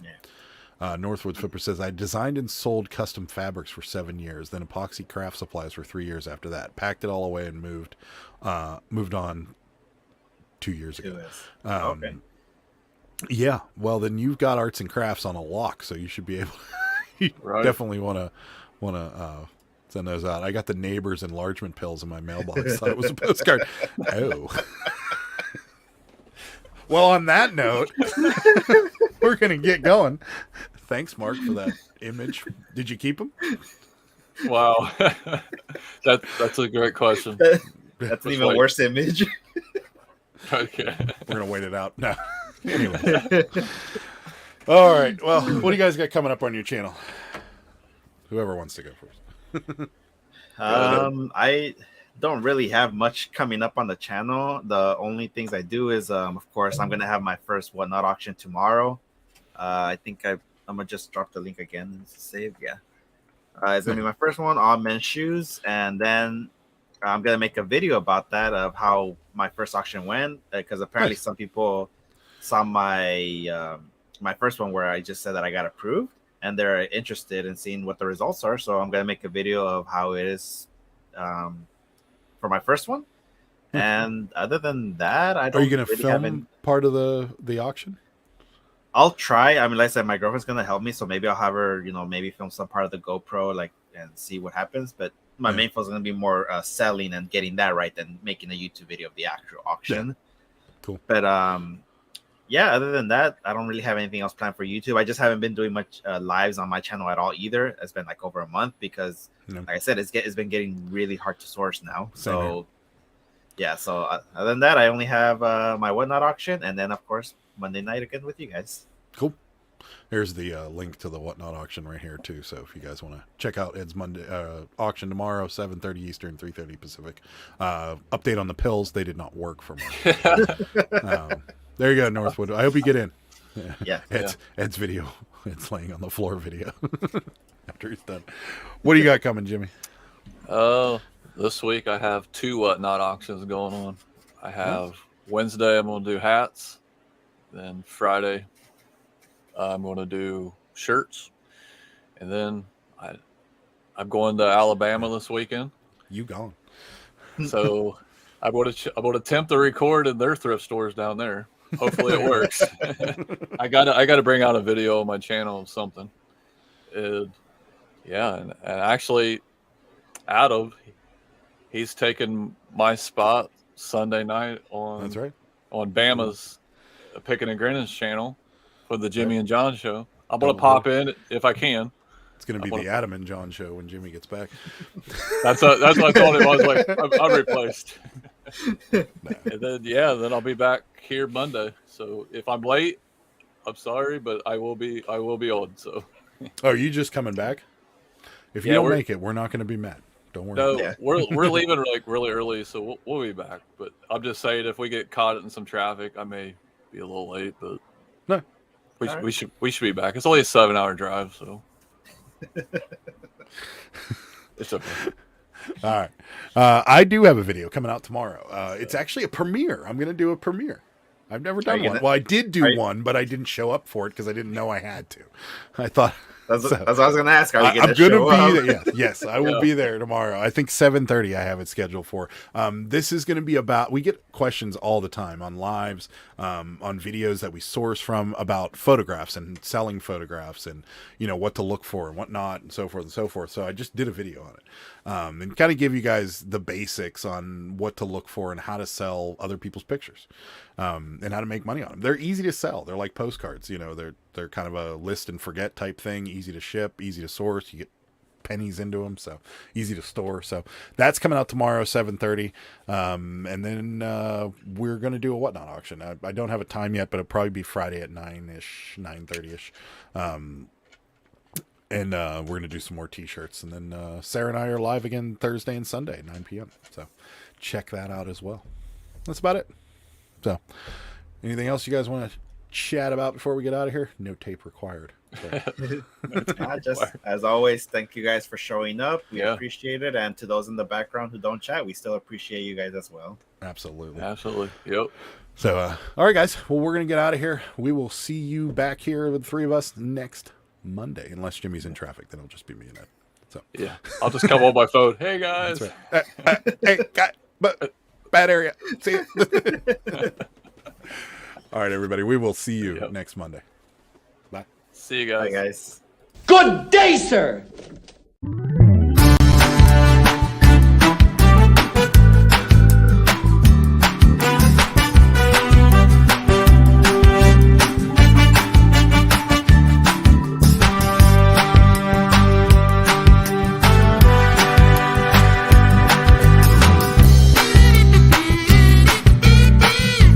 Northwood Flipper says, I designed and sold custom fabrics for 7 years, then epoxy craft supplies for 3 years after that. Packed it all away and moved on 2 years ago. Okay. Yeah, well, then you've got arts and crafts on a lock, so you should be able to definitely want to send those out. I got the neighbor's enlargement pills in my mailbox. Thought it was a postcard. Oh. Well, on that note, we're going to get going. Thanks, Mark, for that image. Did you keep them? Wow. That's a great question. That's an even worse image. Okay. We're going to wait it out. No. Anyway. All right. Well, what do you guys got coming up on your channel? Whoever wants to go first. I don't really have much coming up on the channel. The only things I do is, of course, I'm going to have my first Whatnot auction tomorrow. I think I'm going to just drop the link again and save. Yeah. It's going to be my first one, all men's shoes. And then I'm going to make a video about that, of how my first auction went, because apparently some people saw my my first one where I just said that I got approved, and they're interested in seeing what the results are. So I'm going to make a video of how it is for my first one. And other than that, I don't. Are you going to film part of the auction? I'll try. I mean, like I said, my girlfriend's going to help me, so maybe I'll have her, maybe film some part of the GoPro, and see what happens. But my main focus is going to be more selling and getting that right than making a YouTube video of the actual auction. Yeah. Cool. But yeah, other than that, I don't really have anything else planned for YouTube. I just haven't been doing much lives on my channel at all either. It's been like over a month because, No. like I said, it's been getting really hard to source now. Same So yeah, so other than that, I only have my Whatnot auction, and then of course Monday night again with you guys. Cool. There's the link to the Whatnot auction right here too. So if you guys want to check out Ed's Monday auction tomorrow, 7:30 Eastern, 3:30 Pacific. Update on the pills; they did not work for me. There you go, Northwood. I hope you get in. Yeah. Ed's video. It's laying on the floor video after he's done. What do you got coming, Jimmy? This week I have 2 Whatnot auctions going on. I have Wednesday, I'm going to do hats. Then Friday, I'm going to do shirts. And then I'm going to Alabama this weekend. You gone. So I'm going to attempt to record in their thrift stores down there. Hopefully it works. I gotta bring out a video on my channel of something. And actually, he's taken my spot Sunday night on That's right. on Bama's Picking and Grinning's channel for the Jimmy and John show. I'm gonna pop in if I can. It's gonna be the Adam and John show when Jimmy gets back. That's what I told him. I was like, I'm replaced. And then I'll be back here Monday. So if I'm late, I'm sorry, but I will be on. So. Oh, are you just coming back? If you don't make it, we're not going to be mad. Don't worry. No, we're leaving like really early, so we'll be back. But I'm just saying, if we get caught in some traffic, I may be a little late. But no, we should be back. It's only a 7-hour drive, so it's okay. All right. I do have a video coming out tomorrow. It's actually a premiere. I'm going to do a premiere. I've never done one. Well, I did do one, but I didn't show up for it because I didn't know I had to. I thought that's what I was going to ask. Are you I'm going to be there? Yes, I will be there tomorrow. I think 7:30 I have it scheduled for. This is going to be about, we get questions all the time on lives, on videos that we source from about photographs and selling photographs and, what to look for and what not and so forth and so forth. So I just did a video on it. And kind of give you guys the basics on what to look for and how to sell other people's pictures, and how to make money on them. They're easy to sell. They're like postcards, they're kind of a list and forget type thing, easy to ship, easy to source. You get pennies into them, so easy to store. So that's coming out tomorrow, 7:30. And then we're going to do a Whatnot auction. I don't have a time yet, but it'll probably be Friday at 9-ish, 9:30-ish. And we're going to do some more t-shirts. And then Sarah and I are live again Thursday and Sunday, 9 p.m. So check that out as well. That's about it. So anything else you guys want to chat about before we get out of here? No tape required. Just as always, thank you guys for showing up. We appreciate it. And to those in the background who don't chat, we still appreciate you guys as well. Absolutely. Yep. So, all right, guys. Well, we're going to get out of here. We will see you back here with the 3 of us next Monday, unless Jimmy's in traffic, then it'll just be me and Ed. So I'll just come on my phone. Hey guys. That's right. Hey, but bad area. See you. All right, everybody. We will see you next Monday. Bye. See you guys. Bye, guys. Good day, sir.